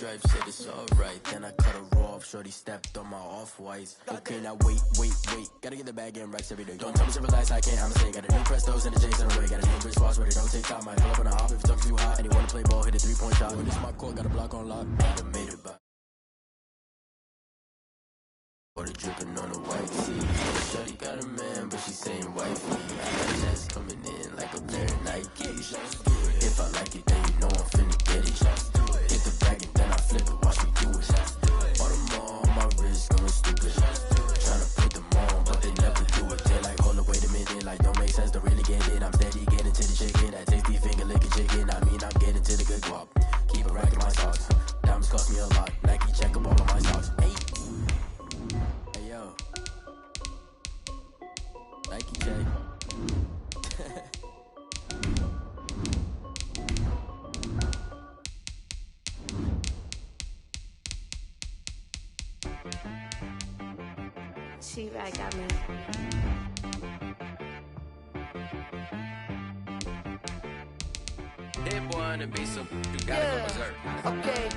stripes, said it's alright. Then I cut her off, shorty stepped on my off-whites. Okay, now wait. Gotta get the bag in racks every day. Don't tell me to relax, I can't, I'm saying. Got a new Prestos and a J's in the way. Got a new Chris Boss where they don't take time. Might pull up on a hop if it's too hot. And he wanna play ball, hit a 3-point shot. When it's my court, got a block on lock. I made it back. Water dripping on the white tee. Shorty got a man, but she saying wifey. That's coming in like a pair of Nikes. If I like it, then you know I'm finna get it. Hit the bag and then I flip it, watch me do it. All them on my wrist going stupid. Tryna put them on, but they never do it. They like, hold up, wait a minute, like don't make sense, don't really get it. I'm steady getting to the chicken, that tasty finger licking chicken. I mean, I'm getting to the good guap. Keep a rack in my socks. Diamonds cost me a lot. Nike check up all of my socks. Hey yo, Nike check. T-Rag got me. Hit one and be some. You gotta go berserk. Okay.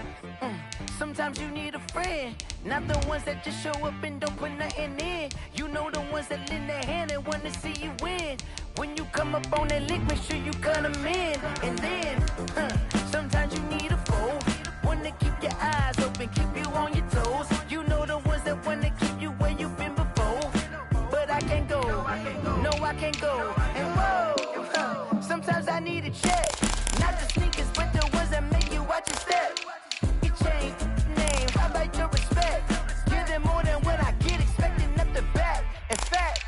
Sometimes you need a friend, not the ones that just show up and don't put nothing in. You know the ones that lend their hand and wanna see you win. When you come up on that lick, make sure you cut them in. And then, sometimes you need a foe, one to keep your eyes open, keep you on your toes. You know the ones that wanna keep you where you've been before. But I can't go, no I can't go. And whoa, sometimes I need a check. Not the sneakers, but the ones that make you watch your step. Your chain, name, how about your respect? Give them more than what I get, expecting up the back. In fact,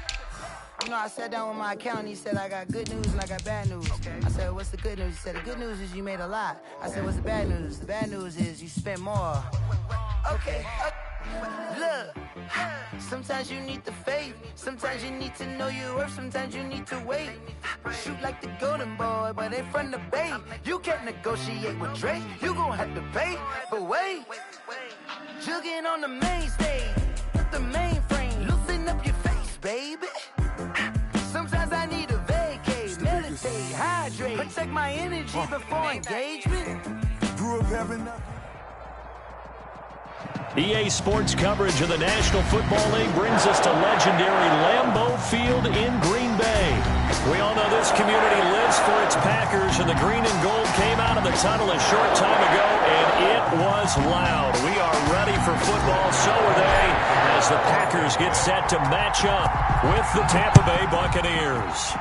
you know, I sat down with my accountant, he said I got good news and I got bad news. I said, what's the good news? He said, the good news is you made a lot. I said, what's the bad news? The bad news is you spent more. Okay. Look, sometimes you need the faith, sometimes you need to know your worth, sometimes you need to wait. Shoot like the golden boy, but ain't from the bay. You can't negotiate with Drake, you gon' have to pay. But wait, jugging on the main stage, the mainframe, loosen up your face, baby. Sometimes I need a vacate, meditate, hydrate, protect my energy before engagement. Grew up having nothing. EA Sports coverage of the National Football League brings us to legendary Lambeau Field in Green Bay. We all know this community lives for its Packers, and the green and gold came out of the tunnel a short time ago, and it was loud. We are ready for football, so are they, as the Packers get set to match up with the Tampa Bay Buccaneers.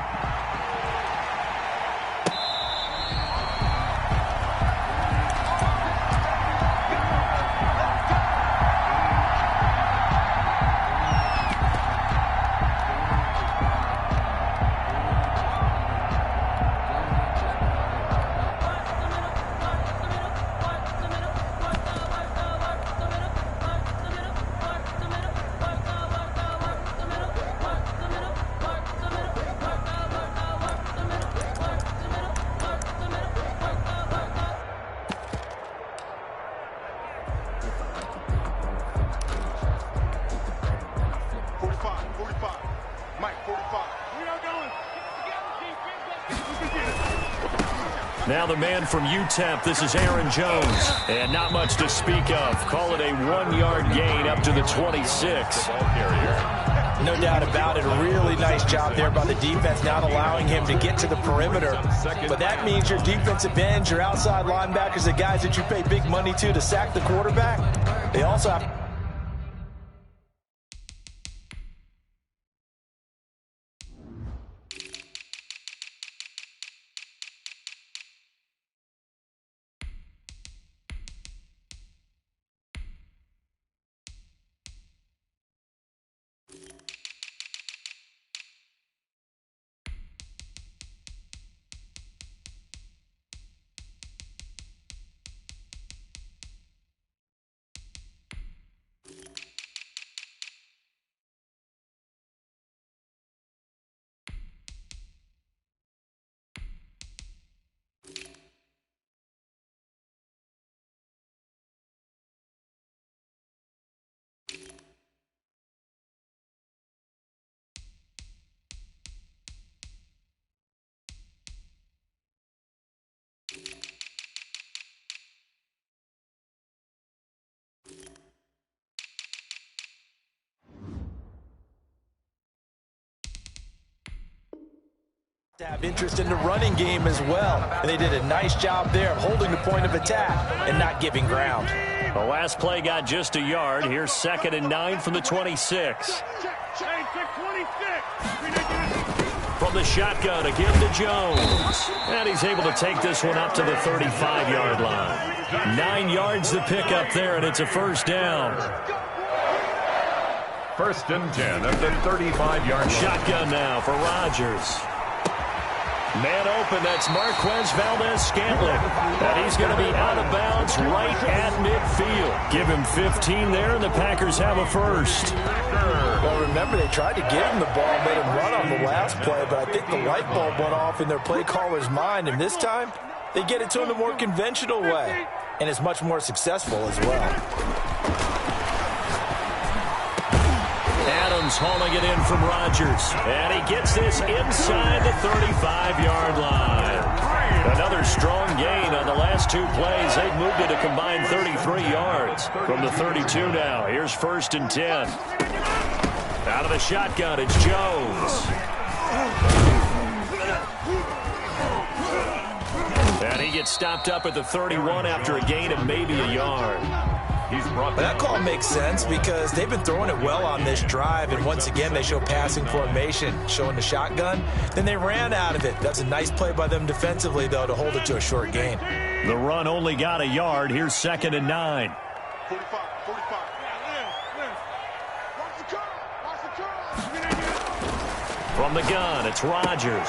Now the man from UTEP, this is Aaron Jones. And not much to speak of. Call it a 1-yard gain up to the 26. No doubt about it. A really nice job there by the defense, not allowing him to get to the perimeter. But that means your defensive ends, your outside linebackers, the guys that you pay big money to sack the quarterback, they also have... To have interest in the running game as well. And they did a nice job there of holding the point of attack and not giving ground. The last play got just a yard. Here's 2nd and 9 from the 26. From the shotgun, again to Jones. And he's able to take this one up to the 35-yard line. 9 yards to pick up there, and it's a first down. 1st and 10 at the 35-yard line. Shotgun now for Rodgers. Man open, that's Marquez Valdez-Scantling. And he's going to be out of bounds right at midfield. Give him 15 there, and the Packers have a first. Well, remember, they tried to give him the ball, made him run on the last play, but I think the light bulb went off in their play caller's mind, and this time, they get it to him the more conventional way, and it's much more successful as well. Adams hauling it in from Rodgers. And he gets this inside the 35-yard line. Another strong gain on the last 2 plays. They've moved it a combined 33 yards. From the 32 now, here's 1st and 10. Out of the shotgun, it's Jones. And he gets stopped up at the 31 after a gain of maybe a yard. That call makes sense because they've been throwing it well on this drive, and once again they show passing formation, showing the shotgun. Then they ran out of it. That's a nice play by them defensively, though, to hold it to a short gain. The run only got a yard. Here's 2nd and 9. 45. From the gun, it's Rodgers.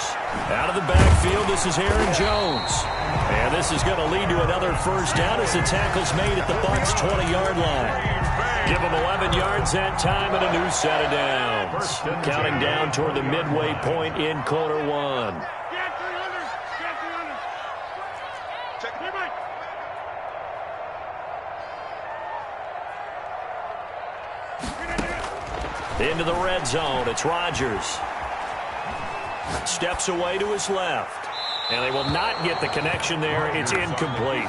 Out of the backfield, this is Aaron Jones. And this is going to lead to another first down as the tackle's made at the Bucs' 20-yard line. Give them 11 yards that time and a new set of downs. Counting down toward the midway point in quarter 1. Into the red zone, it's Rodgers. Steps away to his left. And they will not get the connection there. It's incomplete.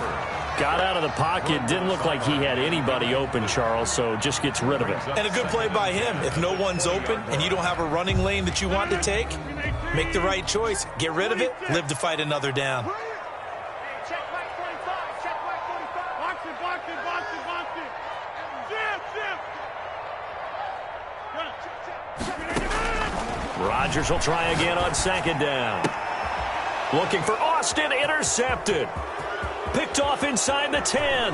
Got out of the pocket. Didn't look like he had anybody open, Charles, so just gets rid of it. And a good play by him. If no one's open and you don't have a running lane that you want to take, make the right choice. Get rid of it. Live to fight another down. Rodgers will try again on 2nd down. Looking for Austin, intercepted. Picked off inside the 10.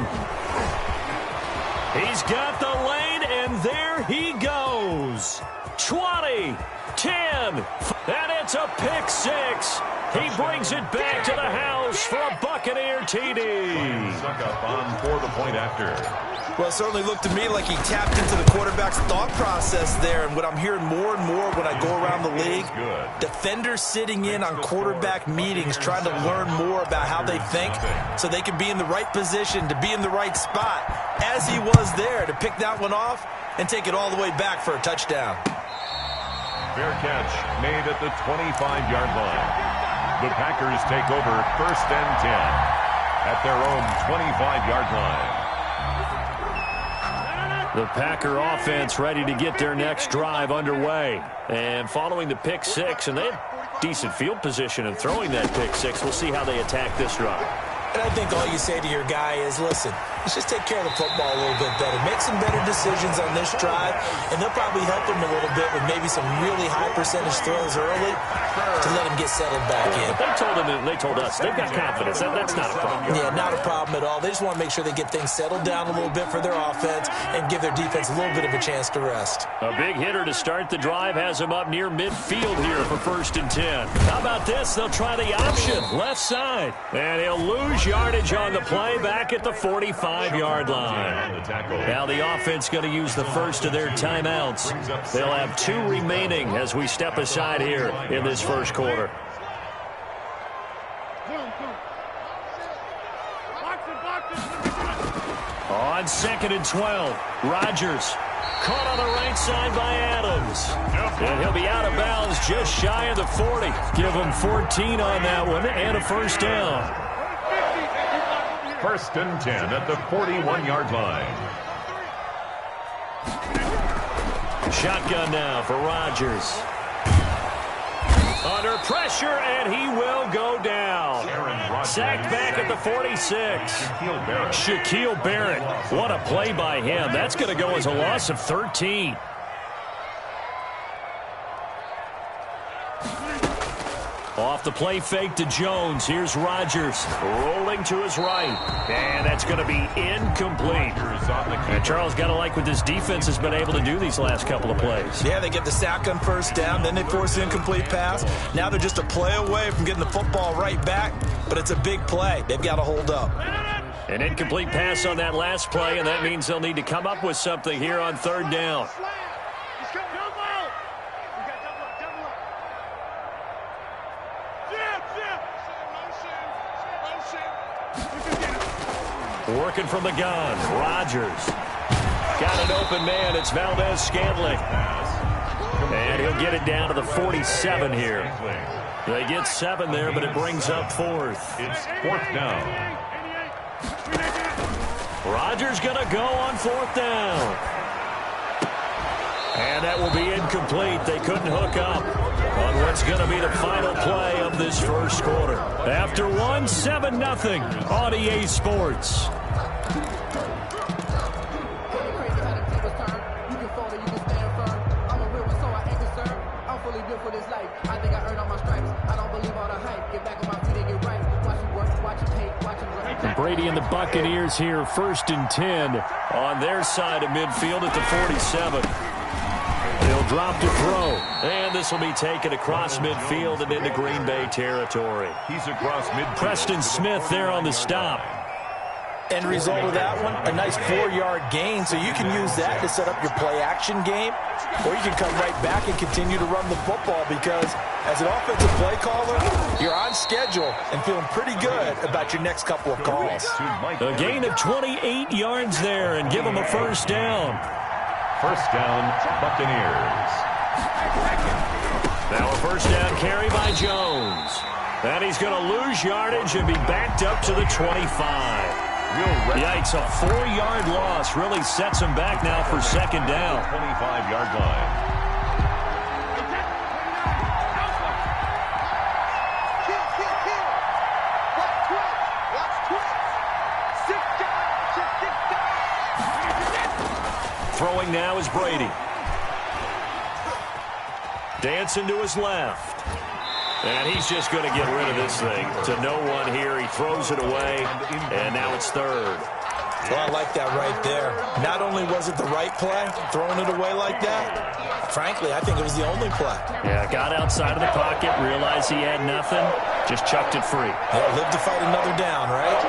He's got the lane, and there he goes. 20, 10, and it's a pick 6. He brings it back to the house for a Buccaneer TD. Suck up on for the point after. Well, it certainly looked to me like he tapped into the quarterback's thought process there. And what I'm hearing more and more when I go around the league, defenders sitting in on quarterback meetings trying to learn more about how they think so they can be in the right position, to be in the right spot, as he was there to pick that one off and take it all the way back for a touchdown. Fair catch made at the 25-yard line. The Packers take over 1st and 10 at their own 25-yard line. The Packer offense ready to get their next drive underway. And following the pick 6, and they had decent field position in throwing that pick 6. We'll see how they attack this drive. And I think all you say to your guy is, listen, let's just take care of the football a little bit better. Make some better decisions on this drive, and they'll probably help him a little bit with maybe some really high percentage throws early to let him get settled back in. They told us they've got confidence. That's not a problem. Yeah, not a problem at all. They just want to make sure they get things settled down a little bit for their offense and give their defense a little bit of a chance to rest. A big hitter to start the drive has him up near midfield here for 1st and 10. How about this? They'll try the option, left side. And he'll lose yardage on the play back at the 45-yard line. Now the offense going to use the first of their timeouts. They'll have 2 remaining as we step aside here in this first quarter. On 2nd and 12, Rodgers caught on the right side by Adams. And he'll be out of bounds just shy of the 40. Give him 14 on that one and a first down. 1st and 10 at the 41-yard line. Shotgun now for Rodgers. Under pressure, and he will go down. Sacked back at the 46. Shaquille Barrett. What a play by him. That's going to go as a loss of 13. Off the play fake to Jones. Here's Rodgers rolling to his right. And that's going to be incomplete. And Charles, got to like what this defense has been able to do these last couple of plays. Yeah, they get the sack on first down, then they force an incomplete pass. Now they're just a play away from getting the football right back, but it's a big play. They've got to hold up. An incomplete pass on that last play, and that means they'll need to come up with something here on third down. Working from the gun, Rodgers. Got an open man, it's Valdez-Scantling. And he'll get it down to the 47 here. They get 7 there, but it brings up 4th. It's 4th down. Rodgers going to go on 4th down. And that will be incomplete. They couldn't hook up on what's going to be the final play of this first quarter. After 1, 7-0 on EA Sports. Brady and the Buccaneers here, 1st and 10 on their side of midfield at the 47. He'll drop to throw, and this will be taken across midfield and into Green Bay territory. He's across midfield. Preston Smith there on the stop. End result of that one, a nice 4-yard gain, so you can use that to set up your play-action game, or you can come right back and continue to run the football because as an offensive play caller, you're on schedule and feeling pretty good about your next couple of calls. A gain of 28 yards there and give them a 1st down. 1st down, Buccaneers. Now a 1st down carry by Jones. And he's going to lose yardage and be backed up to the 25. Yikes, a 4-yard loss really sets him back now for 2nd down. 25-yard line. Throwing now is Brady. Dancing to his left. And he's just going to get rid of this thing to no one here. He throws it away, and now it's 3rd. Well, I like that right there. Not only was it the right play, throwing it away like that, frankly, I think it was the only play. Yeah, got outside of the pocket, realized he had nothing, just chucked it free. Yeah, live to fight another down, right?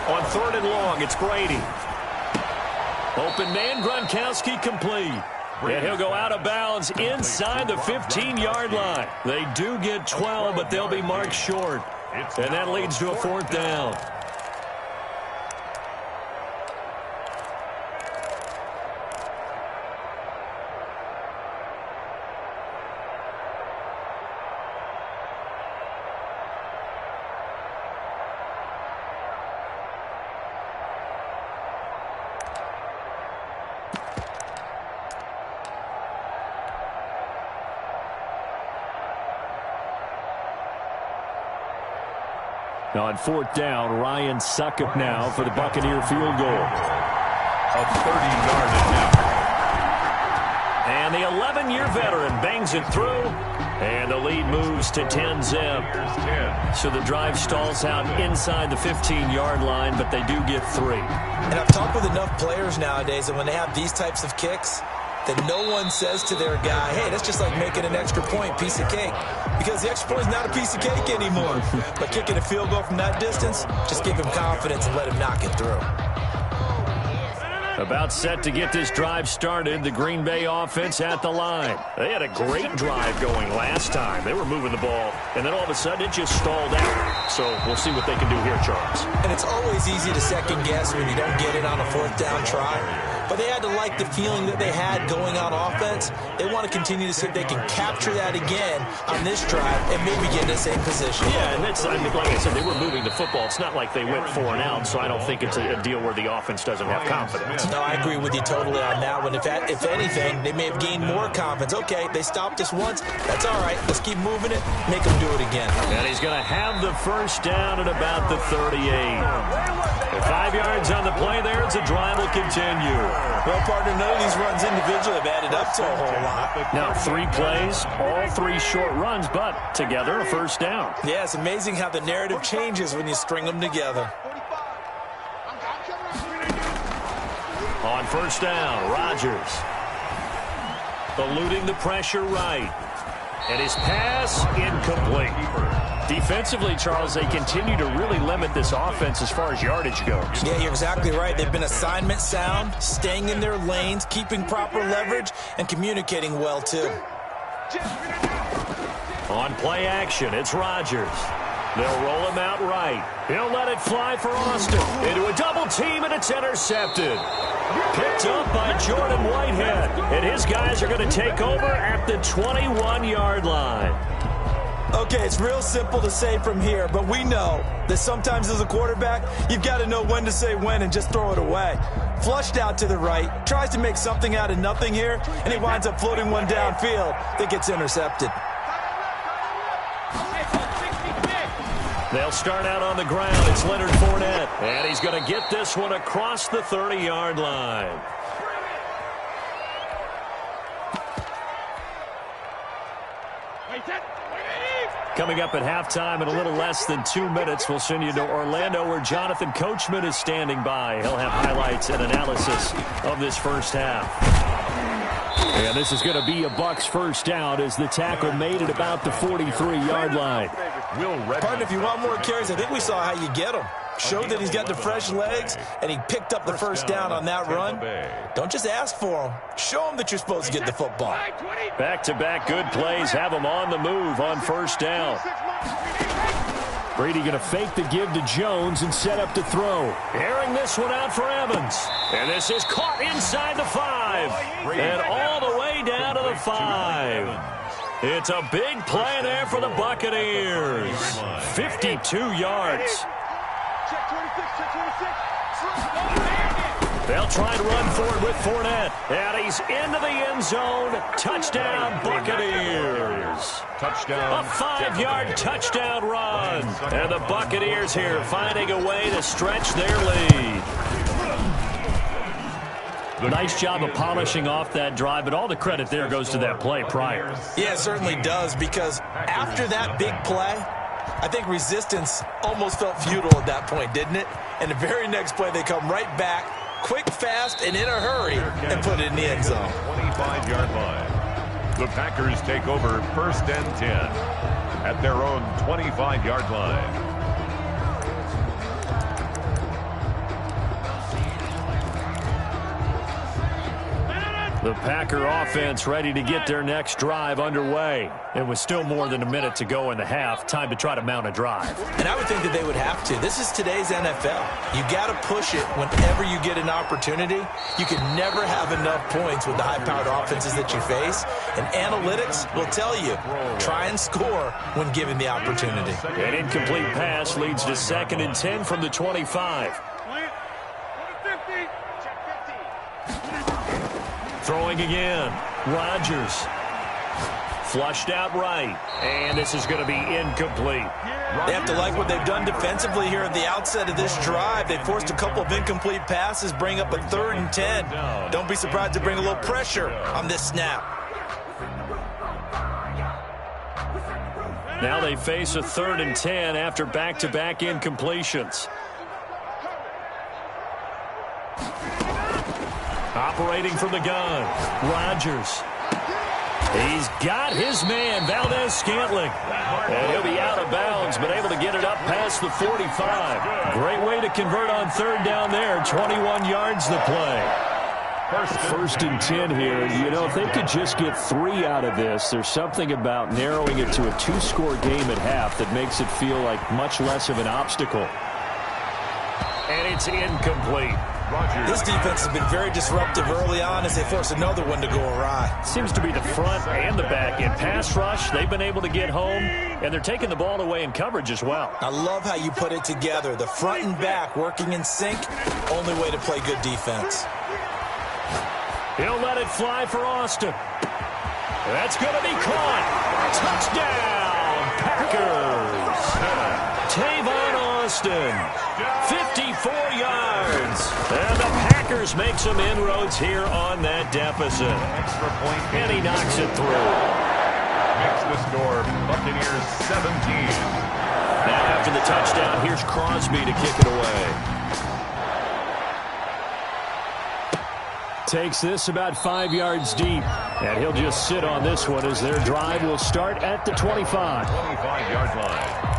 On 3rd and long, it's Brady. Open man, Gronkowski complete. And he'll go out of bounds inside the 15-yard line. They do get 12, but they'll be marked short. And that leads to a 4th down. On 4th down, Ryan Succop now for the Buccaneer field goal. A 30-yard attempt. And the 11-year veteran bangs it through, and the lead moves to 10-zip. So the drive stalls out inside the 15-yard line, but they do get 3. And I've talked with enough players nowadays that when they have these types of kicks, that no one says to their guy, hey, that's just like making an extra point, piece of cake. Because the extra point is not a piece of cake anymore. But kicking a field goal from that distance, just give him confidence and let him knock it through. About set to get this drive started, the Green Bay offense at the line. They had a great drive going last time. They were moving the ball, and then all of a sudden it just stalled out. So we'll see what they can do here, Charles. And it's always easy to second guess when you don't get it on a 4th down try. But they had to like the feeling that they had going on offense. They want to continue to see if they can capture that again on this drive and maybe get in the same position. Yeah, and that's, I mean, like I said, they were moving the football. It's not like they went 4 and out, so I don't think it's a deal where the offense doesn't have confidence. No, I agree with you totally on that one. If anything, they may have gained more confidence. Okay, they stopped us once. That's all right. Let's keep moving it. Make them do it again. And he's going to have the first down at about the 38. With 5 yards on the play there, it's a drive will continue. Well, partner, none of these runs individually have added up to a whole lot. Now 3 plays, all 3 short runs, but together a first down. Yeah, it's amazing how the narrative changes when you string them together. On first down, Rodgers eluding the pressure right. And his pass incomplete. Defensively, Charles, they continue to really limit this offense as far as yardage goes. Yeah, you're exactly right. They've been assignment sound, staying in their lanes, keeping proper leverage, and communicating well, too. On play action, it's Rodgers. They'll roll him out right. He'll let it fly for Austin. Into a double team, and it's intercepted. Picked up by Jordan Whitehead. And his guys are going to take over at the 21-yard line. Okay, it's real simple to say from here, but we know that sometimes as a quarterback, you've got to know when to say when and just throw it away. Flushed out to the right, tries to make something out of nothing here, and he winds up floating one downfield that gets intercepted. They'll start out on the ground. It's Leonard Fournette. And he's going to get this one across the 30-yard line. Coming up at halftime in a little less than 2 minutes, we'll send you to Orlando where Jonathan Coachman is standing by. He'll have highlights and analysis of this first half. And this is going to be a Bucs first down as the tackle made at about the 43-yard line. Partner, if you want more carries, I think we saw how you get them. Showed that he's got the fresh legs, and he picked up the first down on that run. Don't just ask for them. Show them that you're supposed to get the football. Back-to-back good plays have him on the move on first down. Brady going to fake the give to Jones and set up to throw. Airing this one out for Evans. And this is caught inside the 5. And all the way down to the 5. It's a big play there for the Buccaneers. 52 yards. They'll try to run forward with Fournette. And he's into the end zone. Touchdown, Buccaneers. Touchdown. A 5-yard touchdown run. And the Buccaneers here finding a way to stretch their lead. Nice job of polishing off that drive, but all the credit there goes to that play prior. Yeah, it certainly does, because after that big play, I think resistance almost felt futile at that point, didn't it? And the very next play, they come right back, quick, fast, and in a hurry, and put it in the end zone. 25-yard line. The Packers take over first and 10 at their own 25-yard line. The Packer offense ready to get their next drive underway. It was still more than a minute to go in the half. Time to try to mount a drive. And I would think that they would have to. This is today's NFL. You got to push it whenever you get an opportunity. You can never have enough points with the high-powered offenses that you face. And analytics will tell you, try and score when given the opportunity. An incomplete pass leads to 2nd and 10 from the 25. Throwing again. Rodgers. Flushed out right. And this is going to be incomplete. They have to like what they've done defensively here at the outset of this drive. They forced a couple of incomplete passes, bring up a 3rd and 10. Don't be surprised to bring a little pressure on this snap. Now they face a 3rd and 10 after back-to-back incompletions. Operating from the gun, Rodgers. He's got his man, Valdez-Scantling. And he'll be out of bounds, but able to get it up past the 45. Great way to convert on 3rd down there. 21 yards the play. First and 10 here. You know, if they could just get 3 out of this, there's something about narrowing it to a 2-score game at half that makes it feel like much less of an obstacle. And it's incomplete. This defense has been very disruptive early on as they force another one to go awry. Seems to be the front and the back. In pass rush, they've been able to get home, and they're taking the ball away in coverage as well. I love how you put it together. The front and back working in sync, only way to play good defense. He'll let it fly for Austin. That's going to be caught. Touchdown, Packers. Tavon Austin, 54 yards. And the Packers make some inroads here on that deficit. Extra point. And he knocks it through. Makes the score Buccaneers 17. Now after the touchdown, here's Crosby to kick it away. Takes this about 5 yards deep. And he'll just sit on this one as their drive will start at the 25. 25-yard line.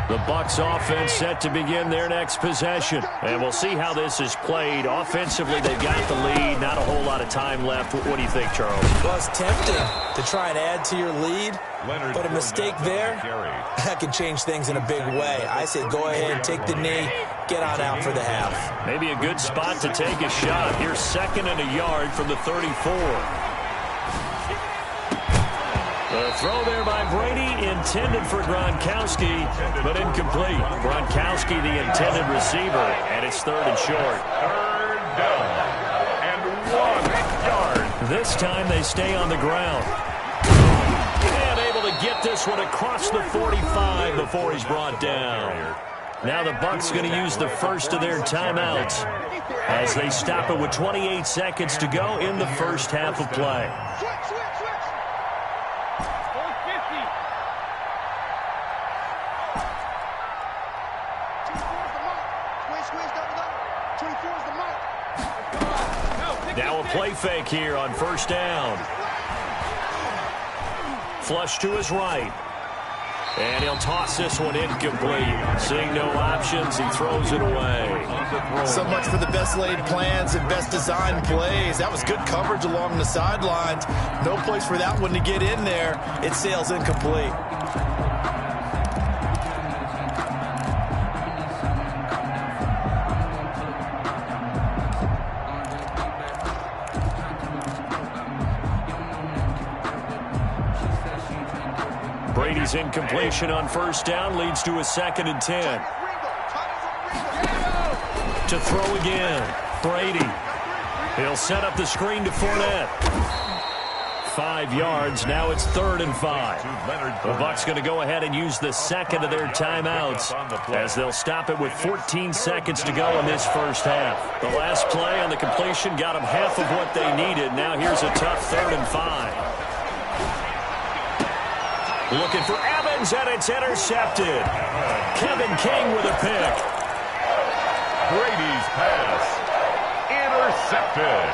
The Bucs offense set to begin their next possession. And we'll see how this is played. Offensively, they've got the lead. Not a whole lot of time left. What do you think, Charles? Well, it's tempting to try and add to your lead, but a mistake there, that can change things in a big way. I say go ahead, take the knee, get on out for the half. Maybe a good spot to take a shot. Here's 2nd and a yard from the 34. The throw there by Brady, intended for Gronkowski, but incomplete. Gronkowski, the intended receiver, and it's 3rd and short. 3rd down and 1 yard. This time they stay on the ground. And able to get this one across the 45 before he's brought down. Now the Bucs going to use the first of their timeouts as they stop it with 28 seconds to go in the first half of play. Now a play fake here on 1st down. Flush to his right. And he'll toss this one incomplete. Seeing no options, he throws it away. So much for the best laid plans and best designed plays. That was good coverage along the sidelines. No place for that one to get in there. It sails incomplete. Brady's incompletion on 1st down leads to a 2nd and 10. To throw again, Brady. He'll set up the screen to Fournette. 5 yards, now it's 3rd and 5. The Bucs going to go ahead and use the 2nd of their timeouts as they'll stop it with 14 seconds to go in this first half. The last play on the completion got them half of what they needed. Now here's a tough 3rd and 5. Looking for Evans, and it's intercepted. Kevin King with a pick. Brady's pass intercepted.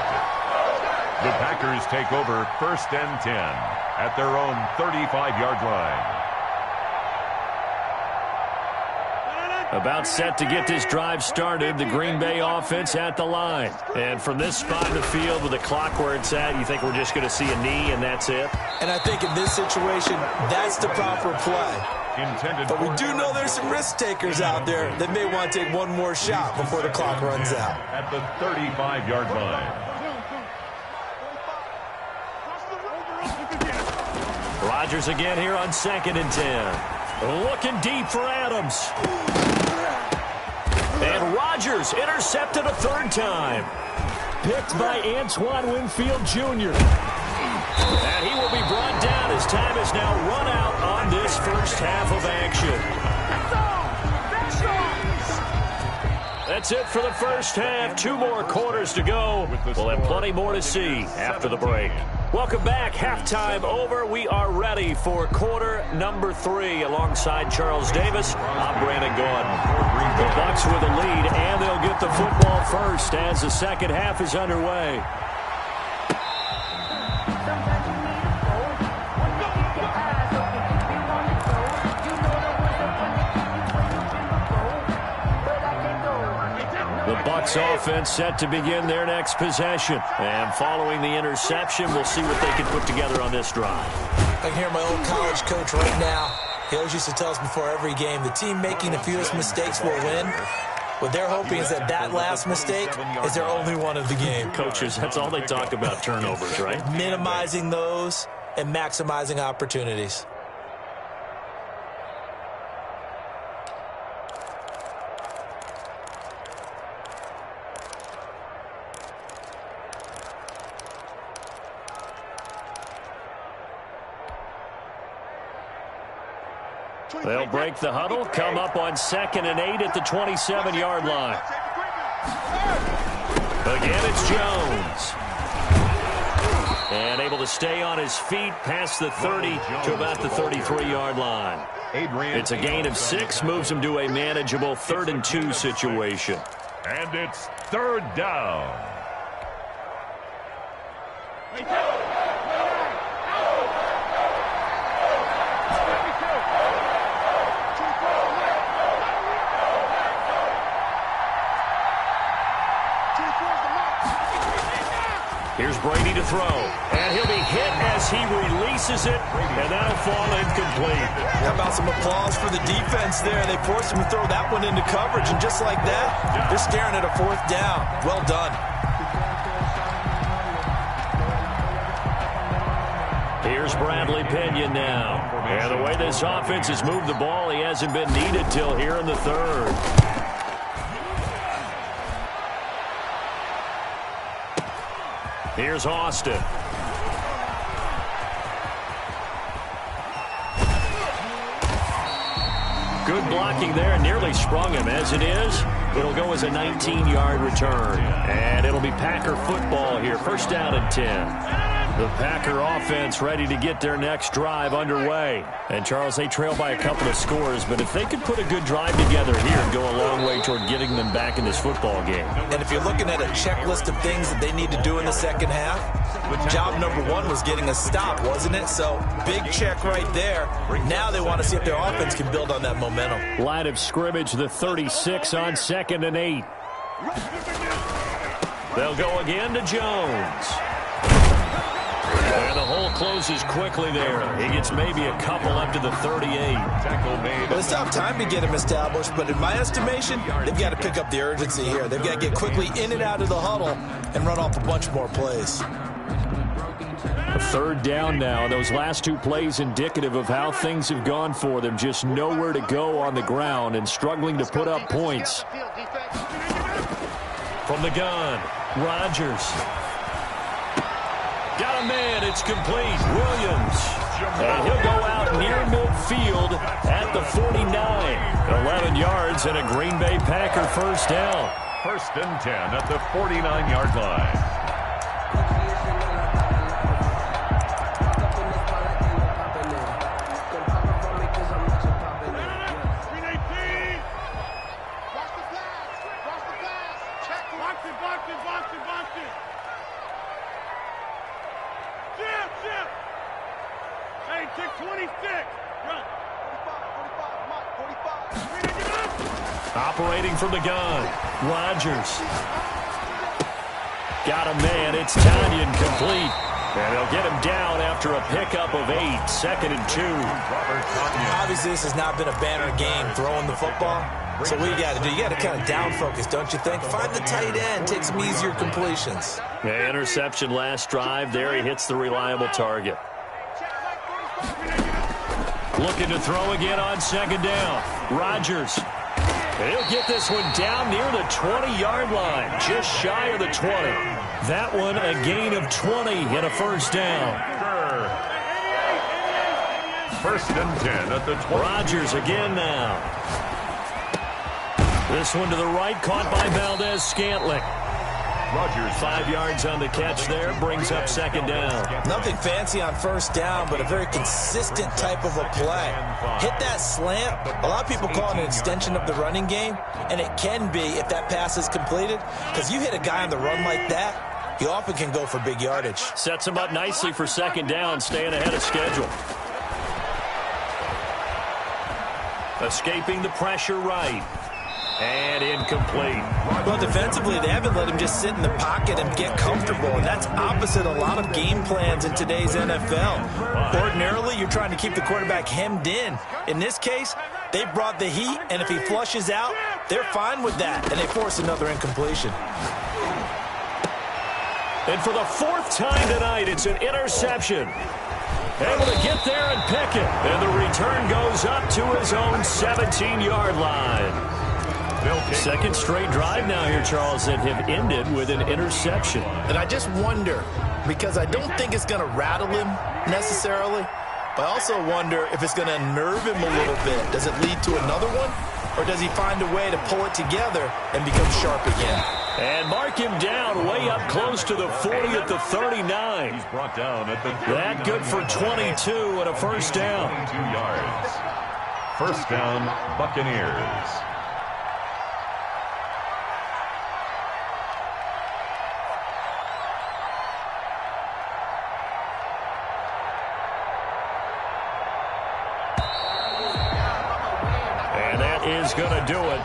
The Packers take over 1st and 10 at their own 35-yard line. About set to get this drive started, the Green Bay offense at the line. And from this spot in the field with the clock where it's at, you think we're just going to see a knee and that's it? And I think in this situation, that's the proper play. But we do know there's some risk takers out there that may want to take one more shot before the clock runs out. At the 35-yard line. Rodgers again here on 2nd and 10. Looking deep for Adams. And Rodgers intercepted a 3rd time. Picked by Antoine Winfield Jr. And he will be brought down as time is now run out on this first half of action. That's it for the first half. 2 more quarters to go. We'll have plenty more to see after the break. Welcome back. Halftime over. We are ready for quarter number 3 alongside Charles Davis. I'm Brandon Gordon. The Bucs with a lead, and they'll get the football first as the second half is underway. The Bucs offense set to begin their next possession. And following the interception, we'll see what they can put together on this drive. I can hear my old college coach right now. He always used to tell us before every game, the team making the fewest mistakes will win. What they're hoping is that that last mistake is their only one of the game. Coaches, that's all they talk about, turnovers, right? Minimizing those and maximizing opportunities. They'll break the huddle, come up on 2nd and 8 at the 27-yard line. Again, it's Jones. And able to stay on his feet past the 30 to about the 33-yard line. It's a gain of 6, moves him to a manageable 3rd and 2 situation. And it's 3rd down. Here's Brady to throw, and he'll be hit as he releases it, and that'll fall incomplete. How about some applause for the defense there? They forced him to throw that one into coverage, and just like that, they're staring at a 4th down. Well done. Here's Bradley Pinion now. And the way this offense has moved the ball, he hasn't been needed till here in the 3rd. Here's Austin. Good blocking there, nearly sprung him. As it is, it'll go as a 19-yard return. And it'll be Packer football here. 1st down and 10. The Packer offense ready to get their next drive underway. And, Charles, they trail by a couple of scores, but if they could put a good drive together here and go a long way toward getting them back in this football game. And if you're looking at a checklist of things that they need to do in the second half, job number 1 was getting a stop, wasn't it? So, big check right there. Now they want to see if their offense can build on that momentum. Line of scrimmage, the 36 on 2nd and 8. They'll go again to Jones. And the hole closes quickly there. He gets maybe a couple up to the 38. Well, it's tough time to get him established, but in my estimation, they've got to pick up the urgency here. They've got to get quickly in and out of the huddle and run off a bunch more plays. A 3rd down now. Those last 2 plays indicative of how things have gone for them. Just nowhere to go on the ground and struggling to put up points. From the gun, Rodgers. Got a man, it's complete. Williams. And he'll go out near midfield at the 49. 11 yards and a Green Bay Packer 1st down. 1st and 10 at the 49-yard line. Operating from the gun, Rodgers. Got a man, it's Tanyan complete. And they'll get him down after a pickup of 8, 2nd and 2. Obviously, this has not been a banner game throwing the football. So what you got to do, you got to kind of down focus, don't you think? Find the tight end, take some easier completions. Yeah, interception last drive. There he hits the reliable target. Looking to throw again on 2nd down. Rodgers. He'll get this one down near the 20-yard line, just shy of the 20. That one a gain of 20 and a 1st down. 1st and 10 at the 20. Rodgers again now. This one to the right, caught by Valdez-Scantling. Rodgers 5 yards on the catch there, brings up 2nd down. Nothing fancy on 1st down, but a very consistent type of a play. Hit that slant. A lot of people call it an extension of the running game, and it can be if that pass is completed, because you hit a guy on the run like that, you often can go for big yardage. Sets him up nicely for 2nd down, staying ahead of schedule. Escaping the pressure right. And incomplete. Well, defensively, they haven't let him just sit in the pocket and get comfortable, and that's opposite a lot of game plans in today's NFL. Ordinarily, you're trying to keep the quarterback hemmed in. In this case, they brought the heat, and if he flushes out, they're fine with that, and they force another incompletion. And for the fourth time tonight, it's an interception. Able to get there and pick it. And the return goes up to his own 17-yard line. Second straight drive now here, Charles, that have ended with an interception. And I just wonder, because I don't think it's going to rattle him necessarily, but I also wonder if it's going to unnerve him a little bit. Does it lead to another one? Or does he find a way to pull it together and become sharp again? And mark him down way up close to the 40 at the 39. He's brought down at the 39. That good for 22 and a first down. 2 yards. First down, Buccaneers. Is going to do it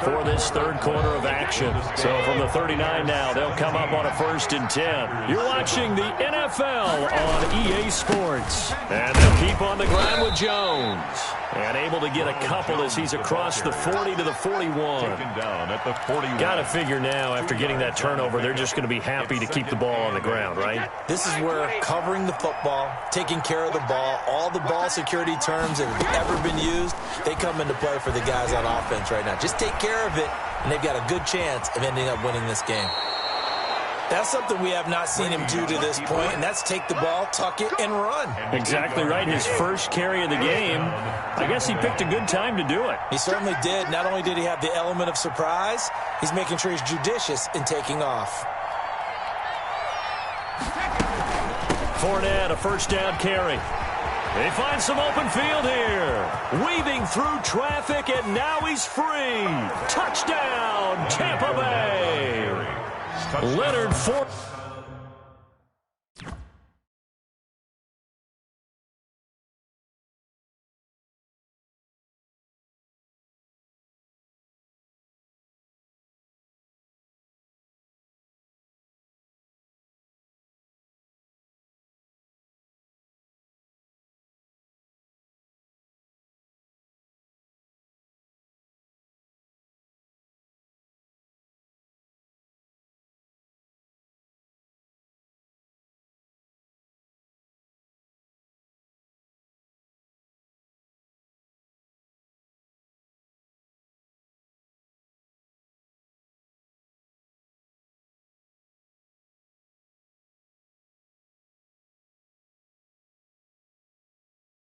for this third quarter of action. So from the 39 now, they'll come up on a 1st and 10. You're watching the NFL on EA Sports. And they'll keep on the ground with Jones. And able to get a couple as he's across the 40 to the 41. Down at the 41. Got to figure now, after getting that turnover, they're just going to be happy to keep the ball on the ground, right? This is where covering the football, taking care of the ball, all the ball security terms that have ever been used, they come into play for the guys on offense right now. Just take care of it, and they've got a good chance of ending up winning this game. That's something we have not seen him do to this point, and that's take the ball, tuck it, and run. Exactly right. His first carry of the game, I guess he picked a good time to do it. He certainly did. Not only did he have the element of surprise, he's making sure he's judicious in taking off. Fournette, a first down carry. They find some open field here. Weaving through traffic, and now he's free. Touchdown, Tampa Bay. Leonard Fournette.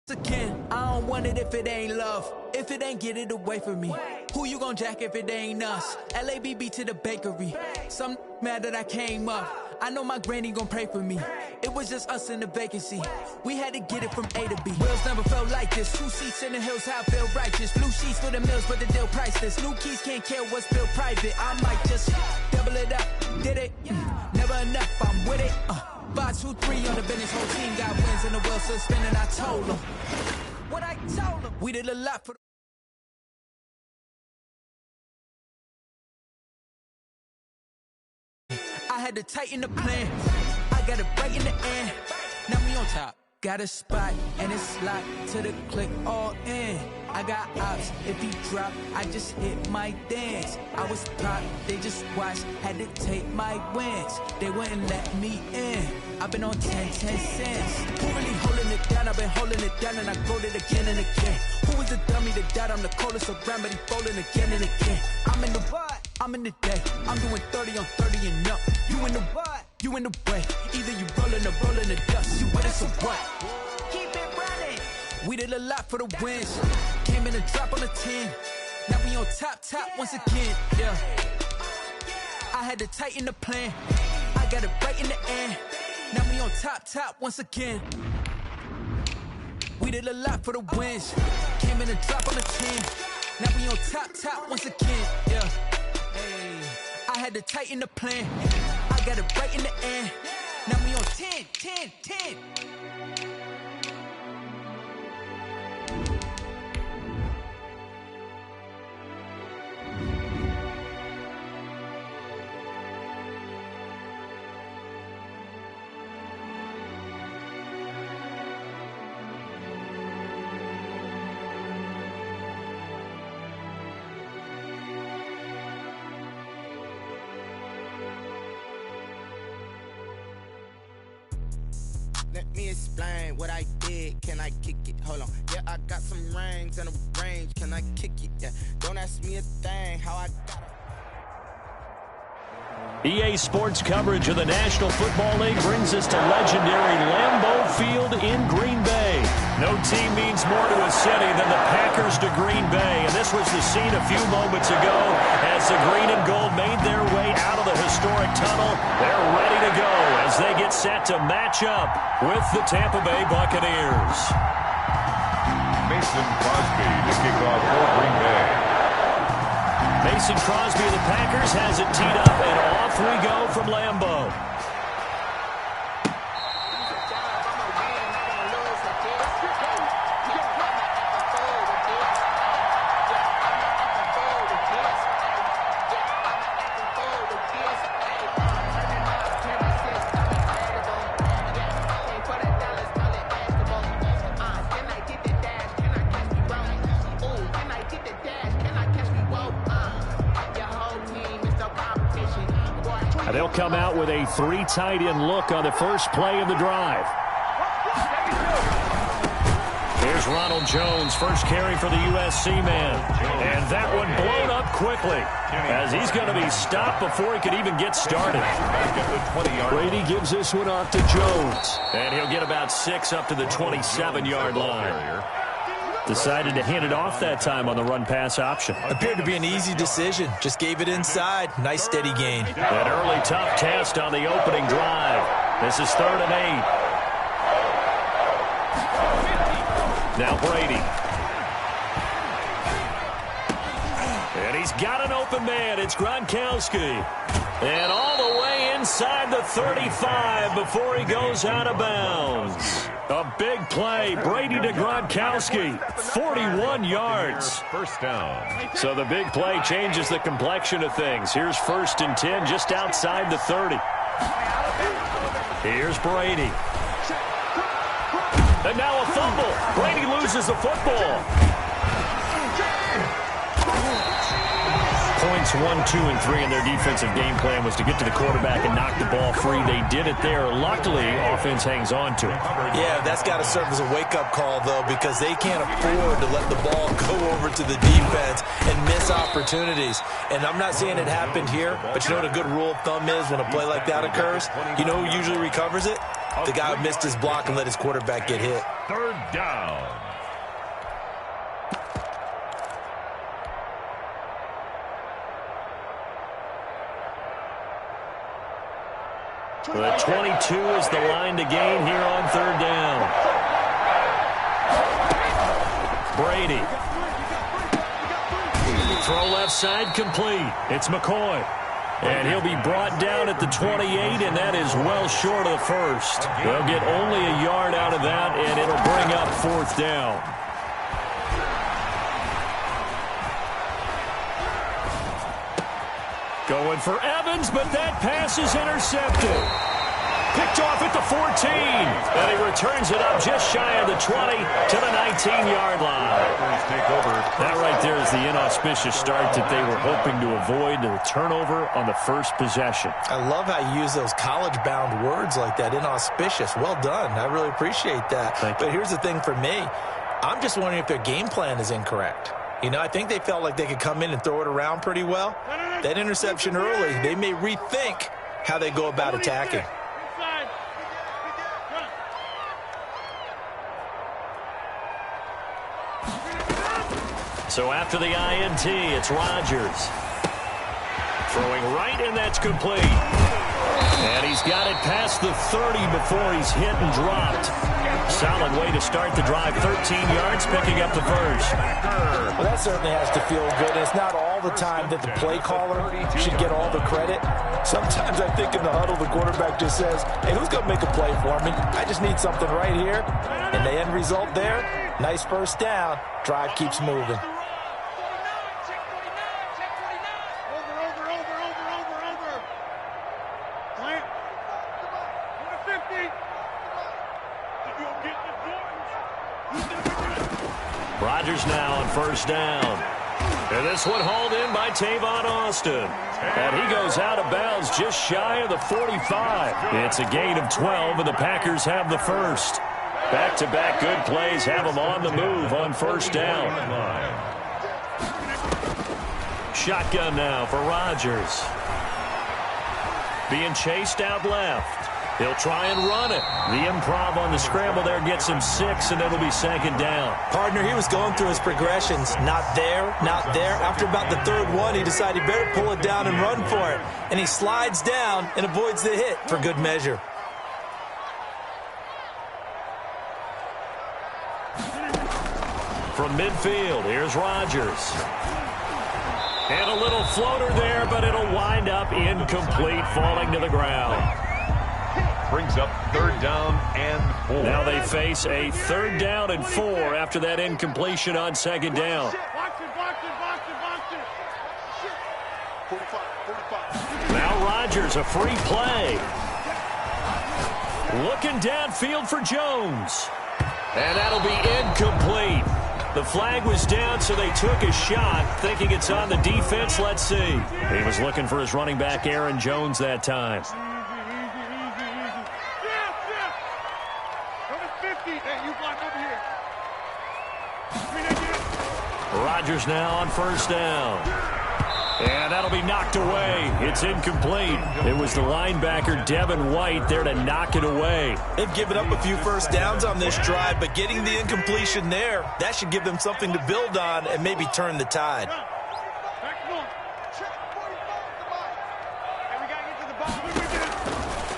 Again, I don't want it if it ain't love. If it ain't, get it away from me. Who you gon' jack if it ain't us? LABB to the bakery. Some mad that I came up. I know my granny gon' pray for me. It was just us in the vacancy. We had to get it from A to B. Wheels never felt like this. 2 seats in the hills, how I feel righteous. Blue sheets for the mills, but the deal priceless. New keys can't care what's built private. I might just double it up. Did it? Never enough, I'm with it. 5, 2, 3 on the business. Whole team got wins and the wheels still spinning. I told them what I told them. We did a lot for the I had to tighten the plan. I got it right in the end. Now we on top. Got a spot and it's locked to the click all in. I got ops. If he drop, I just hit my dance. I was pop, they just watched. Had to take my wins. They wouldn't let me in. I've been on 10 cents. Who really holding it down? I've been holding it down and I rolled it again and again. Who was the dummy that died? I'm the coldest around, but he folding again and again. I'm in the what? I'm in the day. I'm doing 30 on 30 and up. You in the what? You in the way. Either you rolling or rolling the dust. You with us or what? Keep it running. We did a lot for the wins. Came in a drop on a 10. Now we on top once again. Yeah. I had to tighten the plan. I got it right in the end. Now we on top once again. We did a lot for the wins. Came in a drop on a 10. Now we on top once again. Yeah. Hey. I had to tighten the plan. I got it right in the end. Now we on 10. Let me explain what I did. Can I kick it? Hold on. Yeah, I got some rings and a range. Can I kick it? Yeah. Don't ask me a thing. How I got it. EA Sports coverage of the National Football League brings us to legendary Lambeau Field in Green Bay. No team means more to a city than the Packers to Green Bay, and this was the scene a few moments ago as the green and gold made their way out of the historic tunnel. They're ready to go as they get set to match up with the Tampa Bay Buccaneers. Mason Crosby to kick off for Green Bay. Mason Crosby of the Packers has it teed up, and off we go from Lambeau. They'll come out with a 3 tight end look on the first play of the drive. Here's Ronald Jones, first carry for the USC man. And that one blown up quickly as he's going to be stopped before he could even get started. Brady gives this one off to Jones. And he'll get about 6 up to the 27-yard line. Decided to hand it off that time on the run-pass option. Appeared to be an easy decision. Just gave it inside. Nice steady gain. An early tough test on the opening drive. This is 3rd and 8. Now Brady. And he's got an open man. It's Gronkowski. And all the way inside the 35 before he goes out of bounds. A big play. Brady to Gronkowski. 41 yards. First down. So the big play changes the complexion of things. Here's 1st and 10 just outside the 30. Here's Brady. And now a fumble. Brady loses the football. Points 1, 2, and 3 in their defensive game plan was to get to the quarterback and knock the ball free. They did it there. Luckily, offense hangs on to it. Yeah, that's got to serve as a wake-up call, though, because they can't afford to let the ball go over to the defense and miss opportunities. And I'm not saying it happened here, but you know what a good rule of thumb is when a play like that occurs? You know who usually recovers it? The guy who missed his block and let his quarterback get hit. 3rd down. The 22 is the line to gain here on 3rd down. Brady. Throw left side complete. It's McCoy. And he'll be brought down at the 28, and that is well short of the first. They'll get only a yard out of that, and it'll bring up 4th down. Going for Evans, but that pass is intercepted. Picked off at the 14. And he returns it up just shy of the 20 to the 19-yard line. That right there is the inauspicious start that they were hoping to avoid, the turnover on the first possession. I love how you use those college-bound words like that, inauspicious. Well done. I really appreciate that. But here's the thing for me. I'm just wondering if their game plan is incorrect. You know, I think they felt like they could come in and throw it around pretty well. That interception early, they may rethink how they go about attacking. So after the INT, it's Rodgers. Throwing right, and that's complete. And he's got it past the 30 before he's hit and dropped. Solid way to start the drive. 13 yards, picking up the first. Well, that certainly has to feel good. And it's not all the time that the play caller should get all the credit. Sometimes I think in the huddle, the quarterback just says, hey, who's going to make a play for me? I just need something right here. And the end result there, nice first down. Drive keeps moving. Rodgers now on first down. And this one hauled in by Tavon Austin. And he goes out of bounds just shy of the 45. It's a gain of 12, and the Packers have the first. Back-to-back good plays have them on the move on first down. Shotgun now for Rodgers. Being chased out left. He'll try and run it. The improv on the scramble there gets him 6, and it'll be second down. Partner, he was going through his progressions. Not there, not there. After about the third one, he decided he better pull it down and run for it. And he slides down and avoids the hit for good measure. From midfield, here's Rodgers. And a little floater there, but it'll wind up incomplete, falling to the ground. Brings up third down and 4. Now they face a third down and 4 after that incompletion on second down. Now Rodgers, a free play. Looking downfield for Jones. And that'll be incomplete. The flag was down, so they took a shot, thinking it's on the defense. Let's see. He was looking for his running back, Aaron Jones, that time. Rodgers now on first down. And that'll be knocked away. It's incomplete. It was the linebacker, Devin White, there to knock it away. They've given up a few first downs on this drive, but getting the incompletion there, that should give them something to build on and maybe turn the tide.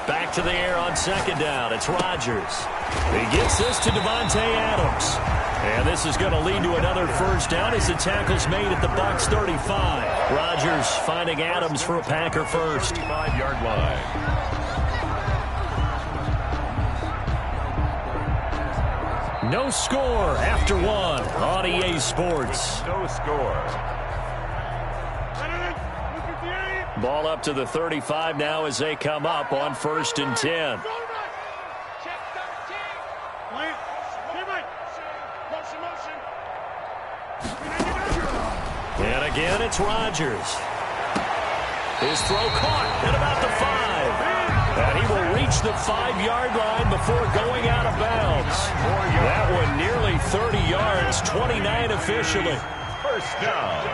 Back to the air on second down. It's Rodgers. He gets this to Devontae Adams. And this is going to lead to another first down as the tackle's made at the Bucs 35. Rodgers finding Adams for a Packer first. 5-yard line. No score after one on EA Sports. No score. Ball up to the 35 now as they come up on first and 10. And again, it's Rodgers. His throw caught at about the 5. And he will reach the 5-yard line before going out of bounds. That one nearly 30 yards, 29 officially. First down.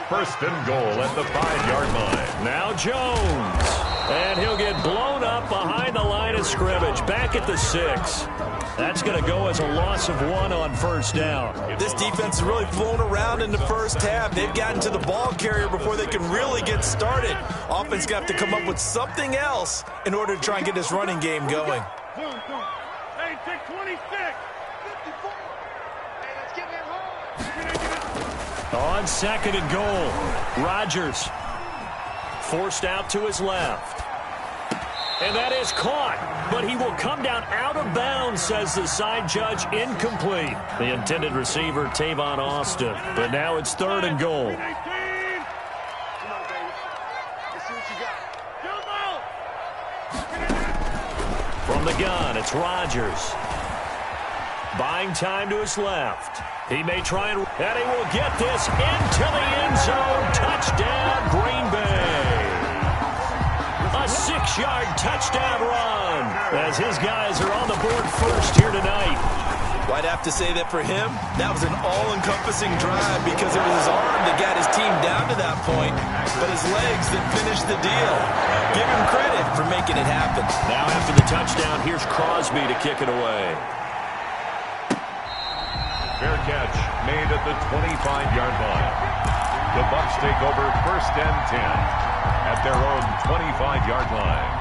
First and goal at the 5-yard line. Now Jones. And he'll get blown up behind the line of scrimmage. Back at the 6. That's going to go as a loss of 1 on first down. This defense has really flown around in the first half. They've gotten to the ball carrier before they can really get started. Offense got to come up with something else in order to try and get this running game going. Hey, take 26. 54. Hey, let's get me home. On second and goal, Rodgers forced out to his left. And that is caught, but he will come down out of bounds, says the side judge, incomplete. The intended receiver, Tavon Austin. But now it's third and goal. From the gun, it's Rodgers. Buying time to his left. He may try and he will get this into the end zone. Touchdown, Green Bay. A 6-yard touchdown run as his guys are on the board first here tonight. Well, I'd have to say that for him, that was an all-encompassing drive because it was his arm that got his team down to that point, but his legs that finished the deal. Give him credit for making it happen. Now after the touchdown, here's Crosby to kick it away. Fair catch made at the 25-yard line. The Bucs take over first and 10 at their own 25-yard line.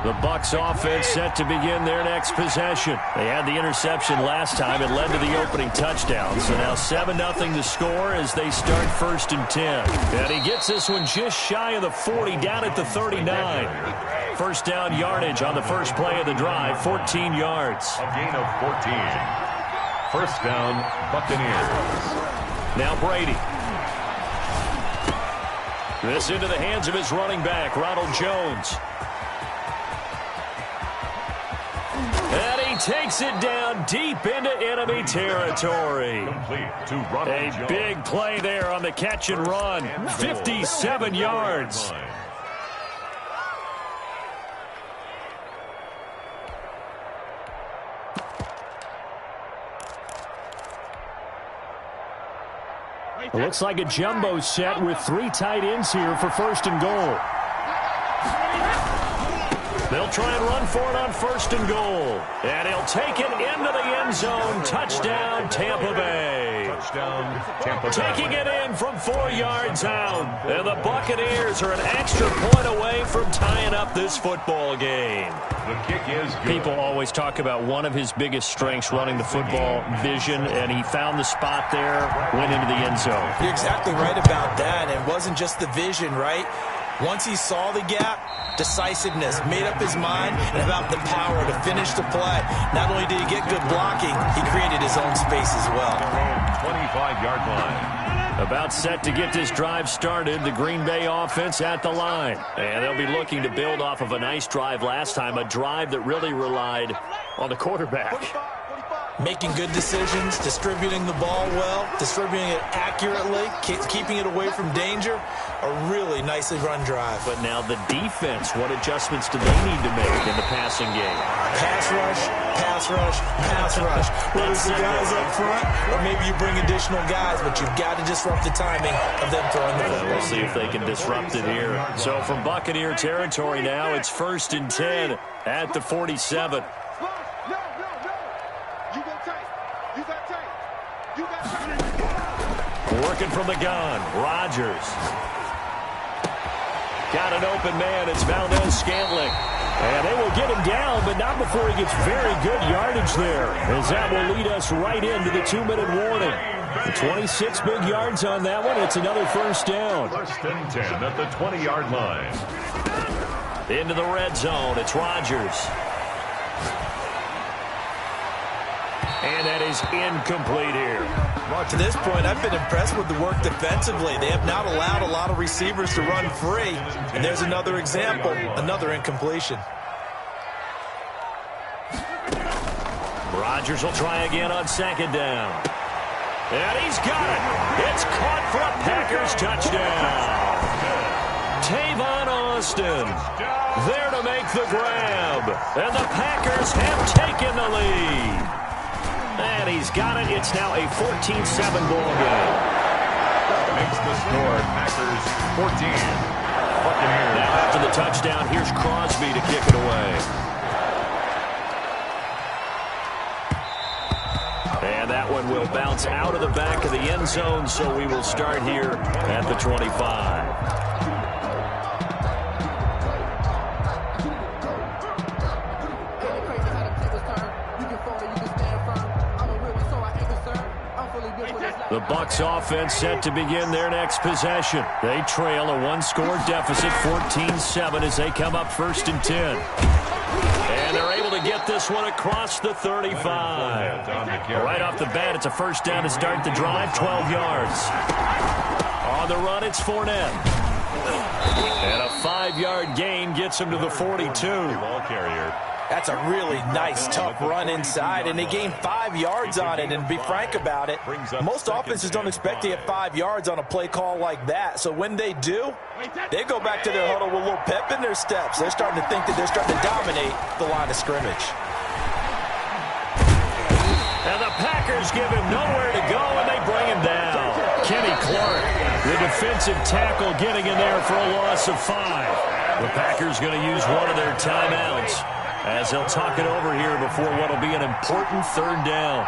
The Bucs offense set to begin their next possession. They had the interception last time. It led to the opening touchdown. So now 7-0 to score as they start first and 10. And he gets this one just shy of the 40, down at the 39. First down yardage on the first play of the drive, 14 yards. A gain of 14. First down, Buccaneers. Now Brady. This into the hands of his running back, Ronald Jones. And he takes it down deep into enemy territory. A big play there on the catch and run. 57 yards. It looks like a jumbo set with 3 tight ends here for 1st and goal. They'll try and run for it on 1st and goal. And he'll take it into the end zone. Touchdown, Tampa Bay. Touchdown, Tampa Bay. Taking it in from 4 yards out. And the Buccaneers are an extra point away from tying up this football game. The kick is good. People always talk about one of his biggest strengths running the football, vision, and he found the spot there, went into the end zone. You're exactly right about that. And it wasn't just the vision, right? Once he saw the gap, decisiveness, made up his mind, and about the power to finish the play. Not only did he get good blocking, he created his own space as well. 25-yard line. About set to get this drive started, the Green Bay offense at the line. And they'll be looking to build off of a nice drive last time, a drive that really relied on the quarterback. Making good decisions, distributing the ball well, distributing it accurately, keeping it away from danger. A really nicely run drive. But now the defense, what adjustments do they need to make in the passing game? Pass rush, pass rush, pass rush. Whether it's the guys up front or maybe you bring additional guys, but you've got to disrupt the timing of them throwing the football. We'll see if they can disrupt it here. So from Buccaneer territory now, it's 1st and 10 at the 47. Working from the gun, Rodgers. Got an open man, it's Valdez-Scantling. And they will get him down, but not before he gets very good yardage there, as that will lead us right into the 2-minute warning. 26 big yards on that one. It's another 1st down. 1st and 10 at the 20-yard line. Into the red zone, it's Rodgers. And that is incomplete here. Well, to this point, I've been impressed with the work defensively. They have not allowed a lot of receivers to run free. And there's another example, another incompletion. Rodgers will try again on 2nd down. And he's got it. It's caught for a Packers touchdown. Tavon Austin there to make the grab. And the Packers have taken the lead. And he's got it. It's now a 14-7 ball game. Makes the score Packers 14. Buccaneers. Now after the touchdown, here's Crosby to kick it away. And that one will bounce out of the back of the end zone, so we will start here at the 25. The Bucs offense set to begin their next possession. They trail a 1-score deficit, 14-7, as they come up 1st and 10. And they're able to get this one across the 35. Right off the bat, it's a 1st down to start the drive, 12 yards. On the run, it's Fournette. And a 5-yard gain gets him to the 42. Ball carrier. That's a really nice, tough run inside, and they gained 5 yards on it. And to be frank about it, most offenses don't expect to get 5 yards on a play call like that. So when they do, they go back to their huddle with a little pep in their steps. They're starting to think that they're starting to dominate the line of scrimmage. And the Packers give him nowhere to go, and they bring him down. Kenny Clark, the defensive tackle, getting in there for a loss of 5. The Packers going to use one of their timeouts, as they'll talk it over here before what will be an important 3rd down.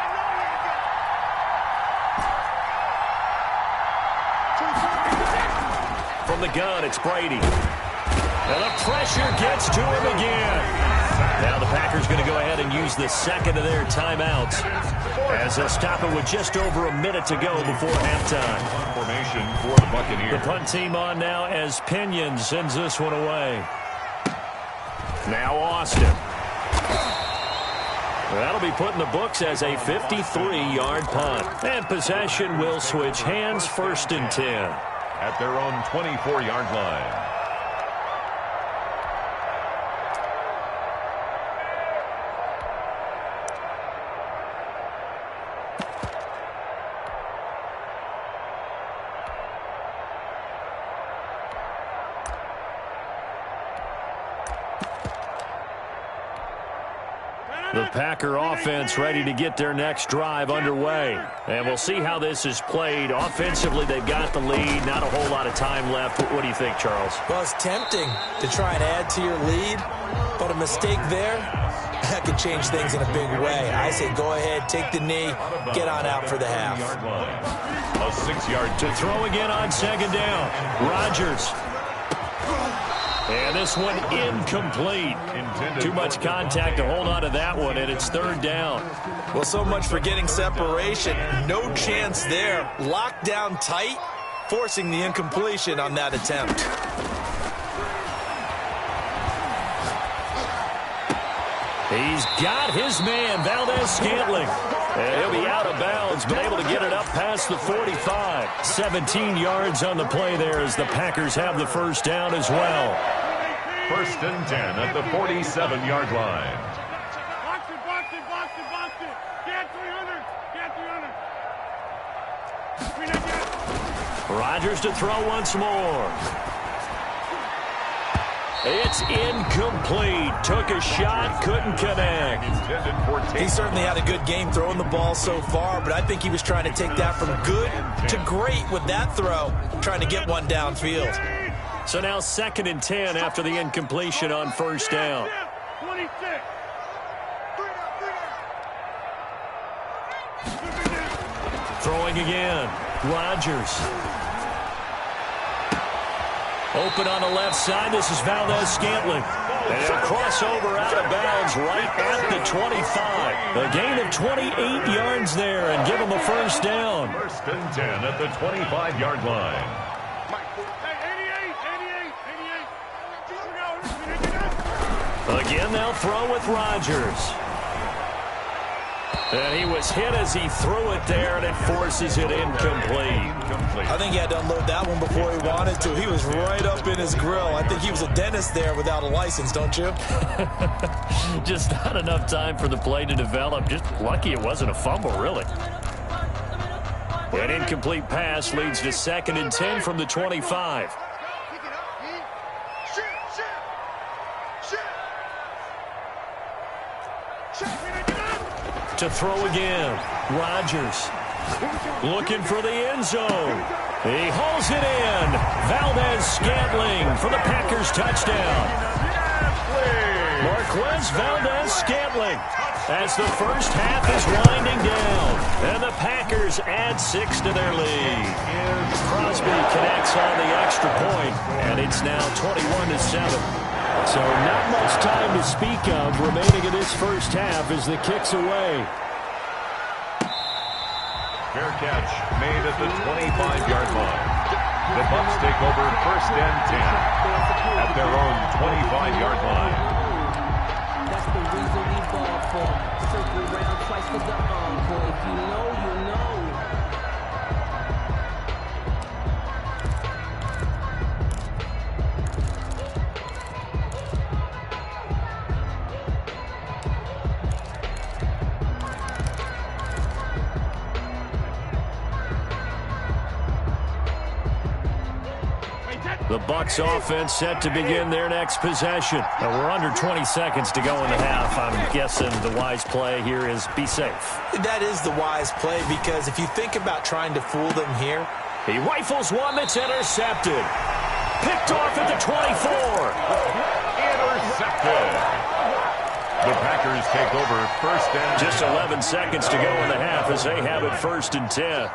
From the gun, it's Brady. And the pressure gets to him again. Now the Packers going to go ahead and use the 2nd of their timeouts, as they'll stop it with just over a minute to go before halftime. Formation for the Buccaneers. The punt team on now as Pinion sends this one away. Now Austin. That'll be put in the books as a 53-yard punt. And possession will switch hands, 1st and 10. At their own 24-yard line. The Packer offense ready to get their next drive underway. And we'll see how this is played. Offensively, they've got the lead. Not a whole lot of time left. What do you think, Charles? Well, it's tempting to try and add to your lead, but a mistake there, that could change things in a big way. I say go ahead, take the knee, get on out for the half. A 6-yard to throw again on second down. Rodgers. And this one incomplete. Too much contact to hold on to that one, and it's third down. Well, so much for getting separation. No chance there. Locked down tight, forcing the incompletion on that attempt. He's got his man, Valdez-Scantling. And he'll be out of bounds, but able to get it up past the 45. 17 yards on the play there as the Packers have the first down as well. First and 10 at the 47-yard line. Box it, box it, box it, box it. Get 300, get 300. Rodgers to throw once more. It's incomplete. Took a shot, couldn't connect. He certainly had a good game throwing the ball so far, but I think he was trying to take that from good to great with that throw, trying to get one downfield. So now 2nd and 10 after the incompletion on first down. 26. Throwing again. Rodgers. Open on the left side. This is Valdez-Scantling. And a crossover out of bounds right at the 25. A gain of 28 yards there and give him a first down. First and 10 at the 25-yard line. 88. Again, they'll throw with Rodgers. And he was hit as he threw it there, and it forces it incomplete. I think he had to unload that one before he wanted to. He was right up in his grill. I think he was a dentist there without a license, don't you? Just not enough time for the play to develop. Just lucky it wasn't a fumble, really. An incomplete pass leads to 2nd and 10 from the 25. To throw again. Rodgers looking for the end zone. He hauls it in. Valdez-Scantling for the Packers touchdown. Marquez Valdez-Scantling as the first half is winding down. And the Packers add 6 to their lead. Crosby connects on the extra point, and it's now 21-7. So not much time to speak of remaining in this first half as the kick's away. Fair catch made at the 25-yard line. The Bucs take over first and 10 at their own 25-yard line. That's the reason we ball for. Circle around twice for the encore. If you know, you know. The Bucs offense set to begin their next possession. Now we're under 20 seconds to go in the half. I'm guessing the wise play here is be safe. That is the wise play because if you think about trying to fool them here. He rifles one that's intercepted. Picked off at the 24. Intercepted. The Packers take over first and 10. Just 11 seconds to go in the half as they have it first and 10.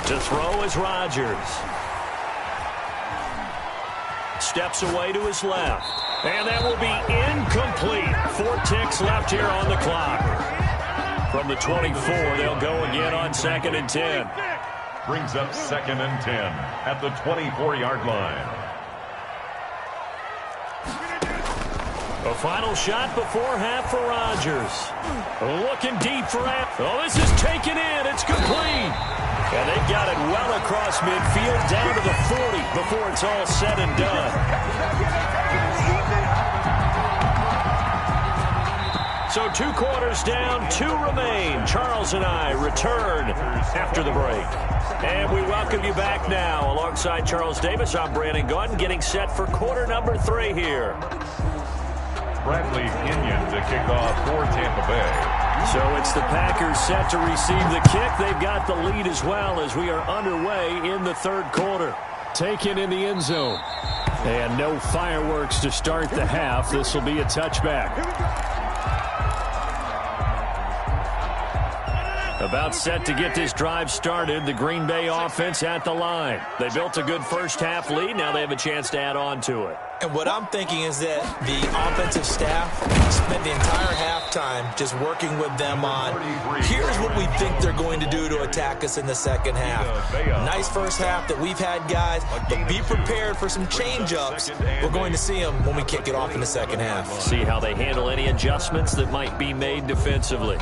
To throw is Rodgers. Steps away to his left. And that will be incomplete. 4 ticks left here on the clock. From the 24, they'll go again on 2nd and 10. Brings up 2nd and 10 at the 24-yard line. A final shot before half for Rodgers. Looking deep for Oh, this is taken in. It's complete. And they've got it well across midfield down to the 40 before it's all said and done. So 2 quarters down, 2 remain. Charles and I return after the break. And we welcome welcome you back now. Alongside Charles Davis, I'm Brandon Gunn, getting set for quarter number 3 here. Bradley Pinion to kick off for Tampa Bay. So it's the Packers set to receive the kick. They've got the lead as well as we are underway in the third quarter. Taken in the end zone. And no fireworks to start the half. This will be a touchback. About set to get this drive started. The Green Bay offense at the line. They built a good first half lead. Now they have a chance to add on to it. And what I'm thinking is that the offensive staff spent the entire halftime just working with them on, here's what we think they're going to do to attack us in the second half. Nice first half that we've had, guys, but be prepared for some change-ups. We're going to see them when we kick it off in the second half. See how they handle any adjustments that might be made defensively.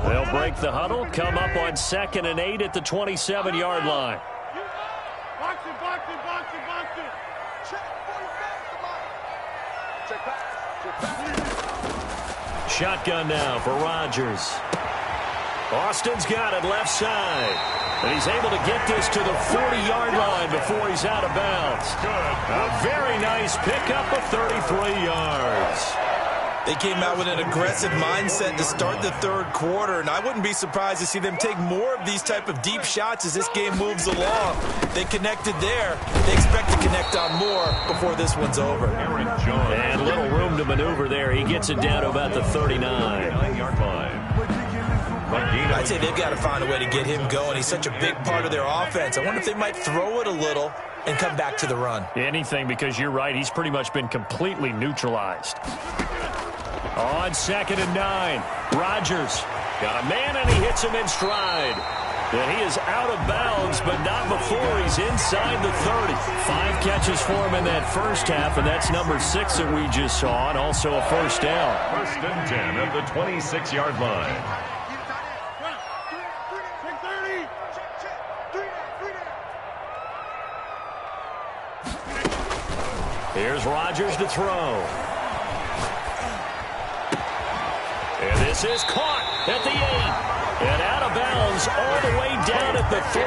They'll break the huddle, come up on 2nd and 8 at the 27-yard line. Box it, box it, box it, box it. Shotgun now for Rodgers. Austin's got it left side. And he's able to get this to the 40-yard line before he's out of bounds. A very nice pickup of 33 yards. They came out with an aggressive mindset to start the third quarter, and I wouldn't be surprised to see them take more of these type of deep shots as this game moves along. They connected there. They expect to connect on more before this one's over. And little room to maneuver there. He gets it down to about the 39-yard line. I'd say they've got to find a way to get him going. He's such a big part of their offense. I wonder if they might throw it a little and come back to the run. Anything, because you're right. He's pretty much been completely neutralized. On 2nd and 9, Rodgers got a man and he hits him in stride. And he is out of bounds, but not before he's inside the 30. 5 catches for him in that first half, and that's number 6 that we just saw, and also a first down. 1st and 10 at the 26-yard line. Here's Rodgers to throw. And this is caught at the 8. And out of bounds all the way down at the 3.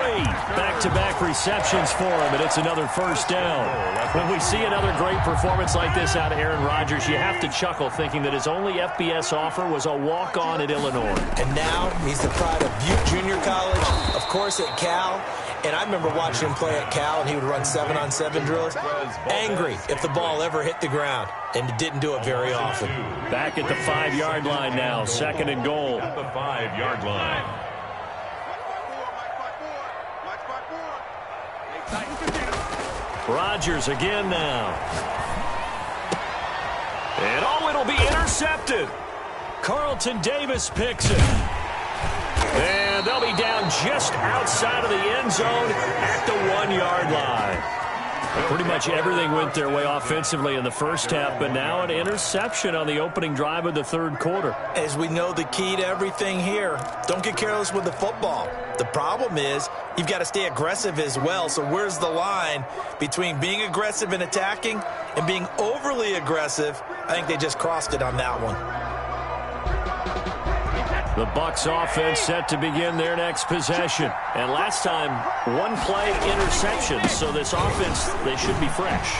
Back-to-back receptions for him, and it's another first down. When we see another great performance like this out of Aaron Rodgers, you have to chuckle thinking that his only FBS offer was a walk-on at Illinois. And now he's the pride of Butte Junior College, of course at Cal. And I remember watching him play at Cal, and he would run 7-on-7 drills. Angry if the ball ever hit the ground, and didn't do it very often. Back at the 5-yard line now, 2nd and goal. At the 5-yard line. Rodgers again now. And oh, it'll be intercepted. Carlton Davis picks it. And they'll be down just outside of the end zone at the 1-yard line. Pretty much everything went their way offensively in the first half, but now an interception on the opening drive of the third quarter. As we know, the key to everything here, don't get careless with the football. The problem is you've got to stay aggressive as well. So where's the line between being aggressive and attacking and being overly aggressive? I think they just crossed it on that one. The Bucs offense set to begin their next possession. And last time, 1-play interception. So this offense, they should be fresh.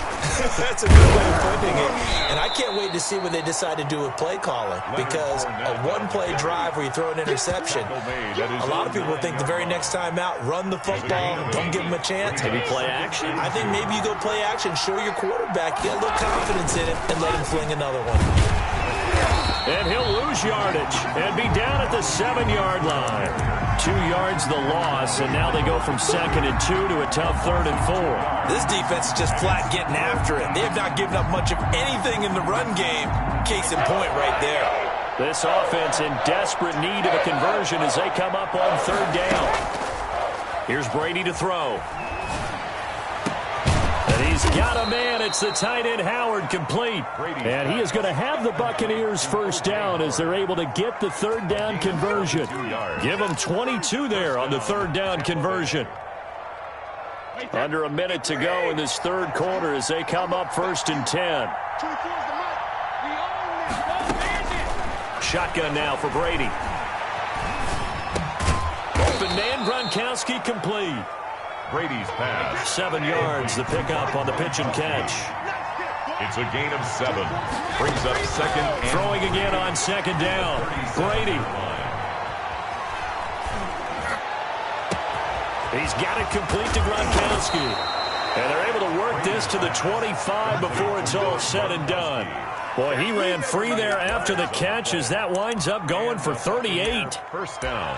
That's a good way of putting it. And I can't wait to see what they decide to do with play calling. Because a 1-play drive where you throw an interception, a lot of people think the very next time out, run the football, don't give them a chance. Maybe play action. I think maybe you go play action, show your quarterback, get a little confidence in it, and let him fling another one. And he'll lose yardage and be down at the 7-yard line. 2 yards the loss, and now they go from 2nd and 2 to a tough 3rd and 4. This defense is just flat getting after it. They have not given up much of anything in the run game. Case in point right there. This offense in desperate need of a conversion as they come up on 3rd down. Here's Brady to throw. He's got a man. It's the tight end Howard complete. And he is going to have the Buccaneers first down as they're able to get the 3rd down conversion. Give them 22 there on the 3rd down conversion. Under a minute to go in this third quarter as they come up 1st and 10. Shotgun now for Brady. Gronkowski complete. Brady's pass. 7 yards, the pickup on the pitch and catch. It's a gain of 7. Brings up second. And throwing again on second down. Brady. He's got it complete to Gronkowski. And they're able to work this to the 25 before it's all said and done. Boy, he ran free there after the catch as that winds up going for 38. First down.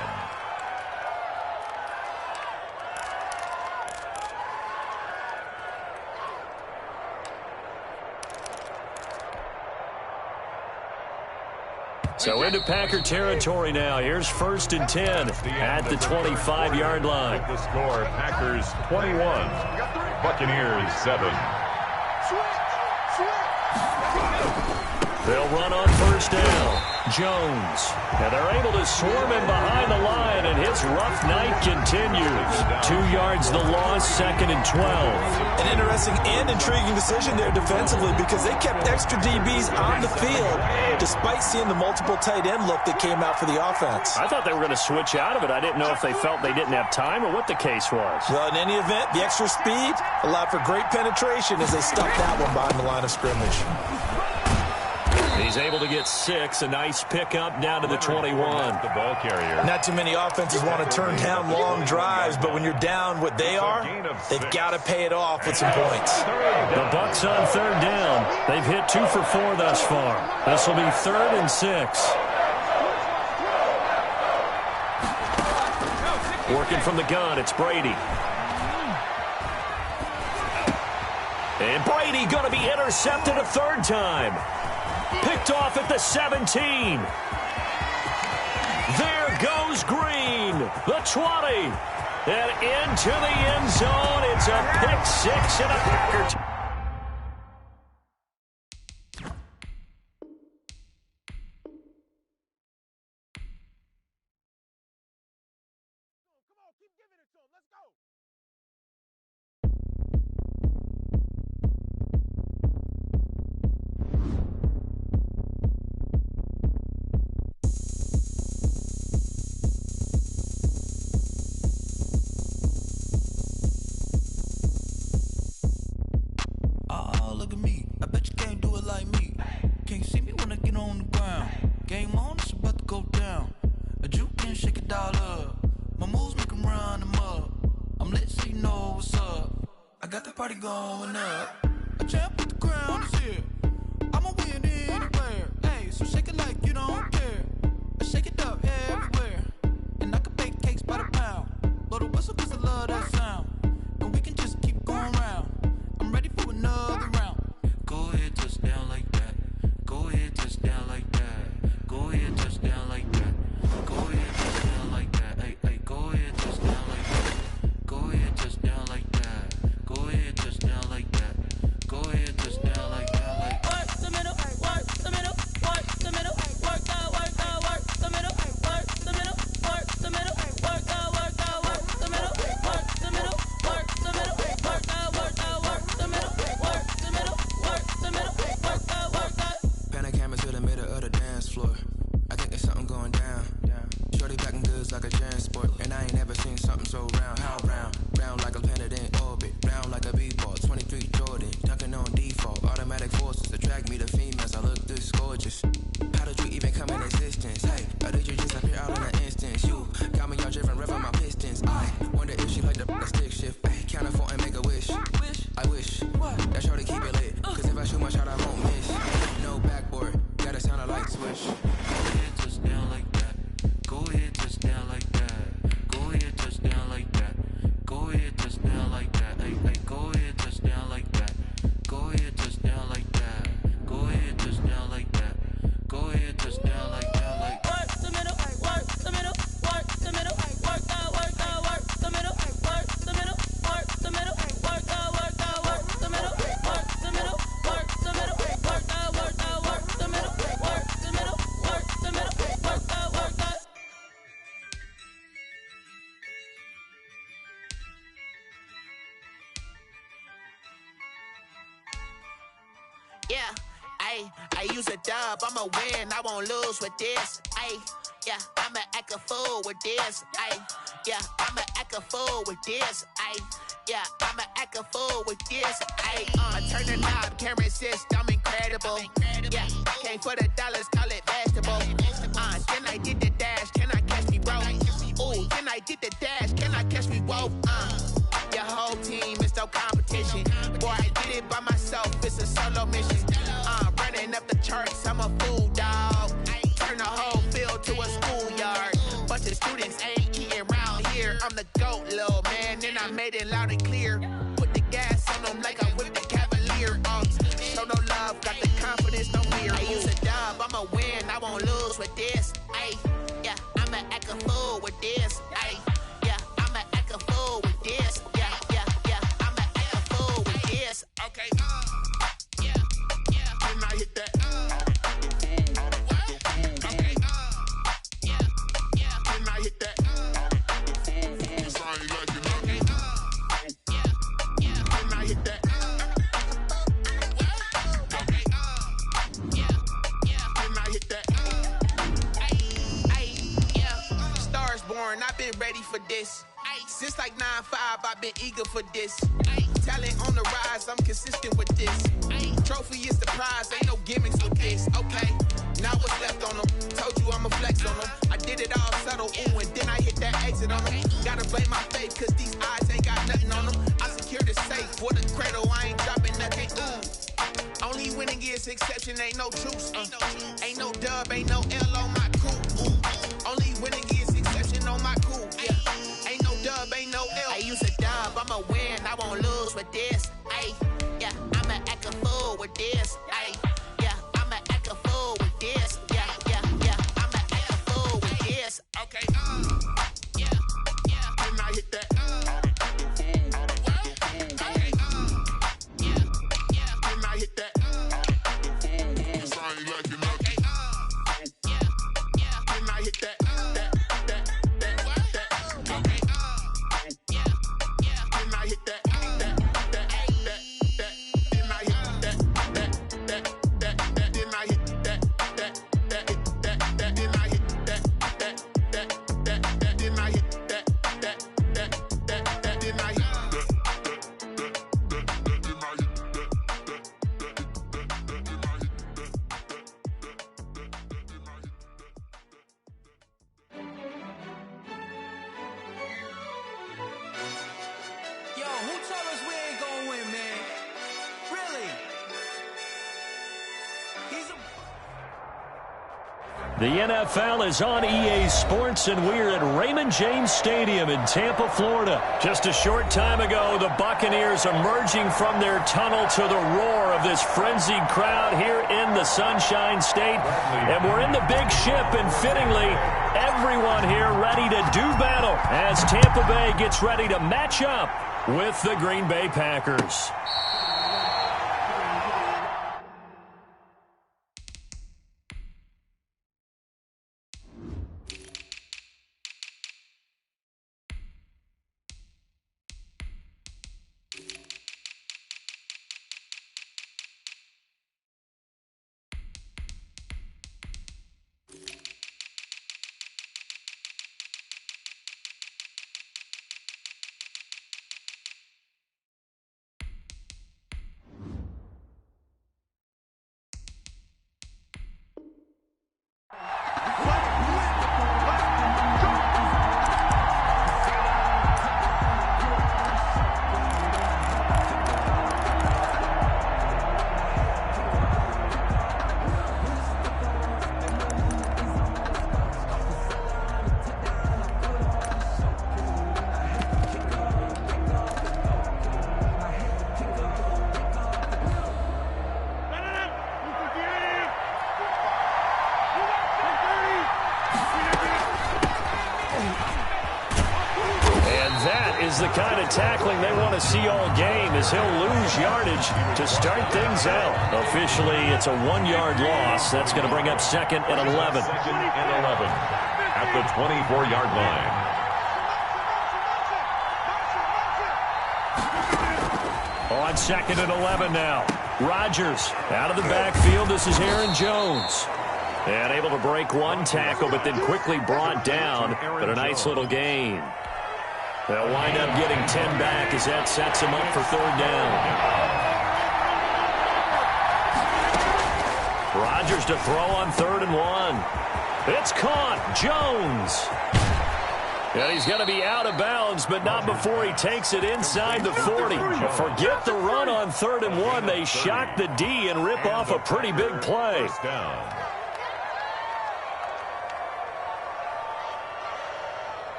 So into Packer territory now. Here's 1st and 10 at the 25-yard line. The score, Packers 21, Buccaneers 7. They'll run on 1st down. Jones. And they're able to swarm him behind the line, and his rough night continues. 2 yards the loss, 2nd and 12. An interesting and intriguing decision there defensively because they kept extra DBs on the field despite seeing the multiple tight end look that came out for the offense. I thought they were going to switch out of it. I didn't know if they felt they didn't have time or what the case was. Well, in any event, the extra speed allowed for great penetration as they stuck that one behind the line of scrimmage. He's able to get 6. A nice pickup down to the 21. The ball carrier. Not too many offenses want to turn down long drives, but when you're down what they are, they've got to pay it off with some points. The Bucs on 3rd down. They've hit 2 for 4 thus far. This will be 3rd and 6. Working from the gun, it's Brady. And Brady going to be intercepted a 3rd time. Picked off at the 17. There goes Green. The 20. And into the end zone. It's a pick 6 and a Packer. Going up, a champ with the crown is here. I'ma win anywhere. Hey, so shake it like you don't care. I shake it up everywhere. And I can bake cakes by the pound. Blow the whistle cause I love that sound. And we can just keep going round. I'm ready for another round. Go ahead, touchdown like that. Go ahead, touchdown like that. Go ahead, touchdown like that. Go ahead, touchdown like that. Hey, hey, go ahead, touchdown like that. Go ahead, touchdown like that. Go ahead, touchdown like that. Go ahead, touchdown like that. Like work the middle, work the middle, work the middle, work out, work the middle, work the middle, work the middle, work out, work the middle, work the middle, work the middle, work out, work the middle, work the middle, work the middle, work out. Panic camera to the middle of the dance floor. I think there's something going down. Shorty packing goods like a transport, and I ain't never seen something so round. How round? Round like a planet in orbit, round like a b-ball. 23 Jordan, dunking on default. Automatic forces attract me to females. I look this gorgeous. How did you even come in existence? Hey, or did you just appear out in an instance? You got me all driven, revving my pistons. I wonder if she like the stick shift. Hey, count it 4 and make a wish. I wish that shorty keep it lit. Cause if I shoot my shot, I won't miss. No backboard, gotta sound a light switch. Go ahead, touchdown like that. Go ahead, touchdown like that. Go ahead, touchdown like that. Go ahead, touchdown like that. Hey, hey, go ahead, touchdown like that. Go ahead, touchdown like that. Go ahead, touchdown like that. Go ahead, touchdown like that. Like work the middle, work the middle, work the middle, work out, work the middle, work the middle, work the middle, work out, work the middle, work the middle, work the middle, work out, work the middle, work the middle, work the middle, work out, work out. Yeah, I use a dub, I'ma win, I won't lose with this. Ayy, Yeah, I'ma act a fool with this. Yeah, I'ma act a fool with this. Yeah, I'ma act a fool with this. I turn the knob, camera assist, I'm incredible. Yeah, came for the dollars, call it vegetable. Then I did the dash, can I catch me, bro? Ooh, then I did the dash, can I catch me, whoa? Your whole team is no competition. Boy, I did it by myself, it's a solo mission. Running up the charts, I'm a fool, dog. Turn the whole field to a schoolyard. Bunch of students ain't eating round here. I'm the GOAT, little man, and I made it loud and clear. Put the gas on them like I whipped the Cavalier. Show no love, got the confidence, no fear. I use a dub, I'ma win, I won't lose with this. Yeah, I'ma act a fool with this. Yeah, I'ma act a fool with this. Yeah, I'ma act a fool with this. Okay, yeah, then I hit that. Okay, yeah, then I hit that. I ain't like it, okay, yeah, then I hit that. Okay, yeah, then I hit that. Yeah, stars born, I've been ready for this. Since like 9-5, I've been eager for this. Talent on the rise, I'm consistent with this. Trophy is the prize, ain't no gimmicks with this. Okay, now what's left on them? Told you I'ma flex on them. I did it all subtle, ooh, and then I hit that exit on them. Gotta blame my faith, cause these eyes ain't got nothing on them. I secured the safe, for the cradle, I ain't dropping nothing, ooh. Only winning is exception, ain't no truce. Ain't no dub, ain't no L on my crew. Ooh. Only winning is exception on my crew. Yeah. Ain't no dub, ain't no L. I use a dub, I'ma win, I won't lose with this. Yeah, I'ma act a fool with this. Yeah, I'ma act a fool with this. Yeah, I'ma act a fool with this. Okay, yeah, then I hit that. Okay, yeah, then I hit that. I ain't like it, okay, yeah, then I hit that. Okay, yeah, then I hit that. Yo, who told us we ain't gonna win, man? Really? The NFL is on EA Sports, and we're at Raymond James Stadium in Tampa, Florida. Just a short time ago, the Buccaneers emerging from their tunnel to the roar of this frenzied crowd here in the Sunshine State. And we're in the big ship, and fittingly, everyone here ready to do battle as Tampa Bay gets ready to match up with the Green Bay Packers. The kind of tackling they want to see all game, as he'll lose yardage to start things out. Officially, it's a 1-yard loss. That's going to bring up 2nd and 11. Second and 11 at the 24-yard line. On 2nd and 11 now. Rodgers out of the backfield. This is Aaron Jones. And able to break one tackle, but then quickly brought down. But a nice little gain. They'll wind up getting 10 back as that sets them up for third down. Rodgers to throw on 3rd and 1. It's caught. Jones. And he's going to be out of bounds, but not before he takes it inside the 40. Forget the run on 3rd and 1. They shock the D and rip off a pretty big play.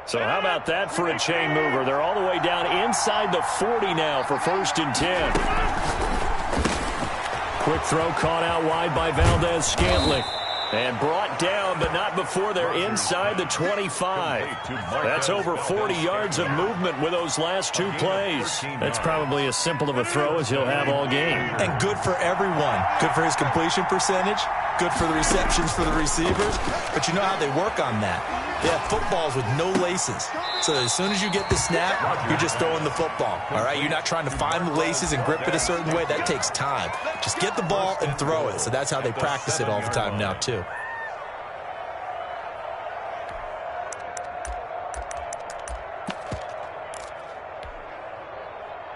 So how about that for a chain mover? They're all the way down inside the 40 now for 1st and 10. Quick throw caught out wide by Valdez-Scantling. And brought down, but not before they're inside the 25. That's over 40 yards of movement with those last 2 plays. That's probably as simple of a throw as he'll have all game. And good for everyone. Good for his completion percentage. Good for the receptions for the receivers. But you know how they work on that. They have footballs with no laces. So as soon as you get the snap, you're just throwing the football. All right? You're not trying to find the laces and grip it a certain way. That takes time. Just get the ball and throw it. So that's how they practice it all the time now, too.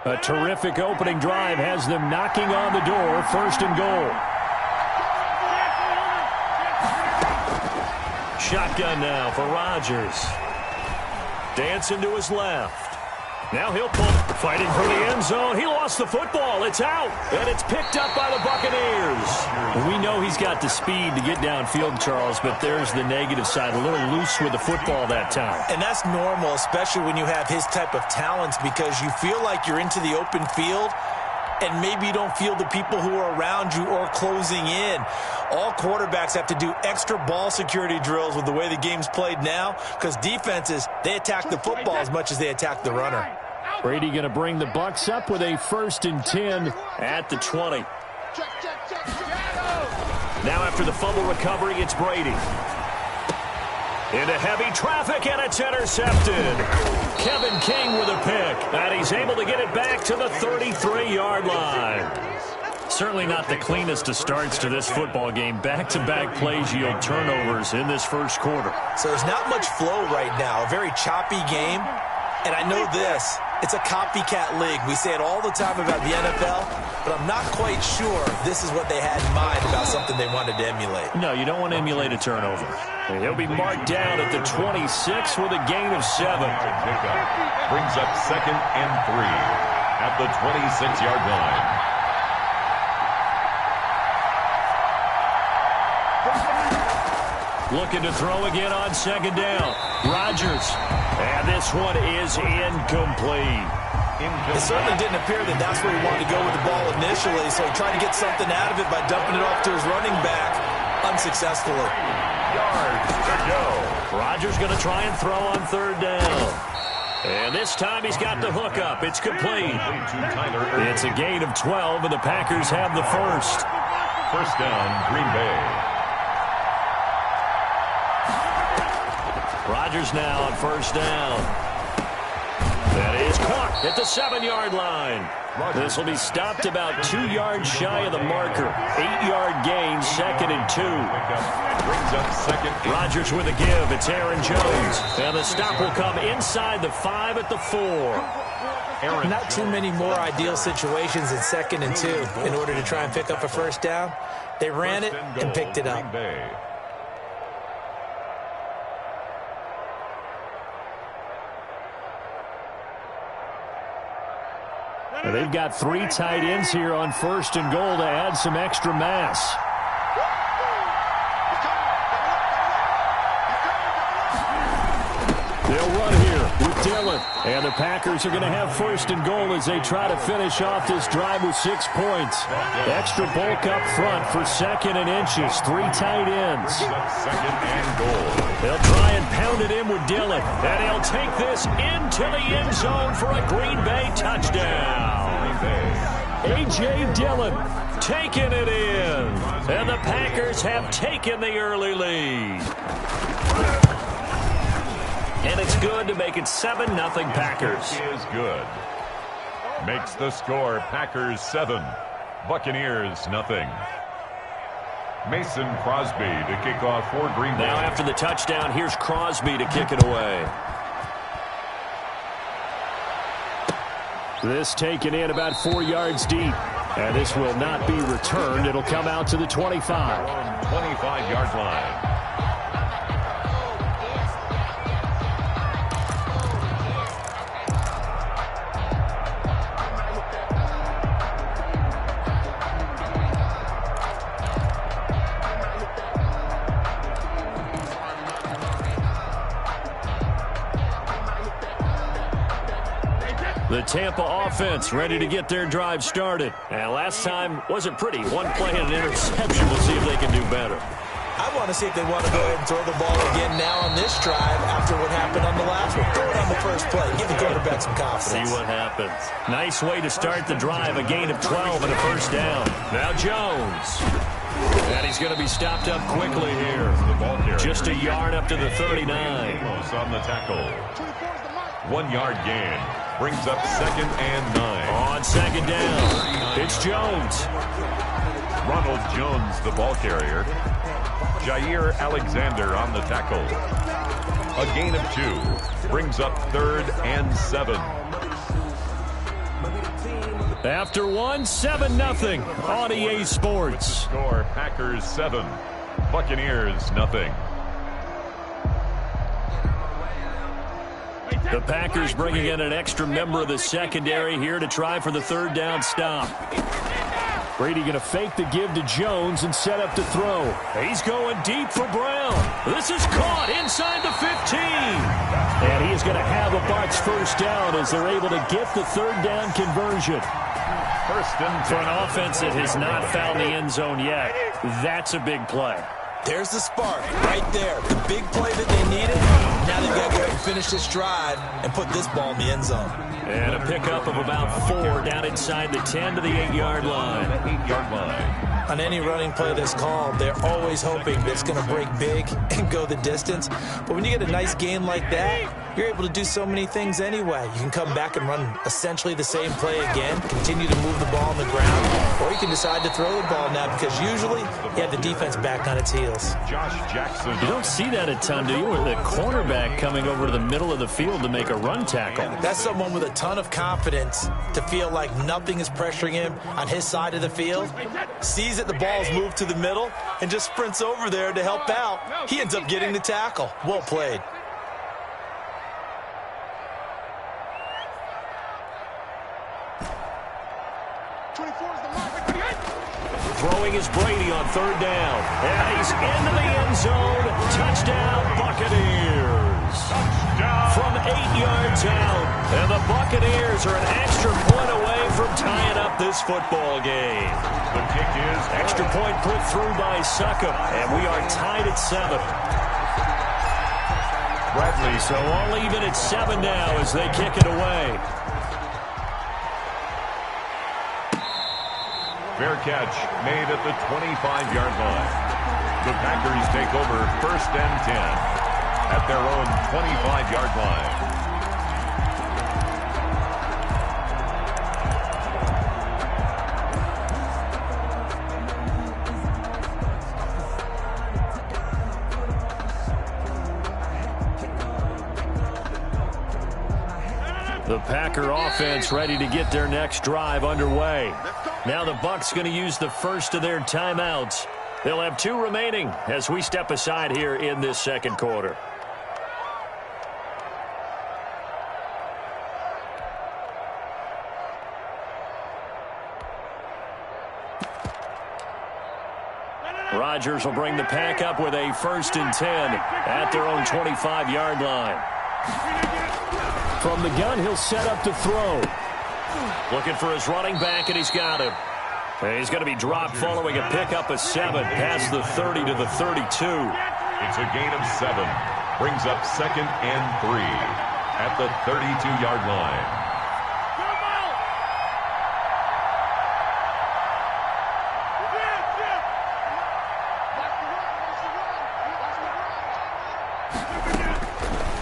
A terrific opening drive has them knocking on the door. 1st and goal. Shotgun now for Rodgers. Dancing to his left. Now he'll pull. Fighting for the end zone. He lost the football. It's out. And it's picked up by the Buccaneers. We know he's got the speed to get downfield, Charles, but there's the negative side. A little loose with the football that time. And that's normal, especially when you have his type of talents, because you feel like you're into the open field and maybe you don't feel the people who are around you or closing in. All quarterbacks have to do extra ball security drills with the way the game's played now, because defenses, they attack the football as much as they attack the runner. Brady going to bring the Bucs up with a 1st and 10 at the 20. Now after the fumble recovery, it's Brady. Into heavy traffic, and it's intercepted. Kevin King with a pick, and he's able to get it back to the 33-yard line. Certainly not the cleanest of starts to this football game. Back-to-back plays yield turnovers in this 1st quarter. So there's not much flow right now. A very choppy game. And I know this. It's a copycat league. We say it all the time about the NFL, but I'm not quite sure this is what they had in mind about something they wanted to emulate. No, you don't want to emulate a turnover. He'll be marked down at the 26 with a gain of 7. Brings up 2nd and 3 at the 26-yard line. Looking to throw again on 2nd down. Rodgers. And this one is incomplete. It certainly didn't appear that that's where he wanted to go with the ball initially, so he tried to get something out of it by dumping it off to his running back unsuccessfully. Yards to go. Rodgers going to try and throw on 3rd down. And this time he's got the hook up. It's complete. It's a gain of 12, and the Packers have the 1st. 1st down, Green Bay. Rodgers now on 1st down. That is caught at the 7-yard line. This will be stopped about 2 yards shy of the marker. 8-yard gain, 2nd and 2. Brings up 2nd. Rodgers with a give. It's Aaron Jones. And the stop will come inside the 5 at the 4. Not too many more ideal situations in 2nd and 2 in order to try and pick up a 1st down. They ran it and picked it up. They've got 3 tight ends here on 1st and goal to add some extra mass. They'll run here with Dillon. And the Packers are going to have 1st and goal as they try to finish off this drive with 6 points. Extra bulk up front for 2nd and inches. 3 tight ends. 2nd and goal. They'll try and pound it in with Dillon. And he'll take this into the end zone for a Green Bay touchdown. A.J. Dillon taking it in. And the Packers have taken the early lead. And it's good to make it 7-0 Packers. Is good. Makes the score Packers 7, Buccaneers nothing. Mason Crosby to kick off for Green Bay. Now after the touchdown, here's Crosby to kick it away. This taken in about 4 yards deep. And this will not be returned. It'll come out to the 25. 25-yard line. The Tampa offense ready to get their drive started. And last time wasn't pretty. One play and an interception. We'll see if they can do better. I want to see if they want to go ahead and throw the ball again now on this drive after what happened on the last one. Throw it on the first play. Give the quarterback some confidence. See what happens. Nice way to start the drive. A gain of 12 and a first down. Now Jones. And he's going to be stopped up quickly here. Just a yard up to the 39. On the tackle. 1 yard gain. Brings up 2nd and 9. On second down, it's Jones. Ronald Jones, the ball carrier. Jair Alexander on the tackle. A gain of 2. Brings up 3rd and 7. After 7-0 on EA Sports. Score Packers 7, Buccaneers nothing. The Packers bringing in an extra member of the secondary here to try for the 3rd down stop. Brady going to fake the give to Jones and set up to throw. He's going deep for Brown. This is caught inside the 15. And he is going to have a Bucs first down as they're able to get the 3rd down conversion. First and for an offense that has not found the end zone yet, that's a big play. There's the spark right there. The big play that they needed. Now they've got to go ahead and finish this drive and put this ball in the end zone. And a pickup of about 4 down inside the 10 to the 8-yard line. 8-yard line. On any running play that's called, they're always hoping that it's going to break big and go the distance. But when you get a nice gain like that, you're able to do so many things anyway. You can come back and run essentially the same play again, continue to move the ball on the ground, or you can decide to throw the ball now because usually you have the defense back on its heels. Josh Jackson. You don't see that a ton, do you? With the cornerback coming over to the middle of the field to make a run tackle. That's someone with a ton of confidence to feel like nothing is pressuring him on his side of the field. Sees that the ball's moved to the middle and just sprints over there to help out. He ends up getting the tackle. Well played. Throwing is Brady on 3rd down. And he's into the end zone. Touchdown, Buccaneers. Touchdown. From 8 yards out. And the Buccaneers are an extra point away from tying up this football game. The kick is extra point put through by Succop. And we are tied at 7. Bradley. So all even at 7 now as they kick it away. Fair catch made at the 25-yard line. The Packers take over 1st and 10 at their own 25-yard line. The Packer offense ready to get their next drive underway. Now the Bucs going to use the first of their timeouts. They'll have 2 remaining as we step aside here in this 2nd quarter. Rodgers will bring the Pack up with a 1st and 10 at their own 25-yard line. From the gun, he'll set up to throw. Looking for his running back, and he's got him. And he's going to be dropped following a pickup of 7 past the 30 to the 32. It's a gain of 7. Brings up 2nd and 3 at the 32-yard line.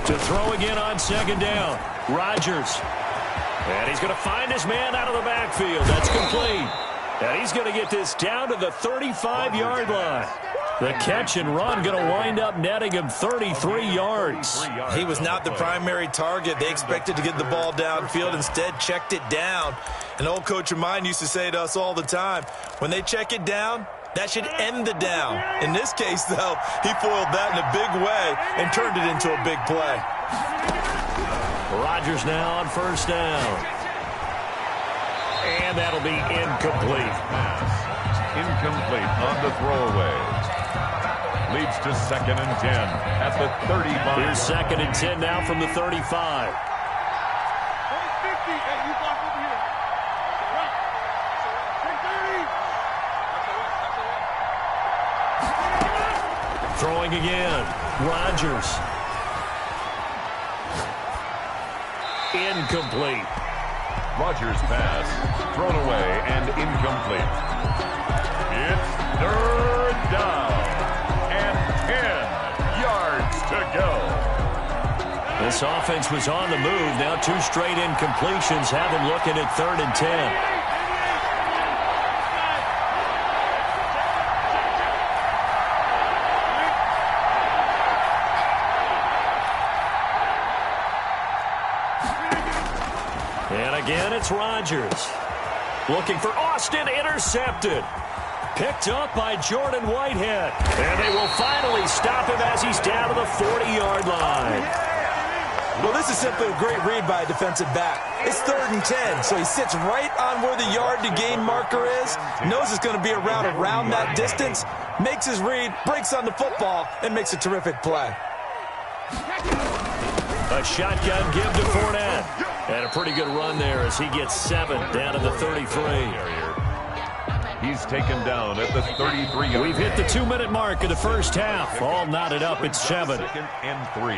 To throw again on second down. Rodgers. And he's going to find his man out of the backfield. That's complete. And he's going to get this down to the 35-yard line. The catch and run going to wind up netting him 33 yards. He was not the primary target. They expected to get the ball downfield. Instead, checked it down. An old coach of mine used to say to us all the time, when they check it down, that should end the down. In this case, though, he foiled that in a big way and turned it into a big play. Rodgers now on first down. And that'll be incomplete. Incomplete on the throwaway. Leads to 2nd and 10 at the 35. Here's 2nd and 10 now from the 35. Throwing again. Rodgers. Incomplete. Rodgers' pass thrown away and incomplete. It's 3rd down and 10 yards to go. This offense was on the move. Now 2 straight incompletions have them looking at 3rd and 10. And again, it's Rodgers. Looking for Austin, intercepted. Picked up by Jordan Whitehead. And they will finally stop him as he's down to the 40-yard line. Well, this is simply a great read by a defensive back. It's 3rd and 10, so he sits right on where the yard-to-gain marker is, knows it's going to be around that distance, makes his read, breaks on the football, and makes a terrific play. A shotgun give to Fournette. And a pretty good run there as he gets 7 down to the 33. He's taken down at the 33. We've hit the 2-minute mark of the first half. All knotted up at 7. 2nd and 3.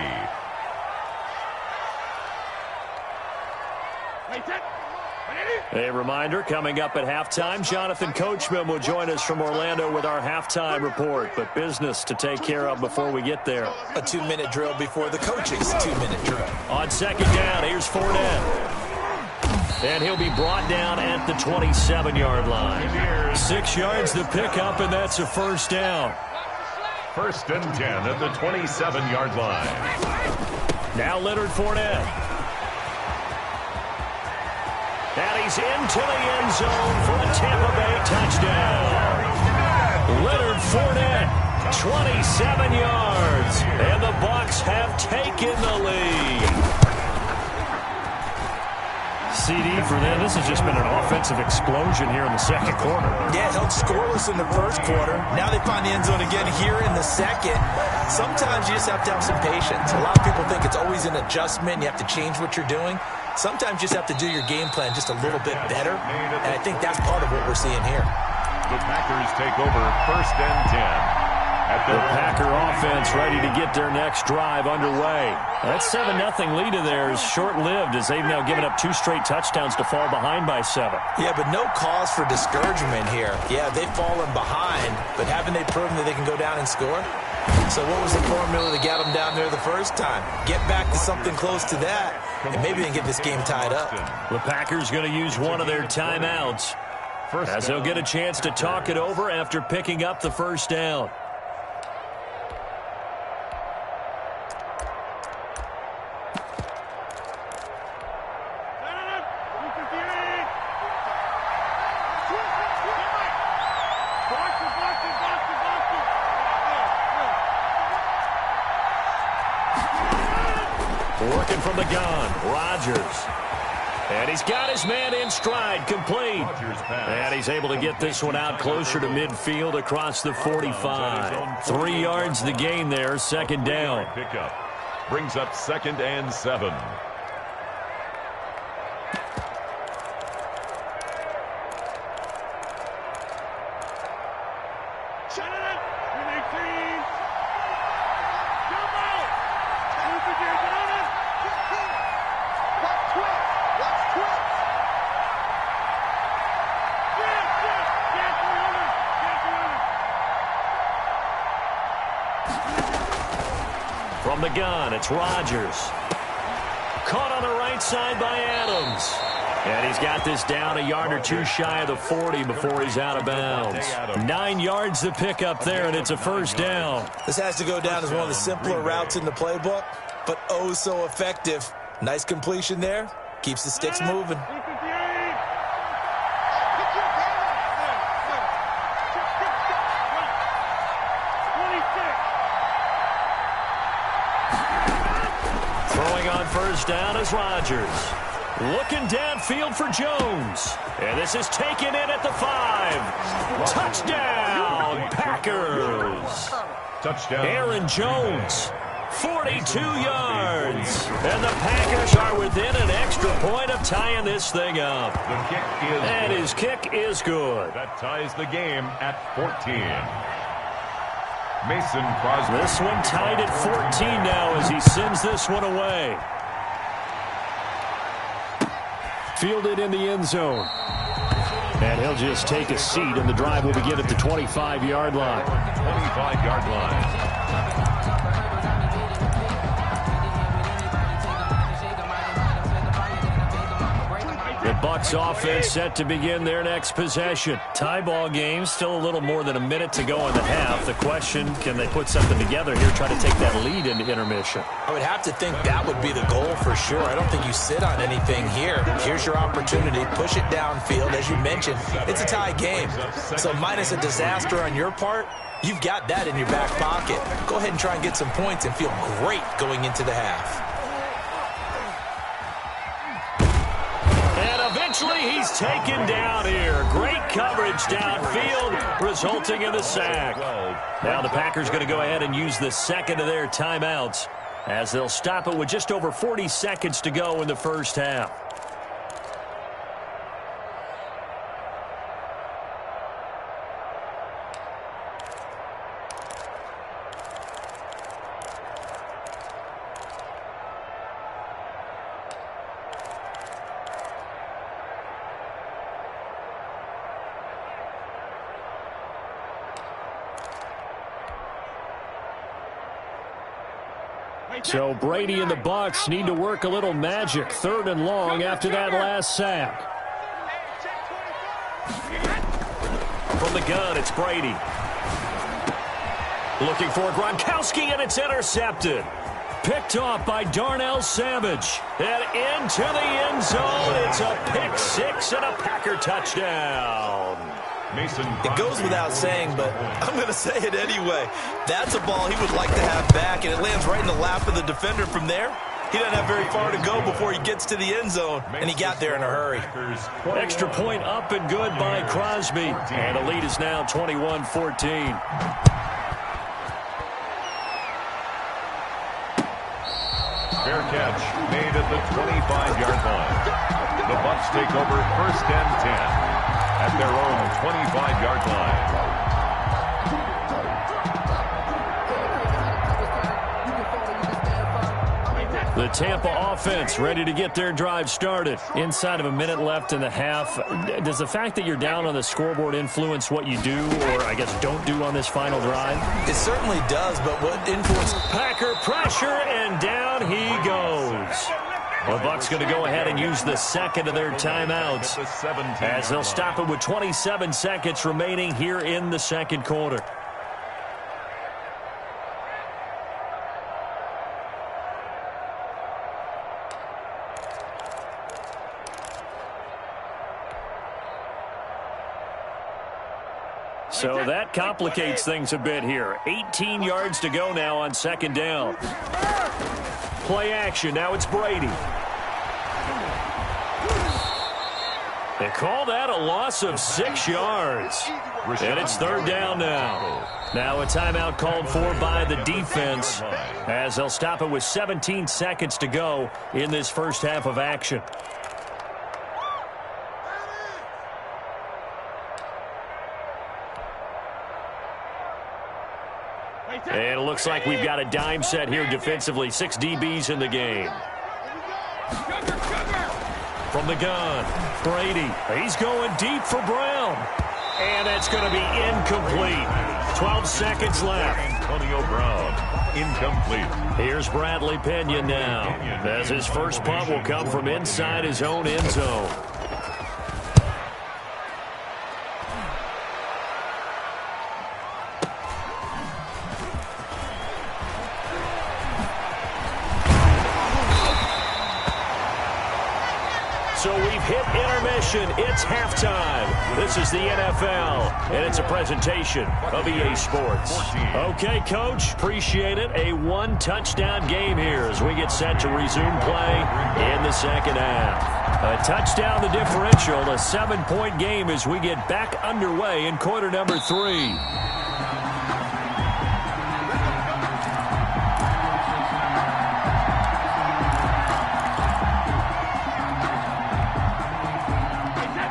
A reminder, coming up at halftime, Jonathan Coachman will join us from Orlando with our halftime report. But business to take care of before we get there. A 2-minute drill before the coach's 2-minute drill. On second down, here's Fournette. And he'll be brought down at the 27-yard line. 6 yards to pick up, and that's a first down. 1st and 10 at the 27-yard line. Now Leonard Fournette. And he's into the end zone for a Tampa Bay touchdown. Leonard Fournette, 27 yards. And the Bucs have taken the lead. CD for them. This has just been an offensive explosion here in the second quarter. Yeah, held scoreless in the first quarter. Now they find the end zone again here in the second. Sometimes you just have to have some patience. A lot of people think it's always an adjustment. You have to change what you're doing. Sometimes you just have to do your game plan just a little bit better, and I think that's part of what we're seeing here. The Packers take over 1st and 10. The Packer offense ready to get their next drive underway. That 7-0 lead of theirs short-lived as they've now given up 2 straight touchdowns to fall behind by 7. Yeah, but no cause for discouragement here. Yeah, they've fallen behind, but haven't they proven that they can go down and score? So what was the formula that got them down there the first time? Get back to something close to that, and maybe they can get this game tied up. The Packers going to use one of their timeouts as they'll get a chance to talk it over after picking up the first down. Working from the gun, Rodgers. And he's got his man in stride, complete. And he's able to get this one out closer to midfield across the 45. 3 yards the gain there, second down. Pickup brings up 2nd and 7. From the gun, it's Rodgers. Caught on the right side by Adams. And he's got this down a yard or two shy of the 40 before he's out of bounds. 9 yards to pick up there, and it's a first down. This has to go down as one of the simpler routes in the playbook, but oh so effective. Nice completion there. Keeps the sticks moving. Throwing on first down is Rodgers. Looking downfield for Jones. And this is taken in at the 5. Touchdown, Packers. Touchdown. Aaron Jones, 42 yards. And the Packers are within an extra point of tying this thing up. The kick is and good. his kick is good. That ties the game at 14. Mason Crosby. This one tied at 14 now as he sends this one away. Fielded in the end zone. And he'll just take a seat, and the drive will begin at the 25-yard line. 25-yard line. The Bucs offense set to begin their next possession. Tie ball game, still a little more than a minute to go in the half. The question, can they put something together here, try to take that lead into intermission? I would have to think that would be the goal for sure. I don't think you sit on anything here. Here's your opportunity. Push it downfield. As you mentioned, it's a tie game. So minus a disaster on your part, you've got that in your back pocket. Go ahead and try and get some points and feel great going into the half. Eventually, he's taken down here. Great coverage downfield, resulting in the sack. Now the Packers going to go ahead and use the second of their timeouts as they'll stop it with just over 40 seconds to go in the first half. So Brady and the Bucs need to work a little magic. 3rd and long after that last sack. From the gun, it's Brady. Looking for Gronkowski, and it's intercepted. Picked off by Darnell Savage. And into the end zone. It's a pick 6 and a Packer touchdown. It goes without saying, but I'm going to say it anyway. That's a ball he would like to have back, and it lands right in the lap of the defender from there. He doesn't have very far to go before he gets to the end zone, and he got there in a hurry. Extra point up and good by Crosby. And the lead is now 21-14. Fair catch made at the 25-yard line. The Bucs take over 1st and 10. At their own 25-yard line. The Tampa offense ready to get their drive started. Inside of a minute left in the half. Does the fact that you're down on the scoreboard influence what you do, or I guess don't do on this final drive? It certainly does, but what influence? Packer pressure, and down he goes. The Bucs going to go ahead and use the second of their timeouts as they'll stop it with 27 seconds remaining here in the second quarter. So that complicates things a bit here. 18 yards to go now on second down. Play action. Now it's Brady. They call that a loss of 6 yards. And it's 3rd down now. Now a timeout called for by the defense as they'll stop it with 17 seconds to go in this first half of action. And it looks like we've got a dime set here defensively. 6 DBs in the game. From the gun, Brady. He's going deep for Brown. And that's going to be incomplete. 12 seconds left. Antonio Brown, incomplete. Here's Bradley Pinion now, as his first punt will come from inside his own end zone. So we've hit intermission. It's halftime. This is the NFL, and it's a presentation of EA Sports. Okay, Coach, appreciate it. A one-touchdown game here as we get set to resume play in the second half. A touchdown, the differential, a 7-point game as we get back underway in quarter number 3.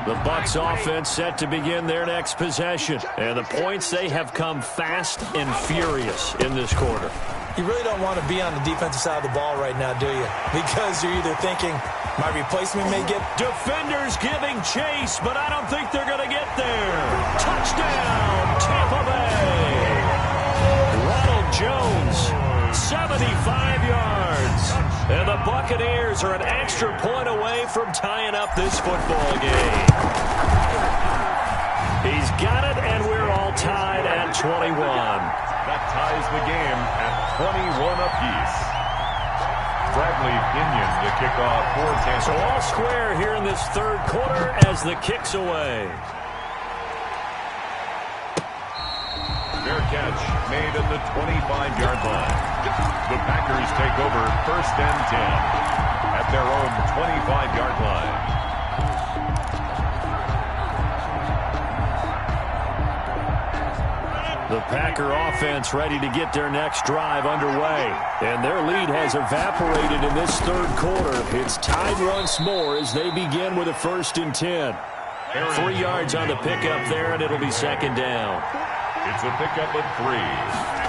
The Bucs offense set to begin their next possession. And the points, they have come fast and furious in this quarter. You really don't want to be on the defensive side of the ball right now, do you? Because you're either thinking, my replacement may get... Defenders giving chase, but I don't think they're going to get there. Touchdown, Tampa Bay. Ronald Jones, 75 yards. And the Buccaneers are an extra point away from tying up this football game. He's got it, and we're all tied at 21. That ties the game at 21 apiece. Bradley Pinion to kick off for Tampa. So all square here in this third quarter as the kick's away. Fair catch made at the 25-yard line. The Packers take over first and 10 at their own 25-yard line. The Packer offense ready to get their next drive underway. And their lead has evaporated in this third quarter. It's tied once more as they begin with a 1st and 10. 3 yards on the pickup there, and it'll be second down. It's a pickup of 3.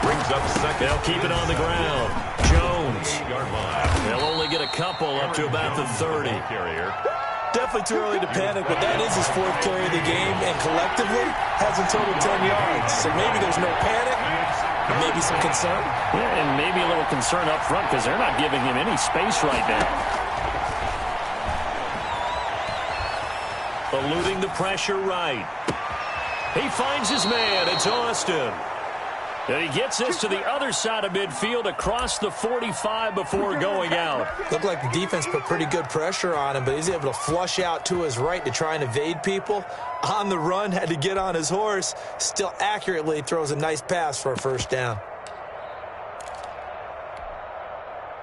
Brings up second. They'll keep it on the ground. Jones. They'll only get a couple up to about the 30. Definitely too early to panic, but that is his 4th carry of the game, and collectively has a total 10 yards. So maybe there's no panic, maybe some concern. Yeah, and maybe a little concern up front because they're not giving him any space right now. Eluding the pressure right. He finds his man. It's Austin. And he gets this to the other side of midfield across the 45 before going out. Looked like the defense put pretty good pressure on him, but he's able to flush out to his right to try and evade people. On the run, had to get on his horse. Still accurately throws a nice pass for a first down.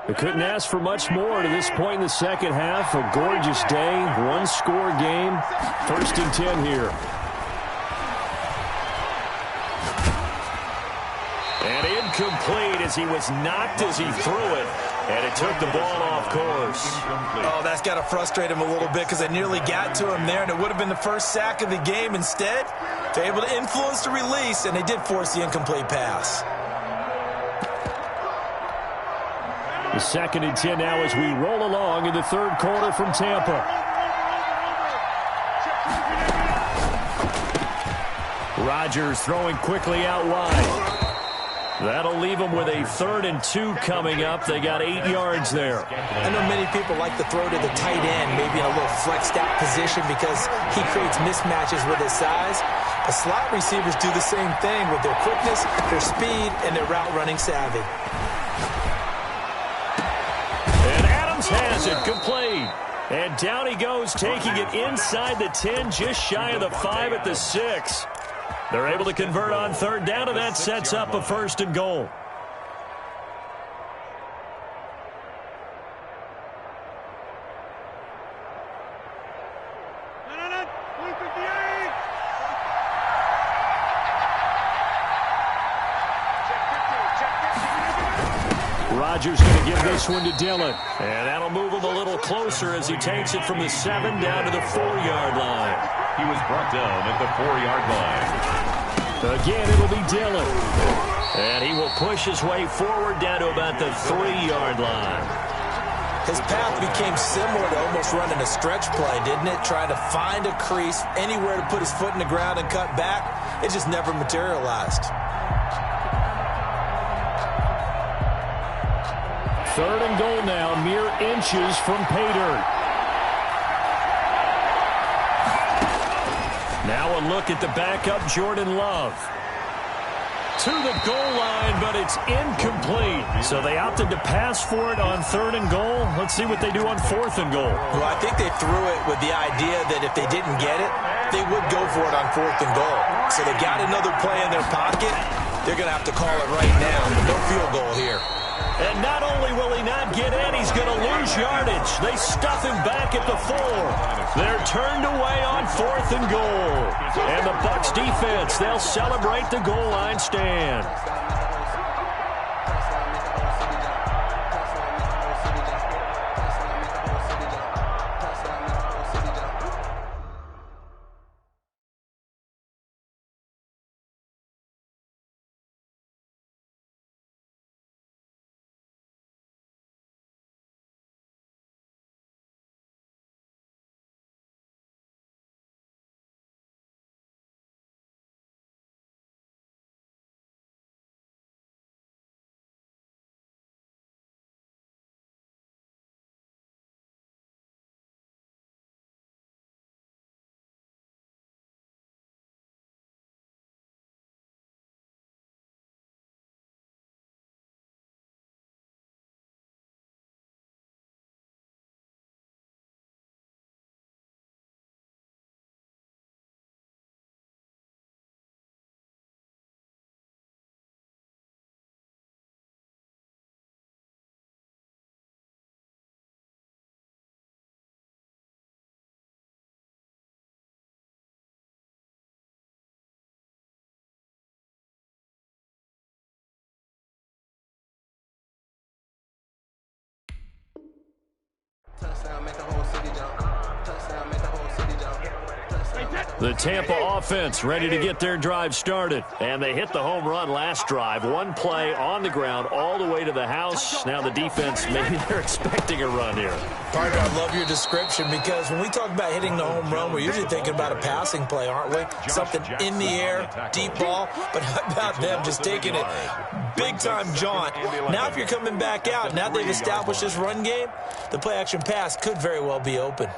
They couldn't ask for much more to this point in the second half. A gorgeous day, one-score game. 1st and 10 here. And incomplete as he was knocked as he threw it. And it took the ball off course. Oh, that's got to frustrate him a little bit because they nearly got to him there, and it would have been the first sack of the game. Instead, they're able to influence the release, and they did force the incomplete pass. The 2nd and 10 now as we roll along in the third quarter from Tampa. Rodgers throwing quickly out wide. That'll leave them with a 3rd and 2 coming up. They got 8 yards there. I know many people like to throw to the tight end, maybe in a little flexed out position because he creates mismatches with his size. The slot receivers do the same thing with their quickness, their speed, and their route running savvy. And Adams has it complete. And down he goes, taking it inside the 10, just shy of the 5 at the 6. They're able to convert on 3rd down, and that sets up a 1st and goal. Rodgers going to give this one to Dillon. And that'll move him a little closer as he takes it from the 7 down to the 4-yard line. He was brought down at the 4-yard line. Again, it'll be Dillon. And he will push his way forward down to about the 3-yard line. His path became similar to almost running a stretch play, didn't it? Trying to find a crease, anywhere to put his foot in the ground and cut back. It just never materialized. Third and goal now, mere inches from pay dirt. Now a look at the backup, Jordan Love. To the goal line, but it's incomplete. So they opted to pass for it on third and goal. Let's see what they do on fourth and goal. Well, I think they threw it with the idea that if they didn't get it, they would go for it on fourth and goal. So they got another play in their pocket. They're going to have to call it right now. No field goal here. And not only will he not get in, he's going to lose yardage. They stuff him back at the 4. They're turned away on fourth and goal. And the Bucs defense, they'll celebrate the goal line stand. Touchdown, make the whole city jump. Touchdown, make the whole city jump. The Tampa offense ready to get their drive started. And they hit the home run last drive. One play on the ground all the way to the house. Now the defense, maybe they're expecting a run here. Parker, I love your description because when we talk about hitting the home run, we're usually thinking about a passing play, aren't we? Something in the air, deep ball. But how about them just taking it big-time jaunt? Now if you're coming back out, now they've established this run game, the play-action pass could very well be open.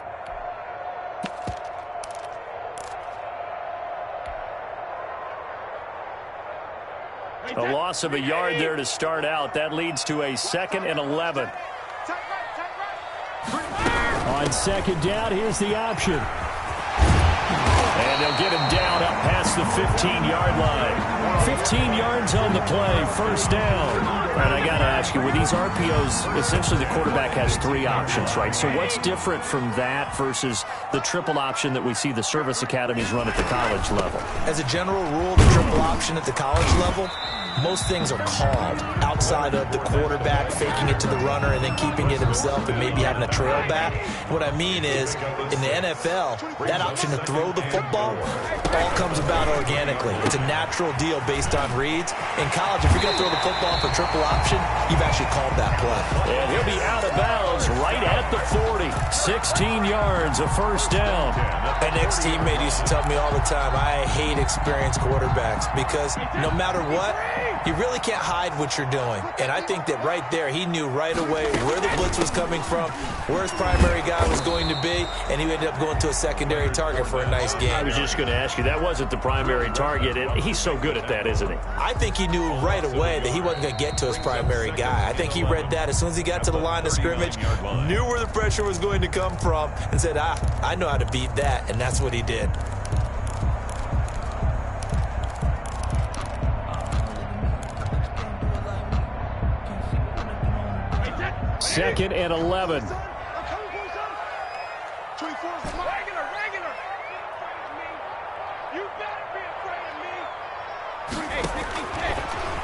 A loss of a yard there to start out. That leads to a 2nd and 11. On second down, here's the option. And they'll get him down up past the 15-yard line. 15 yards on the play, first down. And I got to ask you, with these RPOs, essentially the quarterback has 3 options, right? So what's different from that versus the triple option that we see the service academies run at the college level? As a general rule, the triple option at the college level, most things are called outside of the quarterback faking it to the runner and then keeping it himself and maybe having a trail back. What I mean is, in the NFL, that option to throw the football all comes about organically. It's a natural deal based on reads. In college, if you're going to throw the football for triple option, you've actually called that play. And he'll be out of bounds right at the 40. 16 yards, a first down. An ex-teammate used to tell me all the time, I hate experienced quarterbacks because no matter what, you really can't hide what you're doing. And I think that right there, he knew right away where the blitz was coming from, where his primary guy was going to be, and he ended up going to a secondary target for a nice game. I was just going to ask you, that wasn't the primary target, and he's so good at that, isn't he? I think he knew right away that he wasn't going to get to his primary guy. I think he read that as soon as he got to the line of scrimmage, knew where the pressure was going to come from, and said, I know how to beat that, and that's what he did. Second and 11.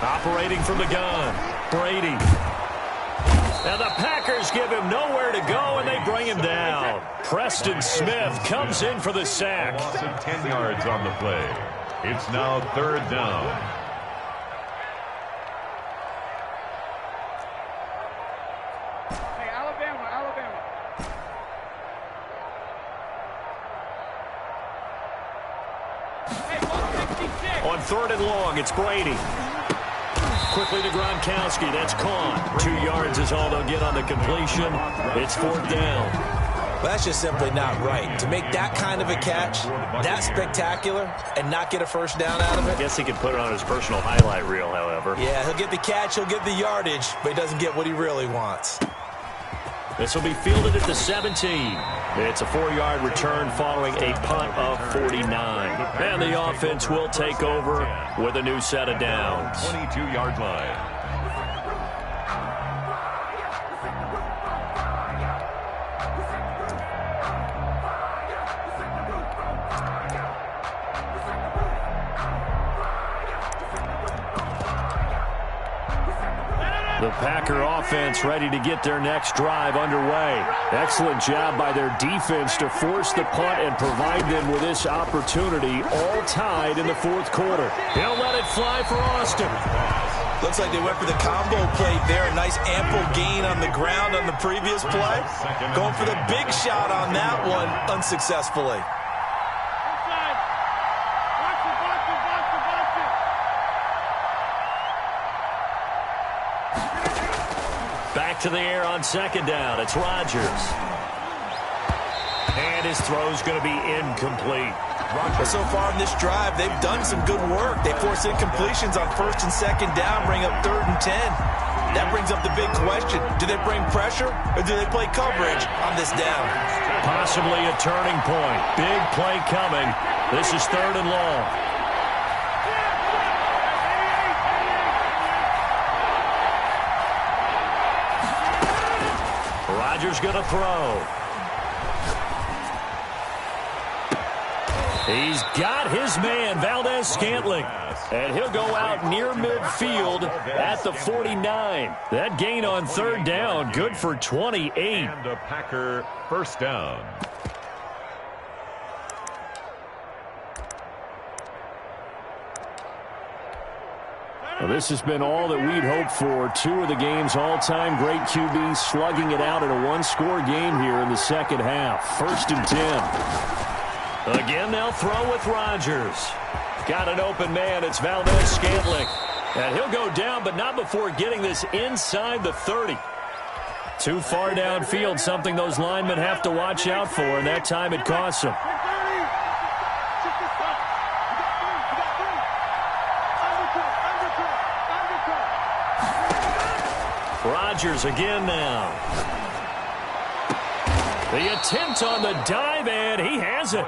Operating from the gun, Brady. Now the Packers give him nowhere to go, and they bring him down. Preston Smith comes in for the sack. Loss of 10 yards on the play. It's now 3rd down. On 3rd and long, it's Brady. Quickly to Gronkowski. That's caught. 2 yards is all they'll get on the completion. It's 4th down. Well, that's just simply not right. To make that kind of a catch, that spectacular, and not get a first down out of it. I guess he could put it on his personal highlight reel, however. Yeah, he'll get the catch, he'll get the yardage, but he doesn't get what he really wants. This will be fielded at the 17. It's a 4-yard return following a punt of 49. And the offense will take over with a new set of downs. 22-yard line. The Packer offense ready to get their next drive underway. Excellent job by their defense to force the punt and provide them with this opportunity, all tied in the 4th quarter. He'll let it fly for Austin. Looks like they went for the combo play there. A nice ample gain on the ground on the previous play. Going for the big shot on that one unsuccessfully. Back to the air on 2nd down. It's Rodgers. And his throw's going to be incomplete. But so far in this drive, they've done some good work. They force incompletions on 1st and 2nd down, bring up 3rd and 10. That brings up the big question. Do they bring pressure or do they play coverage on this down? Possibly a turning point. Big play coming. This is 3rd and long. Rodgers going to throw. He's got his man, Valdez-Scantling. And he'll go out near midfield at the 49. That gain on 3rd down, good for 28. And a Packer first down. Well, this has been all that we'd hoped for. 2 of the game's all-time great QBs slugging it out in a one-score game here in the 2nd half. 1st and 10. Again, they'll throw with Rodgers. Got an open man. It's Valdez-Scantling. And he'll go down, but not before getting this inside the 30. Too far downfield, something those linemen have to watch out for, and that time it costs them. Rodgers again now. The attempt on the dive, and he has it.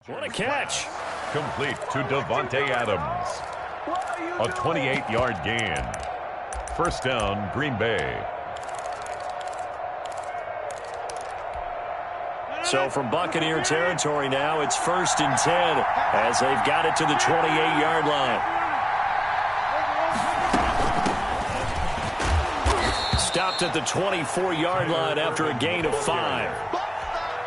What a catch. Complete to Devontae Adams. A 28-yard gain. First down, Green Bay. So from Buccaneer territory now, it's 1st and 10 as they've got it to the 28-yard line. Stopped at the 24-yard line after a gain of 5.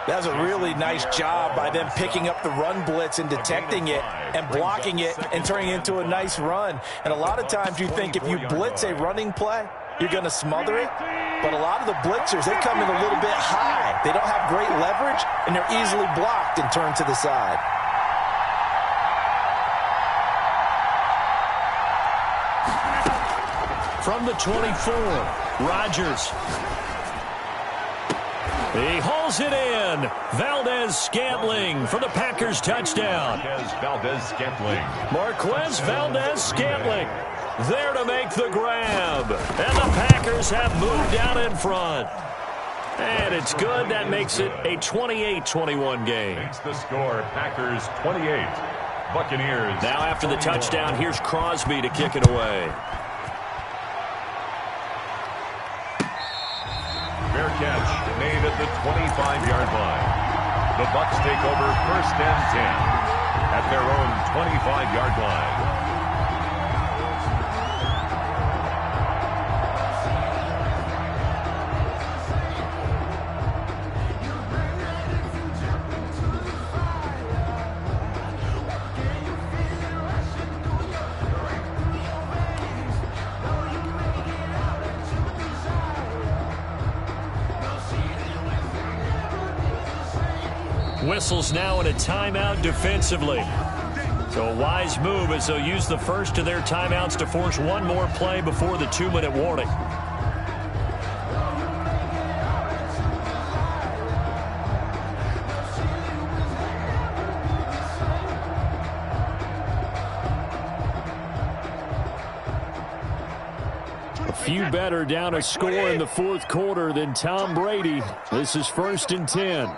That was a really nice job by them picking up the run blitz and detecting it and blocking it and turning it into a nice run. And a lot of times you think if you blitz a running play, you're going to smother it. But a lot of the blitzers, they come in a little bit high. They don't have great leverage, and they're easily blocked and turned to the side. From the 24, Rodgers. He hauls it in. Valdez-Scantling for the Packers touchdown. Marquez Valdez-Scantling there to make the grab. And the Packers have moved out in front. And it's good. That makes it a 28-21 game. Makes the score Packers 28. Buccaneers. Now after the touchdown, here's Crosby to kick it away. Fair catch made at the 25-yard line. The Bucs take over 1st and 10 at their own 25-yard line. whistles now in a timeout defensively. So a wise move as they'll use the first of their timeouts to force one more play before the 2-minute warning. A few better down a score in the fourth quarter than Tom Brady. This is 1st and 10.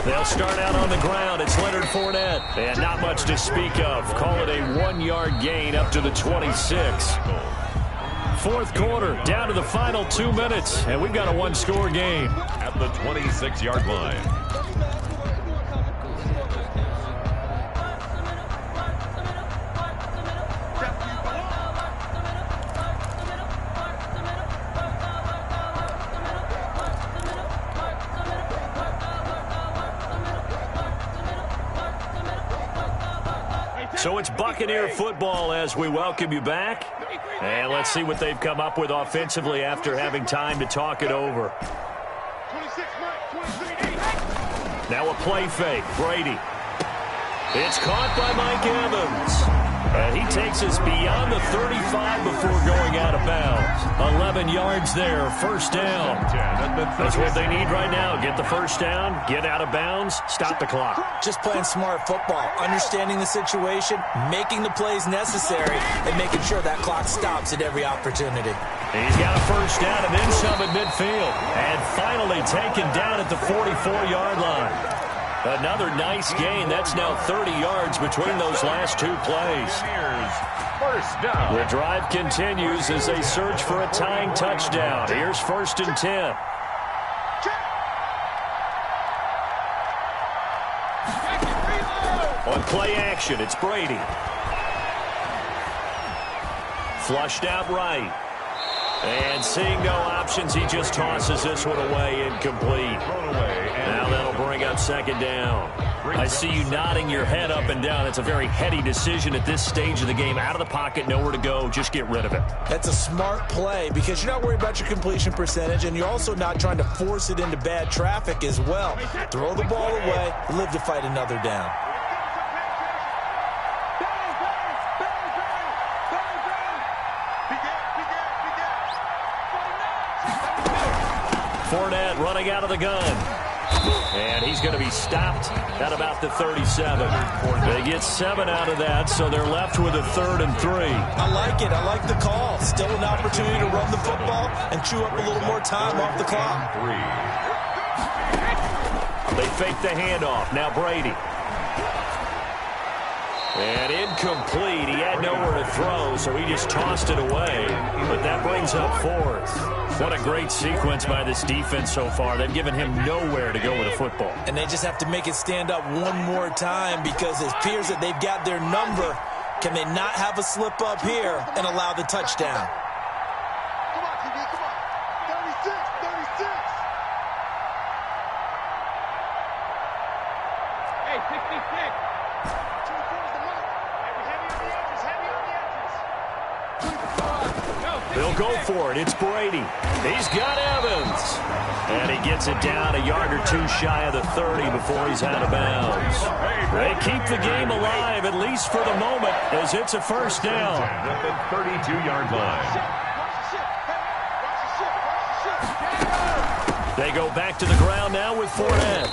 They'll start out on the ground. It's Leonard Fournette. And not much to speak of. Call it a 1-yard gain up to the 26. Fourth quarter, down to the final 2 minutes. And we've got a one-score game. At the 26-yard line. So it's Buccaneer football as we welcome you back. And let's see what they've come up with offensively after having time to talk it over. Now a play fake. Brady. It's caught by Mike Evans. And he takes us beyond the 35 before going out of bounds. 11 yards there, first down. That's what they need right now. Get the first down, get out of bounds, stop the clock. Just playing smart football, understanding the situation, making the plays necessary, and making sure that clock stops at every opportunity. He's got a first down and then some at midfield. And finally taken down at the 44-yard line. Another nice gain. That's now 30 yards between those last two plays. First down. The drive continues as they search for a tying touchdown. Here's 1st and 10. On play action, it's Brady. Flushed out right. And seeing no options, he just tosses this one away, incomplete. Now that'll bring up second down. I see you nodding your head up and down. It's a very heady decision at this stage of the game. Out of the pocket, nowhere to go. Just get rid of it. That's a smart play because you're not worried about your completion percentage, and you're also not trying to force it into bad traffic as well. Throw the ball away, live to fight another down. Fournette running out of the gun. And he's going to be stopped at about the 37. They get 7 out of that, so they're left with a 3rd and 3. I like it. I like the call. Still an opportunity to run the football and chew up a little more time off the clock. They fake the handoff. Now Brady. And incomplete. He had nowhere to throw, so he just tossed it away. But that brings up 4th. What a great sequence by this defense so far. They've given him nowhere to go with the football. And they just have to make it stand up one more time because it appears that they've got their number. Can they not have a slip up here and allow the touchdown? Come on, TV, come on. 36, 36. Hey, 66. They'll go for it. It's Brady. He's got Evans. And he gets it down a yard or two shy of the 30 before he's out of bounds. They keep the game alive, at least for the moment, as it's a first down. At the 32-yard line. They go back to the ground now with Fournette.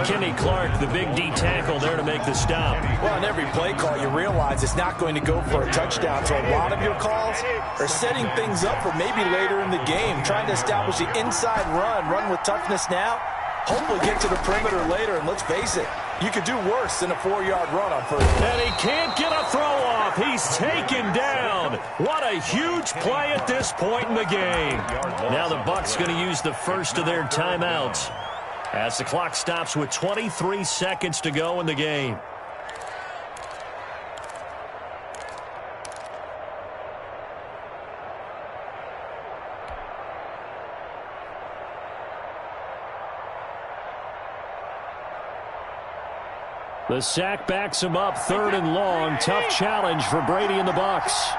Kenny Clark, the big D tackle there to make the stop. Well, on every play call, you realize it's not going to go for a touchdown. So a lot of your calls are setting things up for maybe later in the game, trying to establish the inside run with toughness now. Hopefully get to the perimeter later, and let's face it, you could do worse than a 4-yard run on first. And he can't get a throw off. He's taken down. What a huge play at this point in the game. Now the Bucs going to use the first of their timeouts as the clock stops with 23 seconds to go in the game. The sack backs him up, 3rd and long. Tough challenge for Brady and the Bucs.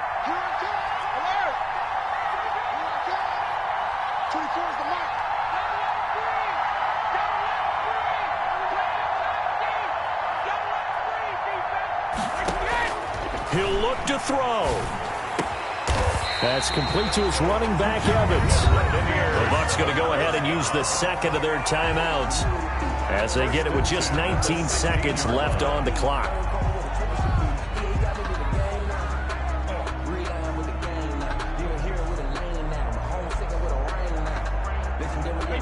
He'll look to throw. That's complete to his running back, Evans. The Bucs going to go ahead and use the second of their timeouts as they get it with just 19 seconds left on the clock.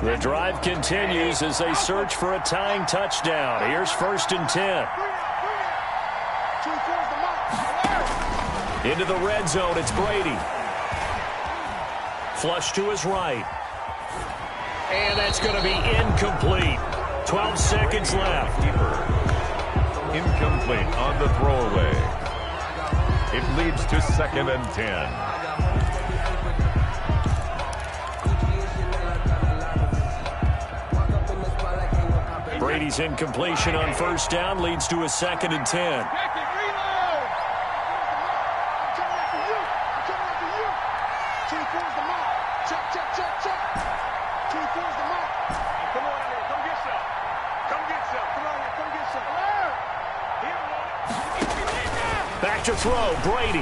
The drive continues as they search for a tying touchdown. Here's 1st and 10. Into the red zone, it's Brady. Flush to his right. And that's going to be incomplete. 12 seconds left. Incomplete on the throwaway. It leads to 2nd and 10. Brady's incompletion on 1st down leads to a 2nd and 10. Back to throw, Brady.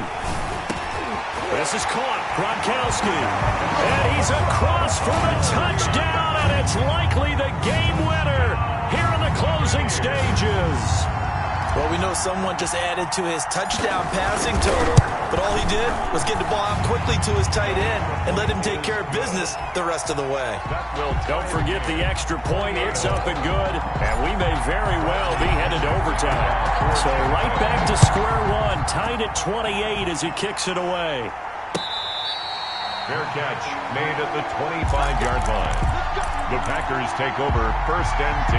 This is caught, Gronkowski. And he's across for the touchdown, and it's likely the game winner here in the closing stages. Well, we know someone just added to his touchdown passing total, but all he did was get the ball out quickly to his tight end and let him take care of business the rest of the way. Don't forget the extra point. It's up and good, and we may very well be headed to overtime. So right back to square one, tied at 28 as he kicks it away. Fair catch made at the 25-yard line. The Packers take over 1st and 10.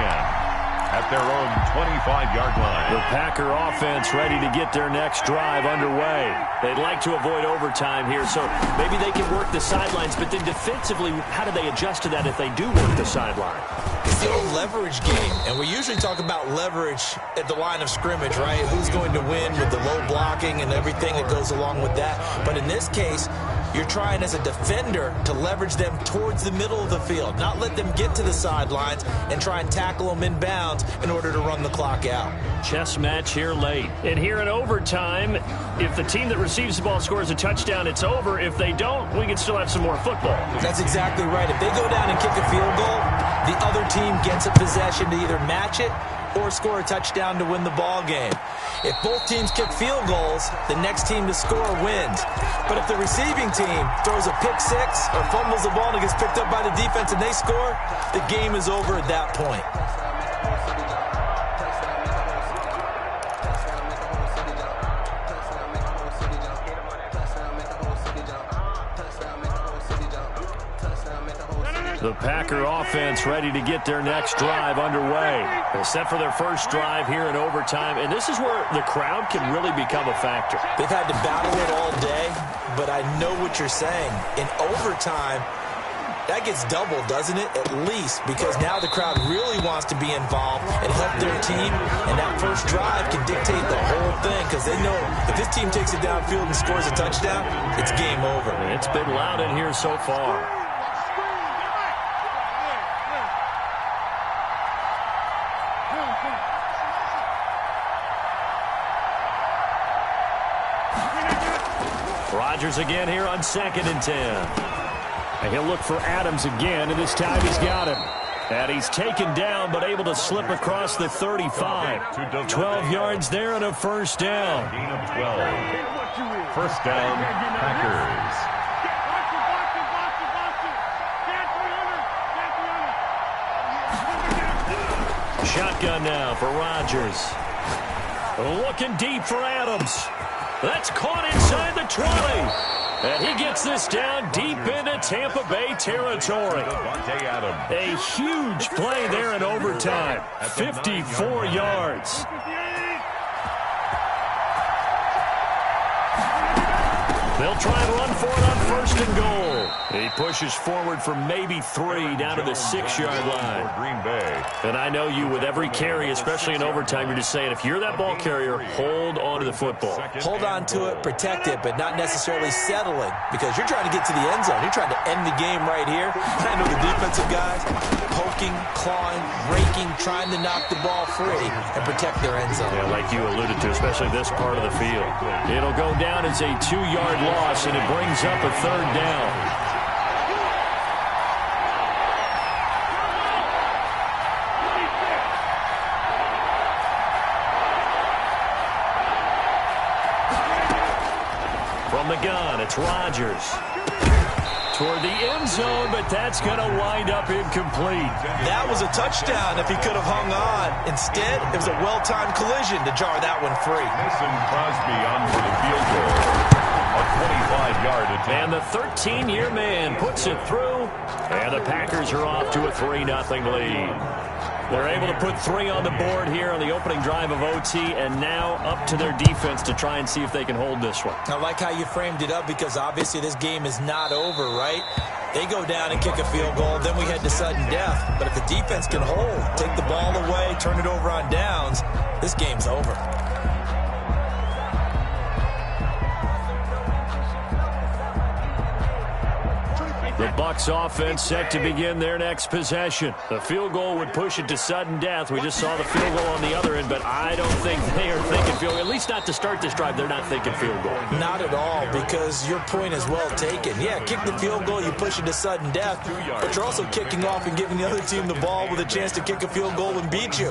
At their own 25-yard line. The Packer offense ready to get their next drive underway. They'd like to avoid overtime here, so maybe they can work the sidelines, but then defensively, how do they adjust to that if they do work the sideline? It's the old leverage game, and we usually talk about leverage at the line of scrimmage, right? Who's going to win with the low blocking and everything that goes along with that. But in this case, you're trying as a defender to leverage them towards the middle of the field, not let them get to the sidelines and try and tackle them inbounds in order to run the clock out. Chess match here late. And here in overtime, if the team that receives the ball scores a touchdown, it's over. If they don't, we can still have some more football. That's exactly right. If they go down and kick a field goal, the other team gets a possession to either match it or score a touchdown to win the ball game. If both teams kick field goals, the next team to score wins. But if the receiving team throws a pick six or fumbles the ball and it gets picked up by the defense and they score, the game is over at that point. The Packer offense ready to get their next drive underway. They're set for their first drive here in overtime, and this is where the crowd can really become a factor. They've had to battle it all day, but I know what you're saying. In overtime, that gets doubled, doesn't it? At least, because now the crowd really wants to be involved and help their team, and that first drive can dictate the whole thing because they know if this team takes it downfield and scores a touchdown, it's game over. It's been loud in here so far. Rodgers again here on 2nd and 10. And he'll look for Adams again, and this time he's got him. And he's taken down, but able to slip across the 35. 12 yards there and a first down. Gain of 12. First down, Packers. Shotgun now for Rodgers. Looking deep for Adams. That's caught inside the 20. And he gets this down deep into Tampa Bay territory. A huge play there in overtime. 54 yards. They'll try and run for it on 1st and goal. He pushes forward for maybe 3 down to the 6-yard line. Green Bay. And I know you, with every carry, especially in overtime, you're just saying, if you're that ball carrier, hold on to the football. Hold on to it, protect it, but not necessarily settling, because you're trying to get to the end zone. You're trying to end the game right here. I know the defensive guys poking, clawing, raking, trying to knock the ball free and protect their end zone. Yeah, like you alluded to, especially this part of the field. It'll go down as a 2-yard loss, and it brings up a 3rd down. From the gun, it's Rodgers. Toward the end zone, but that's going to wind up incomplete. That was a touchdown if he could have hung on. Instead, it was a well-timed collision to jar that one free. Mason Crosby on for the field goal. A 25-yard attempt. And the 13-year man puts it through, and the Packers are off to a 3-0 lead. They're able to put 3 on the board here on the opening drive of OT, and now up to their defense to try and see if they can hold this one. I like how you framed it up, because obviously this game is not over, right? They go down and kick a field goal, then we head to sudden death. But if the defense can hold, take the ball away, turn it over on downs, this game's over. The Bucs offense set to begin their next possession. The field goal would push it to sudden death. We just saw the field goal on the other end, but I don't think they are thinking field goal. At least not to start this drive, they're not thinking field goal. Not at all, because your point is well taken. Yeah, kick the field goal, you push it to sudden death, but you're also kicking off and giving the other team the ball with a chance to kick a field goal and beat you.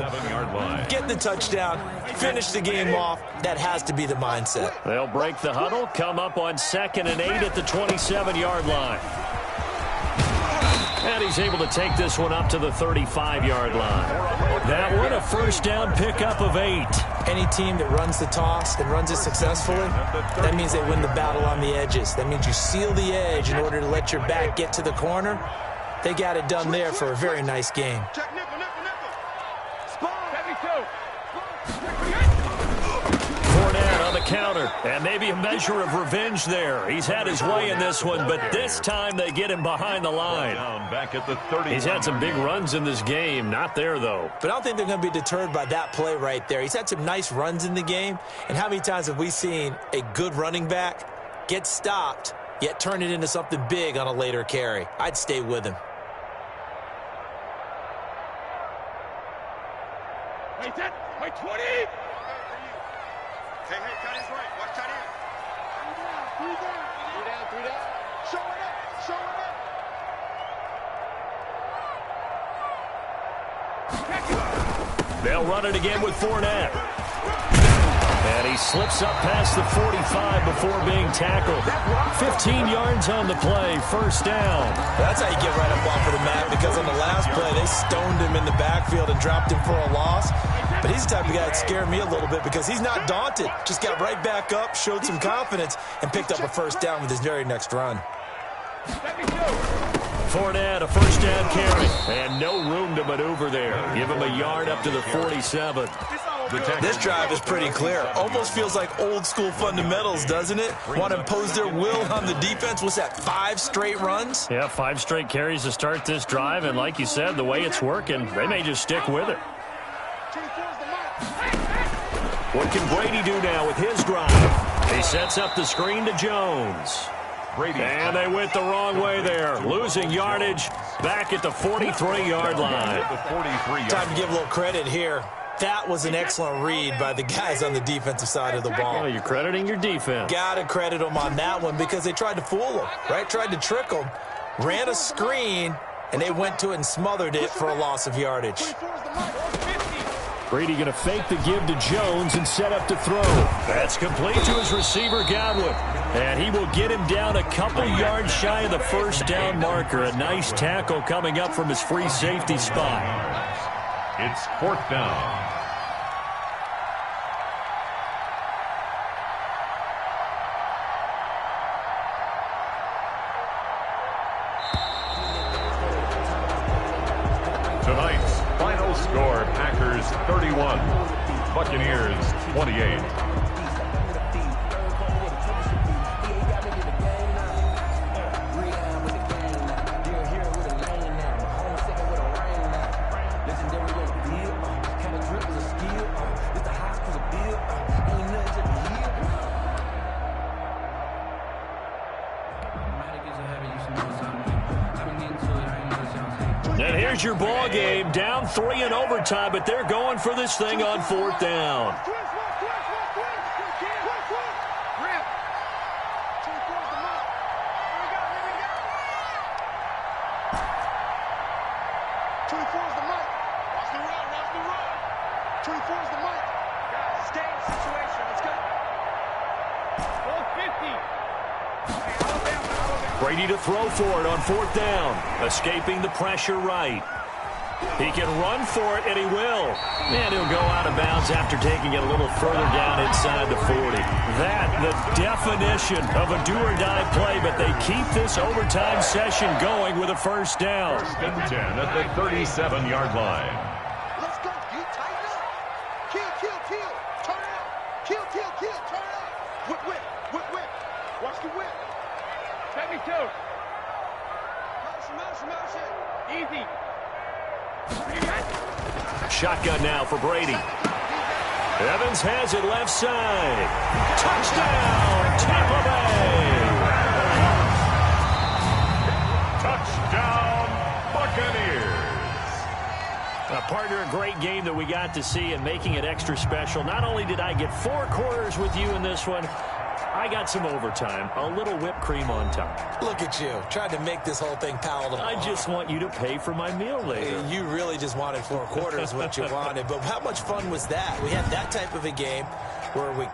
Get the touchdown, finish the game off. That has to be the mindset. They'll break the huddle, come up on 2nd and 8 at the 27-yard line. And he's able to take this one up to the 35-yard line. That one a 1st down pickup of 8. Any team that runs the toss and runs it successfully, that means they win the battle on the edges. That means you seal the edge in order to let your back get to the corner. They got it done there for a very nice game. On the counter, and maybe a measure of revenge there. He's had his way in this one, but this time they get him behind the line. Back at the 30. He's had some big runs in this game. Not there, though. But I don't think they're going to be deterred by that play right there. He's had some nice runs in the game, and how many times have we seen a good running back get stopped, yet turn it into something big on a later carry? I'd stay with him. Wait, 10, wait, 20. Hey, cut his right. Watch tight end. 3 down. Show it up. They'll run it again with Fournette. And he slips up past the 45 before being tackled. 15 yards on the play, 1st down. That's how you get right up off of the mat, because on the last play, they stoned him in the backfield and dropped him for a loss. But he's the type of guy that scared me a little bit, because he's not daunted. Just got right back up, showed some confidence, and picked up a 1st down with his very next run. Fournette, a 1st down carry. And no room to maneuver there. Give him a yard up to the 47. This drive is pretty clear. Almost feels like old school fundamentals, doesn't it? Want to impose their will on the defense. What's that, 5 straight runs? Yeah, 5 straight carries to start this drive. And like you said, the way it's working, they may just stick with it. What can Brady do now with his drive? He sets up the screen to Jones. And they went the wrong way there. Losing yardage back at the 43-yard line. Time to give a little credit here. That was an excellent read by the guys on the defensive side of the ball. Well, you're crediting your defense. Got to credit them on that one, because they tried to fool them, right? Tried to trick them. Ran a screen, and they went to it and smothered it for a loss of yardage. Brady going to fake the give to Jones and set up to throw. That's complete to his receiver, Godwin. And he will get him down a couple yards shy of the 1st down marker. A nice tackle coming up from his free safety spot. It's 4th down. Tonight's final score, Packers 31, Buccaneers 28. Here's your ball game. Down 3 in overtime, but they're going for this thing on 4th down. Brady to throw for it on 4th down. Escaping the pressure right. He can run for it, and he will. And he'll go out of bounds after taking it a little further down inside the 40. That, the definition of a do-or-die play, but they keep this overtime session going with a first down. 1st and 10 at the 37-yard line. Let's go. You tighten up. Kill. Turn it out. Kill. Turn it out. Whip. Watch the whip. Take me two. Motion. Easy. Shotgun now for Brady. Evans has it left side. Touchdown, Tampa Bay. Touchdown, Buccaneers. Partner, a great game that we got to see and making it extra special. Not only did I get 4 quarters with you in this one, I got some overtime, a little whipped cream on top. Look at you, trying to make this whole thing palatable. I just want you to pay for my meal later. You really just wanted 4 quarters, what you wanted. But how much fun was that? We had that type of a game where we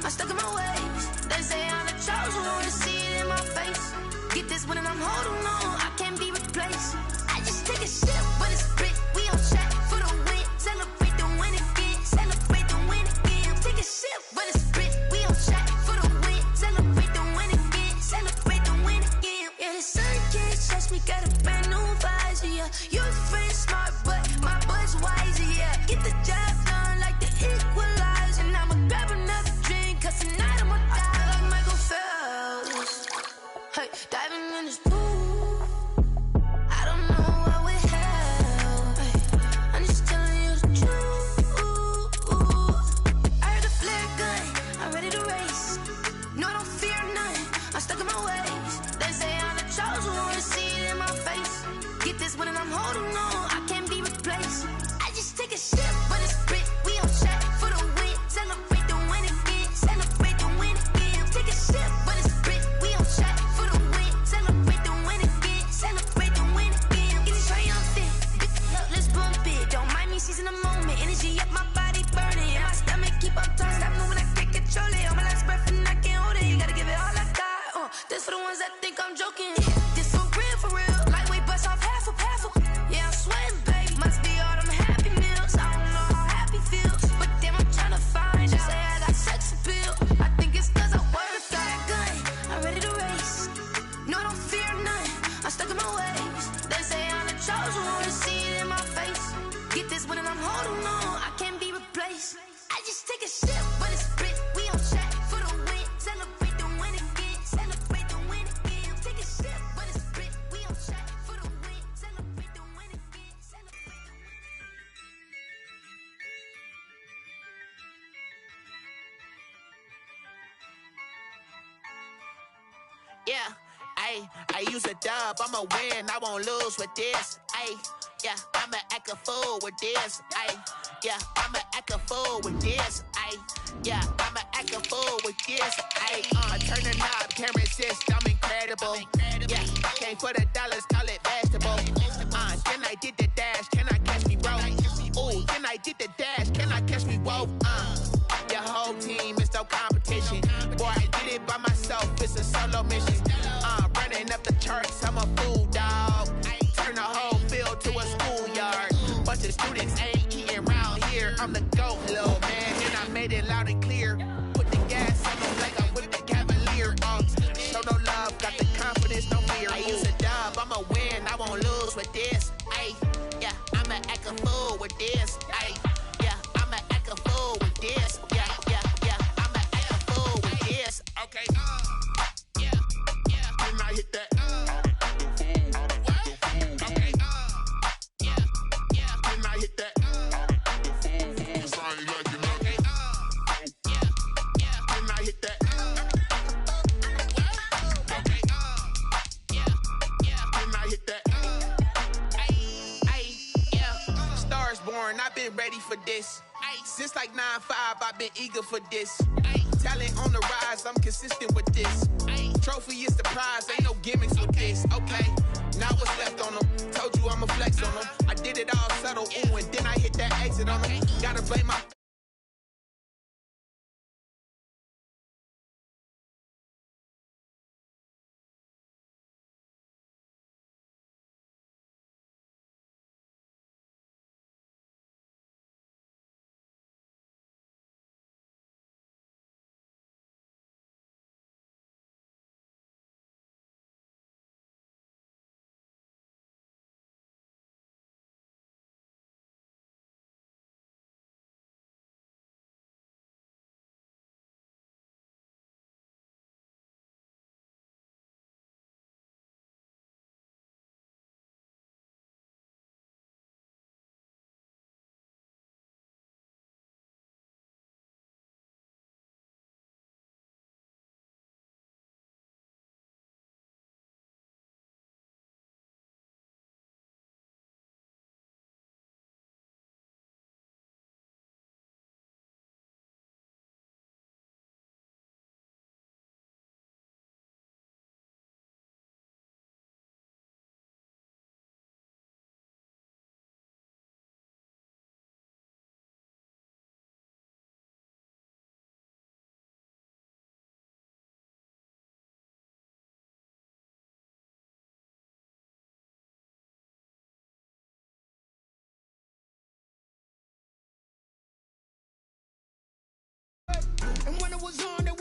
I'm stuck in my ways. They say I'm the chosen one, see it in my face. Get this one and I'm holding on, I can't be replaced. I just take a sip, but it's split. We on track for the win. Celebrate the win again. Celebrate the win again. Take a sip, but it's split. We on track for the win. Celebrate the win again. Celebrate the win again. Yeah, the sun can't touch me. Got a brand new visor. Yeah, your friend smart, but my bud's wiser. Yeah, get the job done like the equalizer. And I'ma grab another drink, 'cause tonight I'ma die like Michael Phelps. Hey, diving in this pool. I don't know what would help. Hey, I'm just telling you the truth. I heard the flare gun, I'm ready to race. No, I don't fear none, I'm stuck in my ways. They say I'm the chosen one, see it in my face. Get this one and I'm holding on, I can't be replaced. I just take a sip, but it's split. We on track for the win. Celebrate the win again. Celebrate the win again. Take a sip, but it's split. We on track for the win. Celebrate the win again. Celebrate the win again. Get it triumphant. Let's bump it. Don't mind me seizing the moment. Energy up, my body burning. And my stomach keep up turning. Stop moving, I can't control it. On my last breath and I can't hold it. You gotta give it all I got. This for the ones that think I'm joking. This for real, for real. Lightweight bust off half a. Yeah, I'm sweating, baby. Must be all them happy meals. I don't know how happy feels, but damn, I'm tryna find out. Say I got sex appeal. I think it's 'cause I work. Got a gun, I'm ready to race. No, I don't fear none, I'm stuck in my ways. They say I'm the chosen one, see it in my face. Get this one and I'm holding on, I can't be replaced. I just take a sip, but it's split. We on track for the win. Celebrate the win again. Celebrate the win again. Take a sip, but it's split. We on track for the win. Celebrate the win again. Celebrate the win. Yeah, I use a dub, I'ma win, I won't lose with this. Yeah, I'ma act a fool with this. Yeah, I'ma act a fool with this. Yeah, I'ma act a fool with this. Turn the knob, camera assist, I'm incredible. Yeah, came for the dollars, call it vegetable. Then I did the dash, can I catch me, bro? Ooh, then I did the dash, can I catch me, whoa? Your whole team is no competition. Boy, I did it by myself, it's a solo mission. Running up the charts, I'm a fool, dog. Turn the whole field to a schoolyard. Bunch of students ain't eating round here. I'm the GOAT, little man, and I made it loud and clear. Put the gas on them like I'm with the Cavalier. Show no love, got the confidence, no fear. I use a dub, I'ma win, I won't lose with this. Yeah, I'ma act a fool with this. Yeah, I'ma act a fool with this. Yeah, I'ma act a fool with this. Okay, can I hit that? Okay, can I hit that? Can I hit that? Okay, can I hit that? Stars born, I've been ready for this. Since like 9-5, I've been eager for this. Talent on the rise, I'm consistent with this. Trophy is the prize, ain't no gimmicks with this. Okay, now what's left on them? Told you I'ma flex on them. I did it all subtle, ooh, and then I hit that exit on them. Gotta blame my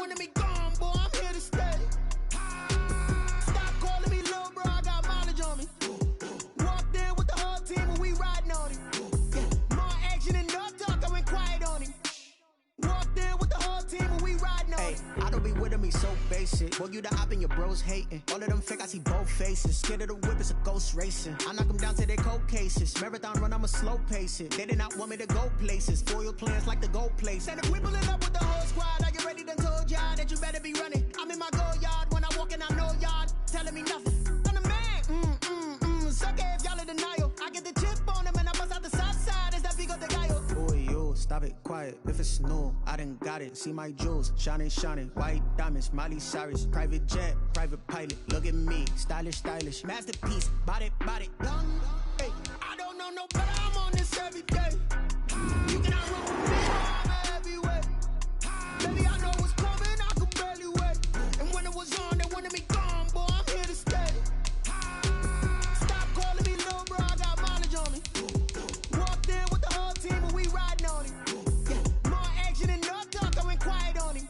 wanted me gone, boy, I'm here to stay. Stop calling me little bro, I got mileage on me. Walked in with the whole team and we riding on him. Yeah, more action and no talk, I went quiet on him. Walked in with the whole team and we riding on him. I don't be with him, he's so basic. Boy, you the op and your bros hating. All of them fake, I see both faces. Scared of the whip, it's a ghost racing. I knock them down to their cold cases. Marathon run, I'ma slow pace it. They did not want me to go places. Foil plans like the go place. And if we pulling up with the whole squad, are you ready? Done told y'all that you better be running. I'm in my go yard. When I walk in, I know y'all telling me nothing. I'm the man. Suck it if y'all in denial. I get the chip on him and I bust out the south side. It's that Vigo de Gallo. Boy, yo, stop it, quiet. If it's new, I done got it. See my jewels, shining, shining. White diamonds, Miley Cyrus. Private jet, private pilot. Look at me, stylish, stylish. Masterpiece, body, done. Hey, I don't know no better. I'm on this every day. You cannot run with me, I'm a heavyweight. Baby, I know what's coming, I could barely wait. And when it was on, they wanted me gone, boy, I'm here to stay. Stop calling me little bro, I got mileage on me. Walked in with the whole team and we riding on him. Yeah, more action and no talk, I went quiet on him.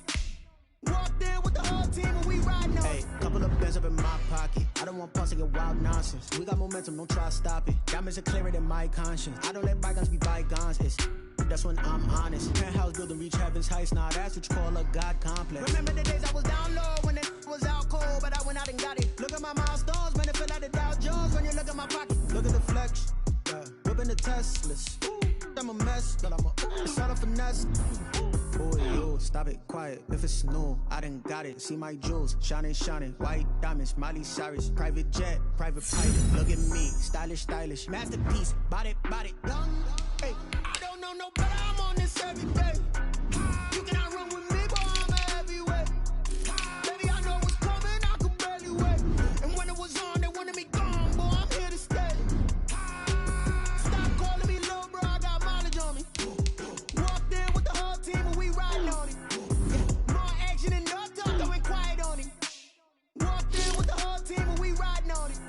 Walked in with the whole team and we riding on him. Hey, couple of bands up in my pocket. I don't want pause to get wild nonsense. We got momentum, don't try to stop it. Diamonds are clearer than my conscience. I don't let bygones be bygones. That's when I'm honest. Penthouse building reach heaven's heights. Nah, that's what you call a God complex. Remember the days I was down low when it was out cold, but I went out and got it. Look at my milestones, man, it feel like the Dow Jones when you look at my pocket. Look at the flex, whipping the Teslas. I'm a mess, but it's all a finesse. Boy, yo, stop it, quiet. If it's new, I done got it. See my jewels, shining, shining. White diamonds, Miley Cyrus. Private jet, private pilot. Look at me, stylish, stylish. Masterpiece, body, done. Hey, I don't know no better. I'm on this every day. You cannot run with me, boy, I'm a heavyweight. Baby, I know what's coming, I could barely wait. And when it was on, they wanted me gone, boy, I'm here to stay. Stop calling me little bro, I got mileage on me. Walked in with the whole team and we riding on him. Yeah, more action and no talk, I went quiet on him. Walked in with the whole team and we riding on him.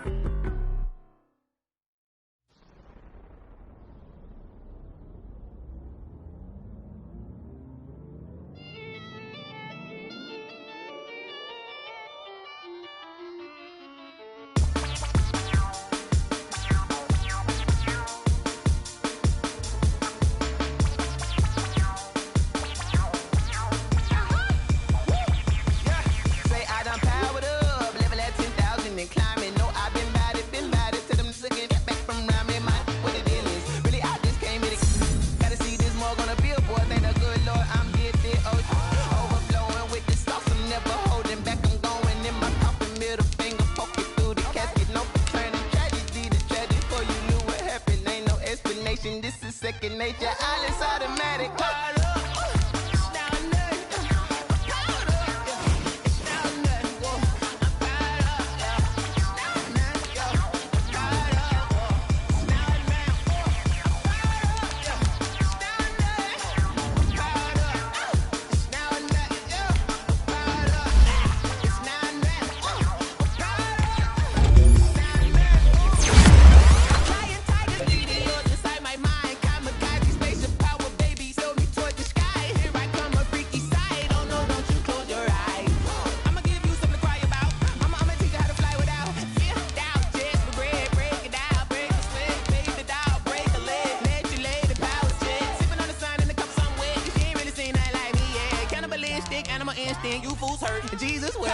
This is second nature, all is automatic. You fools hurt. Jesus will.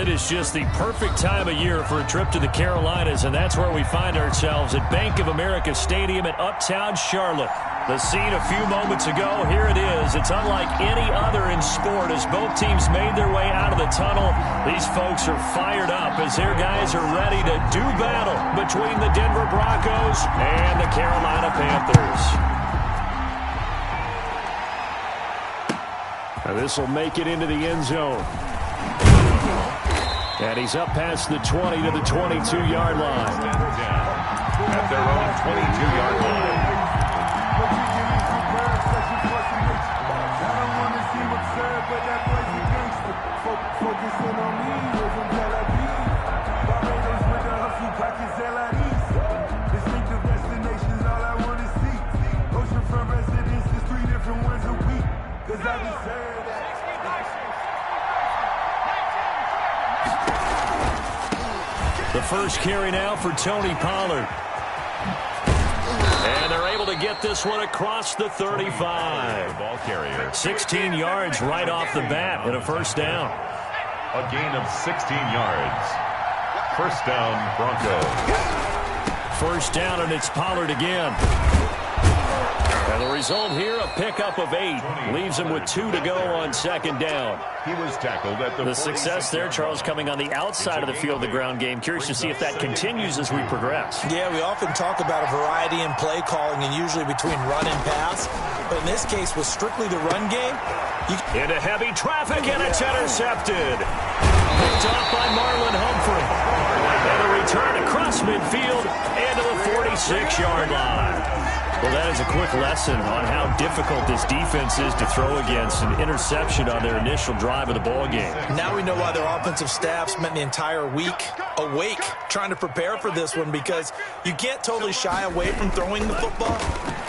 it is just the perfect time of year for a trip to the Carolinas, and that's where we find ourselves at Bank of America Stadium in Uptown Charlotte. The scene a few moments ago, here it is. It's unlike any other in sport as both teams made their way out of the tunnel. These folks are fired up as their guys are ready to do battle between the Denver Broncos and the Carolina Panthers. This will make it into the end zone. And he's up past the 20 to the 22-yard line. At their own 22-yard line. The first carry now for Tony Pollard. And they're able to get this one across the 35. Ball carrier. 16 yards right off the bat and a first down. A gain of 16 yards. First down, Broncos. First down, and it's Pollard again. And the result here, a pickup of 8. Leaves him with 2 to go on second down. He was tackled at the success there, Charles, coming on the outside of the field, the ground game. Curious to see if that continues as we progress. Yeah, we often talk about a variety in play calling and usually between run and pass. But in this case, with strictly the run game. Into heavy traffic, and it's intercepted. Picked off by Marlon Humphrey. And a return across midfield and to the 46-yard line. Well, that is a quick lesson on how difficult this defense is to throw against an interception on their initial drive of the ball game. Now we know why their offensive staff spent the entire week awake trying to prepare for this one, because you can't totally shy away from throwing the football,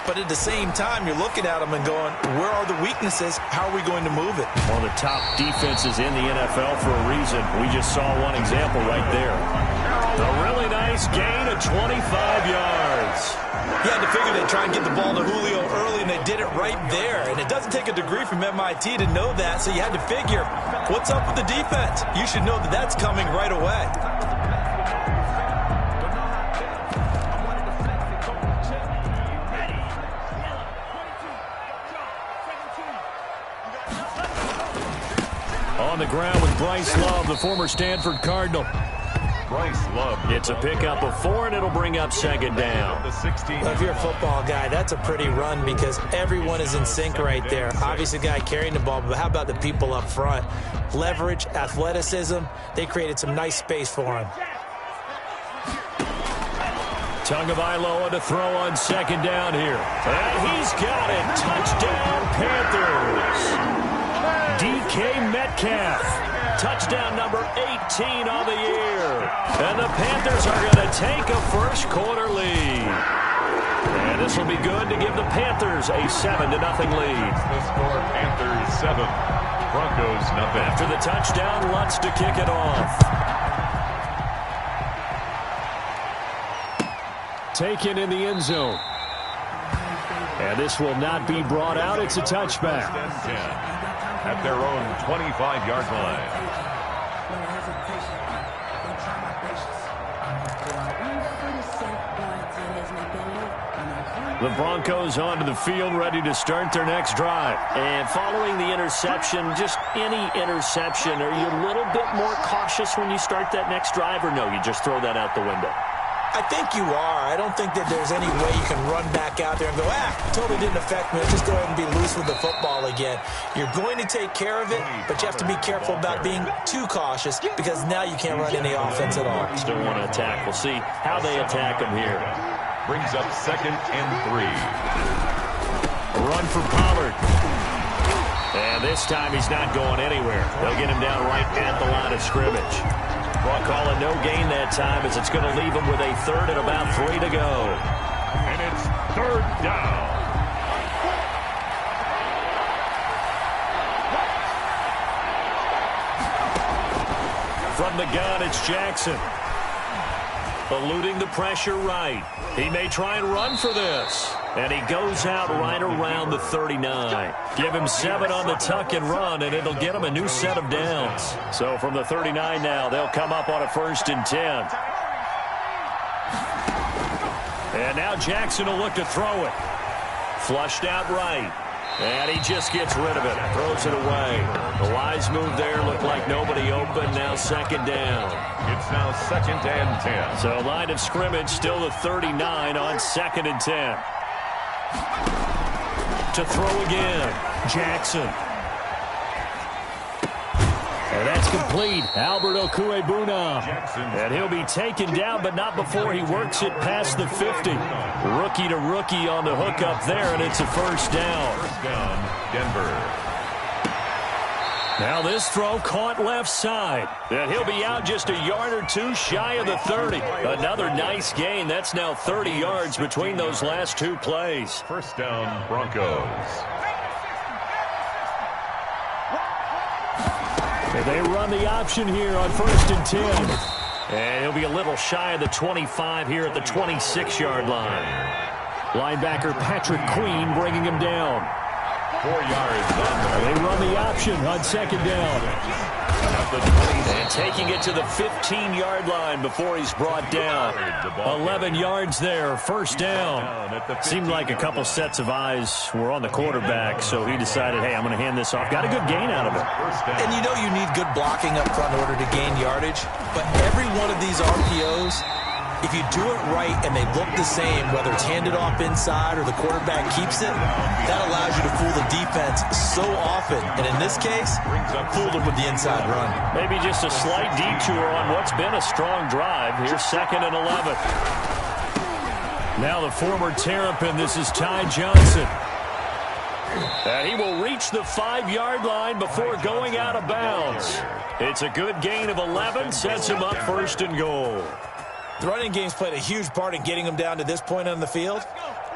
but at the same time you're looking at them and going, where are the weaknesses? How are we going to move it? One of the top defenses in the NFL for a reason. We just saw one example right there. A really nice gain of 25 yards. You had to figure they'd try and get the ball to Julio early, and they did it right there. And it doesn't take a degree from MIT to know that, so you had to figure, what's up with the defense? You should know that that's coming right away. On the ground with Bryce Love, the former Stanford Cardinal. Bryce Love. It's a pickup of 4, and it'll bring up second down. Well, if you're a football guy, that's a pretty run because everyone is in sync right there. Obviously, the guy carrying the ball, but how about the people up front? Leverage, athleticism, they created some nice space for him. Tagovailoa to throw on second down here. And he's got it. Touchdown, Panthers. DK Metcalf. Touchdown number 18 on the year. And the Panthers are going to take a first quarter lead. And this will be good to give the Panthers a 7-0 lead. The score, Panthers 7, Broncos nothing. After the touchdown, Lutz to kick it off. Taken in the end zone. And this will not be brought out. It's a touchback. At their own 25-yard line. The Broncos onto the field, ready to start their next drive. And following the interception, just any interception, are you a little bit more cautious when you start that next drive, or no, you just throw that out the window? I think you are. I don't think that there's any way you can run back out there and go, totally didn't affect me. Just go ahead and be loose with the football again. You're going to take care of it, but you have to be careful about being too cautious because now you can't run any offense at all. Still want to attack. We'll see how they attack them here. Brings up 2nd and 3. A run for Pollard. And this time he's not going anywhere. They'll get him down right at the line of scrimmage. Well, call it no gain that time as it's going to leave him with a 3rd and about 3 to go. And it's 3rd down. From the gun, it's Jackson. Eluding the pressure right. He may try and run for this. And he goes out right around the 39. Give him 7 on the tuck and run, and it'll get him a new set of downs. So from the 39 now, they'll come up on a 1st and 10. And now Jackson will look to throw it. Flushed out right. And he just gets rid of it. Throws it away. The wise move there. Looked like nobody open. Now 2nd down. It's now 2nd and 10. So line of scrimmage still the 39 on 2nd and 10. To throw again. Jackson. And that's complete. Albert Okuebuna. And he'll be taken down, but not before he works it past the 50. Rookie to rookie on the hook up there, and it's a 1st down. 1st down, Denver. Now this throw caught left side. And he'll be out just a yard or 2 shy of the 30. Another nice gain. That's now 30 yards between those last 2 plays. 1st down, Broncos. They run the option here on 1st and 10. And he'll be a little shy of the 25 here at the 26-yard line. Linebacker Patrick Queen bringing him down. 4 yards on the They run the option on 2nd down. And taking it to the 15-yard line before he's brought down. 11 yards there, 1st down. Seemed like a couple sets of eyes were on the quarterback, so he decided, hey, I'm going to hand this off. Got a good gain out of it. And you know you need good blocking up front in order to gain yardage, but every one of these RPOs, if you do it right and they look the same, whether it's handed off inside or the quarterback keeps it, that allows you to fool the defense so often. And in this case, fooled them with the inside run. Maybe just a slight detour on what's been a strong drive. Here's 2nd and 11. Now the former Terrapin, this is Ty Johnson. And he will reach the 5-yard line before going out of bounds. It's a good gain of 11, sets him up 1st and goal. The running game's played a huge part in getting them down to this point on the field.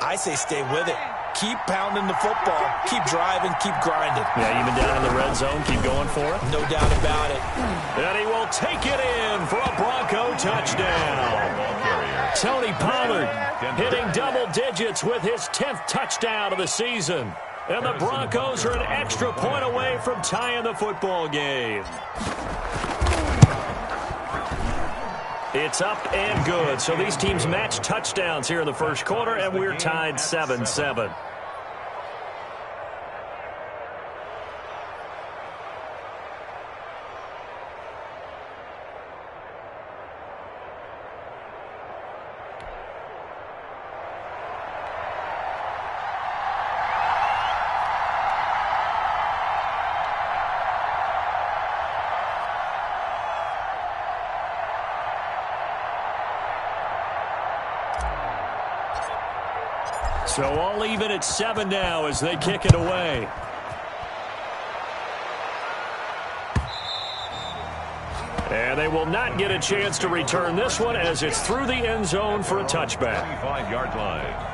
I say stay with it. Keep pounding the football. Keep driving. Keep grinding. Yeah, even down in the red zone, keep going for it. No doubt about it. And he will take it in for a Bronco touchdown. Tony Pollard hitting double digits with his 10th touchdown of the season. And the Broncos are an extra point away from tying the football game. It's up and good. So these teams match touchdowns here in the 1st quarter, and we're tied 7-7. So all even at 7 now as they kick it away. And they will not get a chance to return this one as it's through the end zone for a touchback. 25-yard line.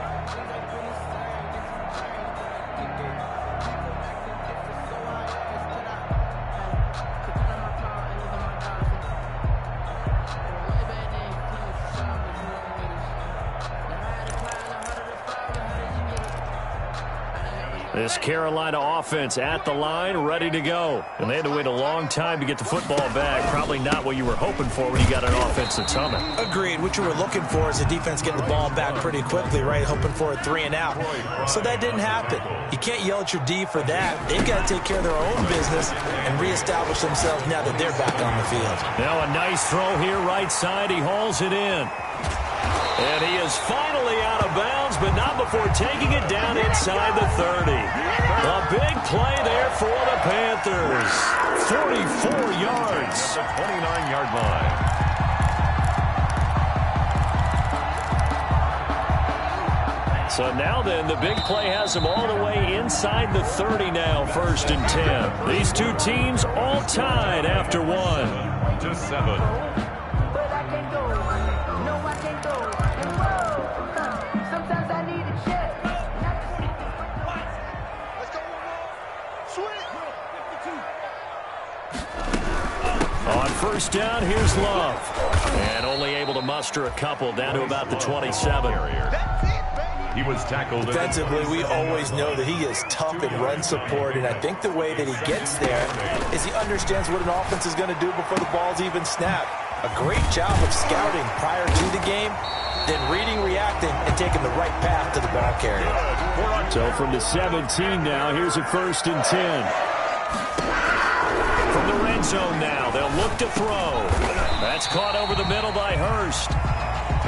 This Carolina offense at the line, ready to go. And they had to wait a long time to get the football back. Probably not what you were hoping for when you got an offense that's humming. Agreed. What you were looking for is the defense getting the ball back pretty quickly, right? Hoping for a 3 and out. So that didn't happen. You can't yell at your D for that. They've got to take care of their own business and reestablish themselves now that they're back on the field. Now a nice throw here right side. He hauls it in. And he is finally out of bounds, but not before taking it down inside the 30. A big play there for the Panthers. 44 yards. The 29-yard line. So now then, the big play has them all the way inside the 30 now, 1st and 10. These two teams all tied after 1. To 7. On 1st down, here's Love. And only able to muster a couple down to about the 27. He was tackled. Defensively, we always know that he is tough in run support, and I think the way that he gets there is he understands what an offense is going to do before the ball's even snapped. A great job of scouting prior to the game, then reading, reacting, and taking the right path to the ball carrier. So from the 17 now, here's a 1st and 10. From the red zone now, they'll look to throw. That's caught over the middle by Hurst.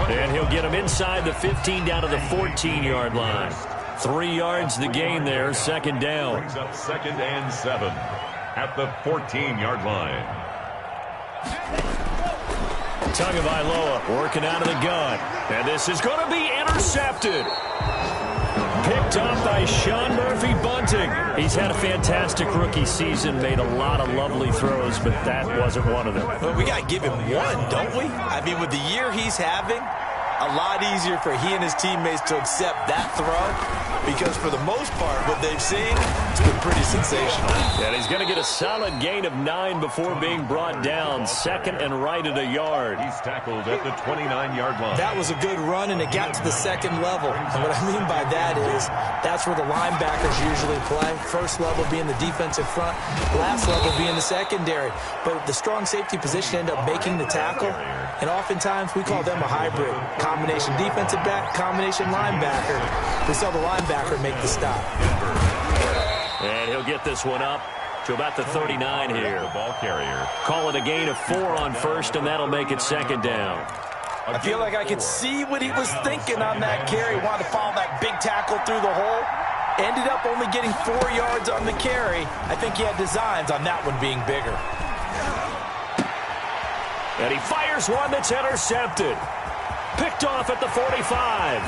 And he'll get him inside the 15 down to the 14-yard line. 3 yards the gain there, 2nd down. Brings up 2nd and 7 at the 14-yard line. Tagovailoa working out of the gun. And this is going to be intercepted. Picked up by Sean Murphy Bunting. He's had a fantastic rookie season, made a lot of lovely throws, but that wasn't one of them. Well, we got to give him one, don't we? I mean, with the year he's having, a lot easier for he and his teammates to accept that throw because for the most part, what they've seen, it's been pretty sensational. And he's going to get a solid gain of 9 before being brought down. 2nd and right at a yard. He's tackled at the 29-yard line. That was a good run, and it got to the 2nd level. And what I mean by that is that's where the linebackers usually play. First level being the defensive front, last level being the secondary. But the strong safety position ended up making the tackle, and oftentimes we call them a hybrid. Combination defensive back, combination linebacker. We saw the linebacker make the stop. And he'll get this one up to about the 39 here. The ball carrier. Call it a gain of 4 on 1st, and that'll make it 2nd down. I feel like I could see what he was thinking on that carry. Wanted to follow that big tackle through the hole. Ended up only getting 4 yards on the carry. I think he had designs on that one being bigger. And he fires one that's intercepted. Picked off at the 45.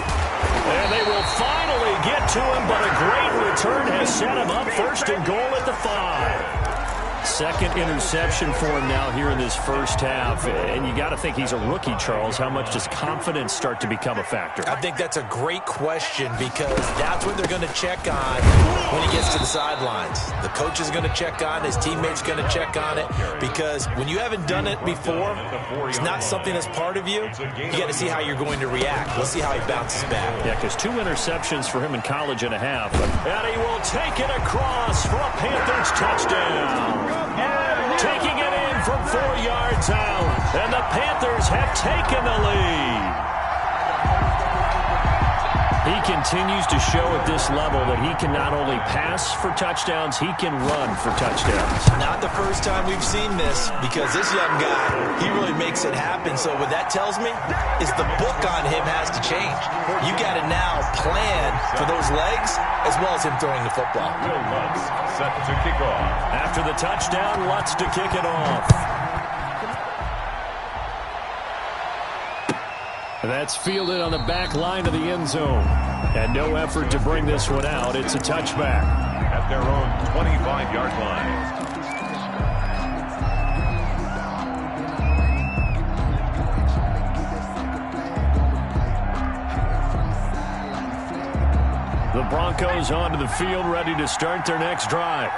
And they will finally get to him, but a great return has set him up 1st and goal at the 5. 2nd interception for him now here in this first half. And you got to think he's a rookie, Charles. How much does confidence start to become a factor? I think that's a great question because that's what they're going to check on when he gets to the sidelines. The coach is going to check on, his teammates going to check on it because when you haven't done it before, it's not something that's part of you. You got to see how you're going to react. We'll see how he bounces back. Yeah, because 2 interceptions for him in college and a half. And he will take it across for a Panthers touchdown. Taking it in from 4 yards out. And the Panthers have taken the lead. He continues to show at this level that he can not only pass for touchdowns, he can run for touchdowns. Not the first time we've seen this because this young guy, he really makes it happen. So what that tells me is the book on him has to change. You got to now plan for those legs as well as him throwing the football. Will Lutz set to kick off. After the touchdown, Lutz to kick it off. That's fielded on the back line of the end zone. And no effort to bring this one out. It's a touchback. At their own 25-yard line. The Broncos onto the field, ready to start their next drive.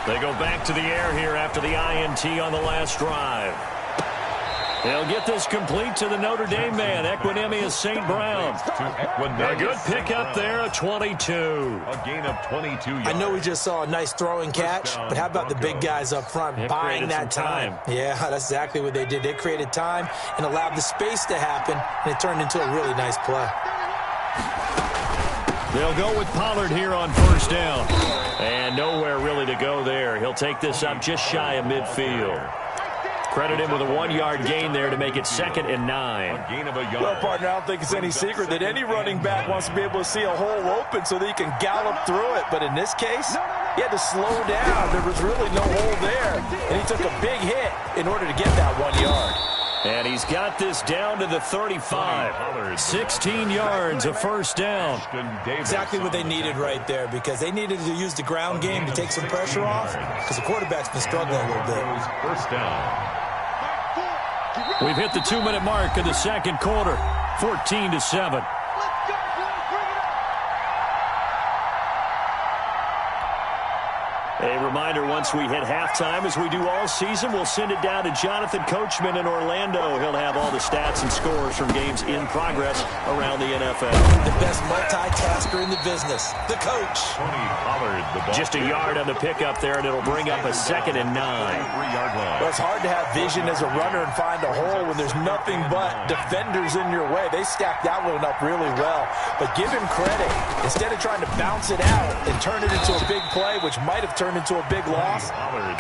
They go back to the air here after the INT on the last drive. They'll get this complete to the Notre Dame man, Equinemius St. Brown. A good pickup there, a 22. A gain of 22 yards. I know we just saw a nice throwing catch, but how about the big guys up front buying that time? Yeah, that's exactly what they did. They created time and allowed the space to happen, and it turned into a really nice play. They'll go with Pollard here on 1st down. And nowhere really to go there. He'll take this up just shy of midfield. Credit him with a 1-yard gain there to make it 2nd and 9. A gain of a yard. Well, partner, I don't think it's any secret that any running back wants to be able to see a hole open so that he can gallop through it. But in this case, he had to slow down. There was really no hole there. And he took a big hit in order to get that 1 yard. And he's got this down to the 35. 16 yards, a 1st down. Exactly what they needed right there because they needed to use the ground game to take some pressure off because the quarterback's been struggling a little bit. 1st down. We've hit the 2-minute mark of the 2nd quarter, 14-7. A reminder, once we hit halftime, as we do all season, we'll send it down to Jonathan Coachman in Orlando. He'll have all the stats and scores from games in progress around the NFL. The best multitasker in the business, the coach. Just a yard on the pickup there, and it'll bring up a 2nd and 9. Well, it's hard to have vision as a runner and find a hole when there's nothing but defenders in your way. They stacked that one up really well. But give him credit. Instead of trying to bounce it out and turn it into a big play, which might have turned into a big loss,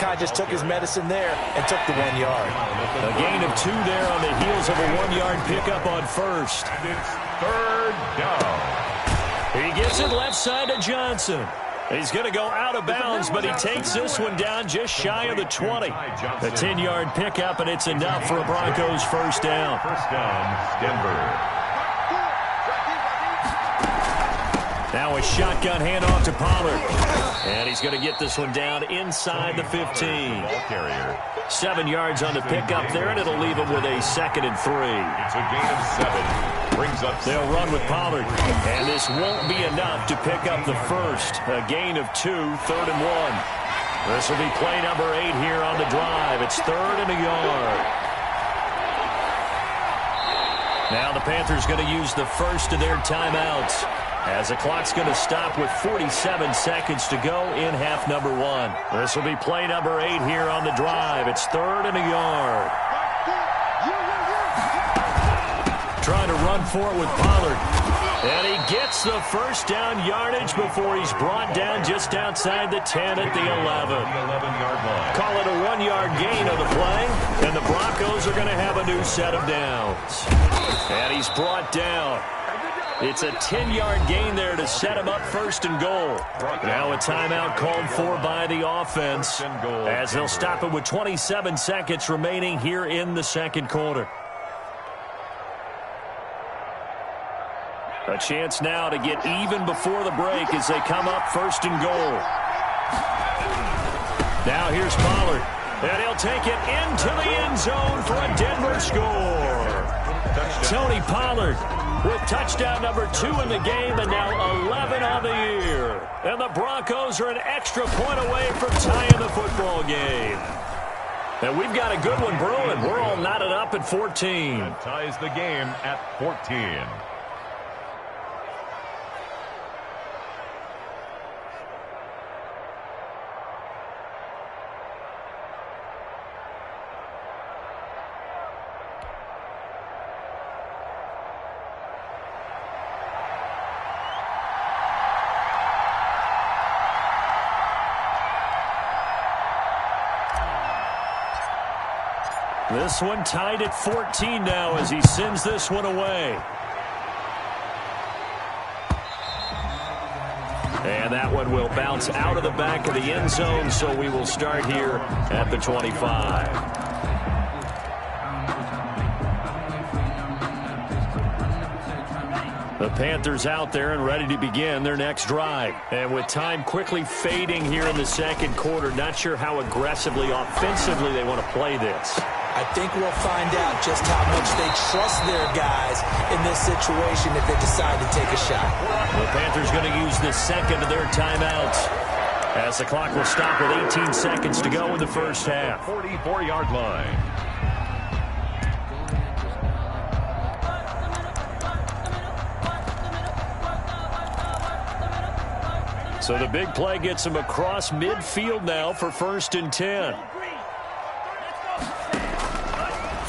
kind of just took his medicine there and took the 1 yard. A gain of 2 there on the heels of a 1-yard pickup on first. It's 3rd down. He gets it left side to Johnson. He's going to go out of bounds, but he takes this one down just shy of the 20. The 10-yard pickup, and it's enough for a Broncos first down. First down, Denver. Now a shotgun handoff to Pollard. And he's going to get this one down inside the 15. 7 yards on the pickup there, and it'll leave him with a 2nd and 3. It's a gain of 7. Brings up. They'll run with Pollard. And this won't be enough to pick up the first. A gain of 2, 3rd and 1. This will be play number 8 here on the drive. It's 3rd and a yard. Now the Panthers going to use the first of their timeouts, as the clock's going to stop with 47 seconds to go in half number 1. This will be play number 8 here on the drive. It's 3rd and a yard. Trying to run for it with Pollard. And he gets the first down yardage before he's brought down just outside the 10 at the 11. 11-yard line. Call it a 1-yard gain of the play, and the Broncos are going to have a new set of downs. And he's brought down. It's a 10-yard gain there to set him up 1st and goal. Now a timeout called for by the offense, as they'll stop it with 27 seconds remaining here in the 2nd quarter. A chance now to get even before the break as they come up 1st and goal. Now here's Pollard, and he'll take it into the end zone for a Denver score. Tony Pollard with touchdown number 2 in the game, and now 11 on the year. And the Broncos are an extra point away from tying the football game. And we've got a good one brewing. We're all knotted up at 14. That ties the game at 14. This one tied at 14 now as he sends this one away. And that one will bounce out of the back of the end zone, so we will start here at the 25. The Panthers out there and ready to begin their next drive. And with time quickly fading here in the 2nd quarter, not sure how aggressively, offensively they want to play this. I think we'll find out just how much they trust their guys in this situation if they decide to take a shot. The Panthers going to use the 2nd of their timeouts, as the clock will stop with 18 seconds to go in the first half. 44-yard line. So the big play gets him across midfield now for 1st and 10.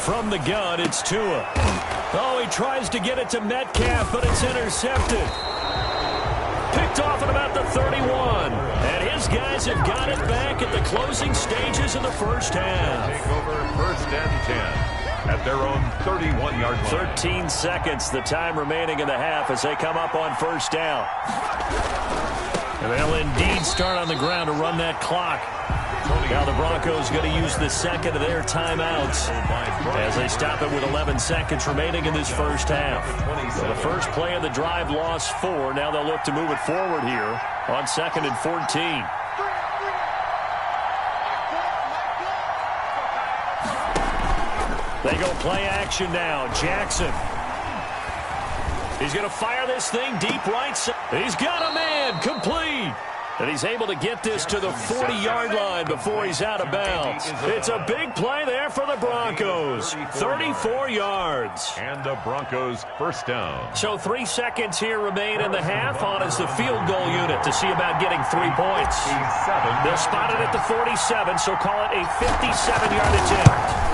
From the gun, it's Tua. Oh, he tries to get it to Metcalf, but it's intercepted. Picked off at about the 31. And his guys have got it back at the closing stages of the first half. Take over 1st and 10 at their own 31-yard line. 13 seconds, the time remaining in the half as they come up on 1st down. And they'll indeed start on the ground to run that clock. Now the Broncos going to use the 2nd of their timeouts as they stop it with 11 seconds remaining in this first half. So the first play of the drive lost 4. Now they'll look to move it forward here on 2nd and 14. They go play action now. Jackson. He's going to fire this thing deep right side. He's got a man. Complete. And he's able to get this to the 40-yard line before he's out of bounds. It's a big play there for the Broncos. 34 yards. And the Broncos first down. So 3 seconds here remain in the half on as the field goal unit to see about getting 3 points. They'll spot it at the 47, so call it a 57-yard attempt.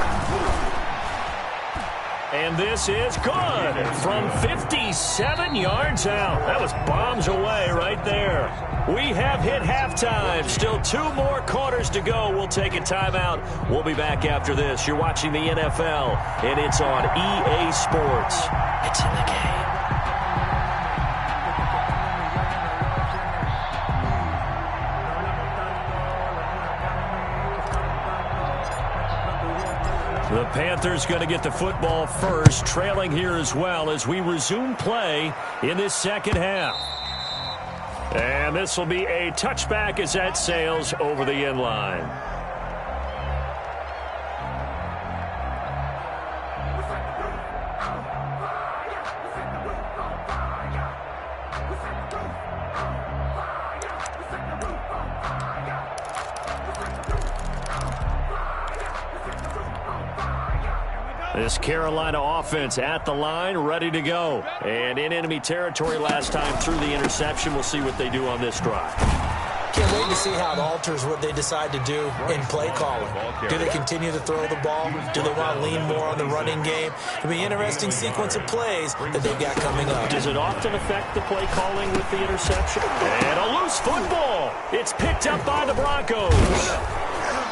And this is good from 57 yards out. That was bombs away right there. We have hit halftime. Still 2 more quarters to go. We'll take a timeout. We'll be back after this. You're watching the NFL, and it's on EA Sports. It's in the game. The Panthers going to get the football first, trailing here as well as we resume play in this second half. And this will be a touchback as that sails over the end line. This Carolina offense at the line, ready to go. And in enemy territory last time through the interception. We'll see what they do on this drive. Can't wait to see how it alters what they decide to do in play calling. Do they continue to throw the ball? Do they want to lean more on the running game? It'll be an interesting sequence of plays that they've got coming up. Does it often affect the play calling with the interception? And a loose football. It's picked up by the Broncos.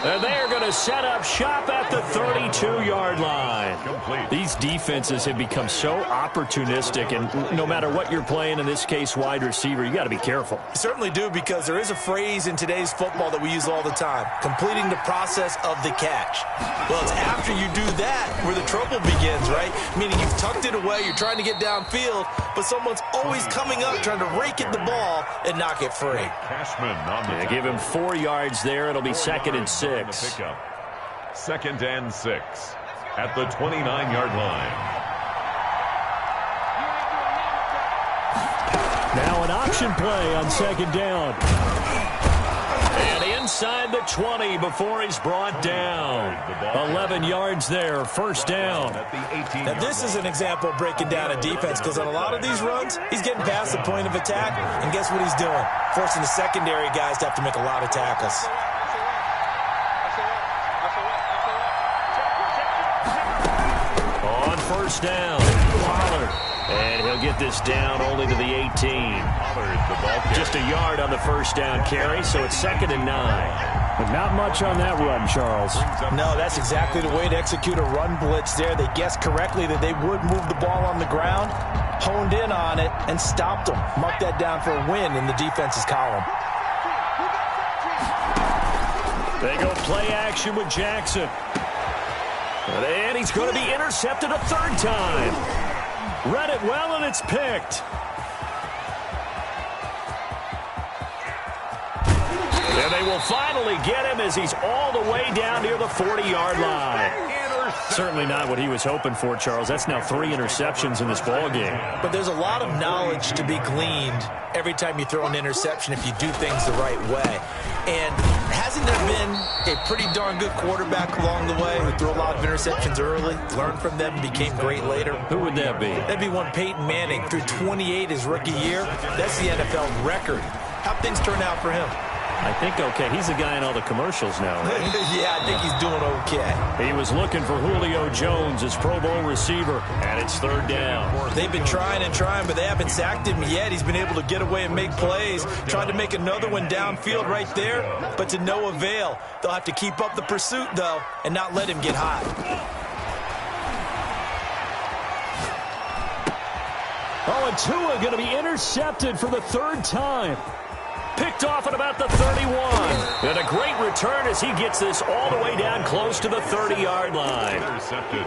And they're going to set up shop at the 32-yard line. Complete. These defenses have become so opportunistic, and no matter what you're playing, in this case wide receiver, you got to be careful. You certainly do, because there is a phrase in today's football that we use all the time, completing the process of the catch. Well, it's after you do that where the trouble begins, right? Meaning you've tucked it away, you're trying to get downfield, but someone's always coming up trying to rake at the ball and knock it free. Cashman on the give him 4 yards there. It'll be 2nd and 6. pickup. 2nd and 6 at the 29-yard line. Now an option play on 2nd down. And inside the 20 before he's brought down. 11 yards there, 1st down. Now this is an example of breaking down a defense, because on a lot of these runs, he's getting past the point of attack, and guess what he's doing? Forcing the secondary guys to have to make a lot of tackles. On 1st down, Pollard. And he'll get this down only to the 18. Just a yard on the 1st down carry, so it's 2nd and 9. But not much on that run, Charles. No, that's exactly the way to execute a run blitz there. They guessed correctly that they would move the ball on the ground, honed in on it, and stopped them. Mark that down for a win in the defense's column. They go play action with Jackson. And he's going to be intercepted a 3rd time. Read it well, and it's picked. And they will finally get him as he's all the way down near the 40-yard line. Certainly not what he was hoping for, Charles. That's now 3 interceptions in this ball game. But there's a lot of knowledge to be gleaned every time you throw an interception if you do things the right way. And hasn't there been a pretty darn good quarterback along the way who threw a lot of interceptions early, learned from them, and became great later? Who would that be? That'd be one Peyton Manning. Threw 28 his rookie year. That's the NFL record. How'd things turn out for him? I think okay. He's the guy in all the commercials now, right? Yeah, I think he's doing okay. He was looking for Julio Jones, his Pro Bowl receiver, and it's 3rd down. They've been trying and trying, but they haven't sacked him yet. He's been able to get away and make plays. Tried to make another one downfield right there, but to no avail. They'll have to keep up the pursuit, though, and not let him get hot. Oh, and Tua going to be intercepted for the 3rd time. Picked off at about the 31. And a great return as he gets this all the way down close to the 30-yard line.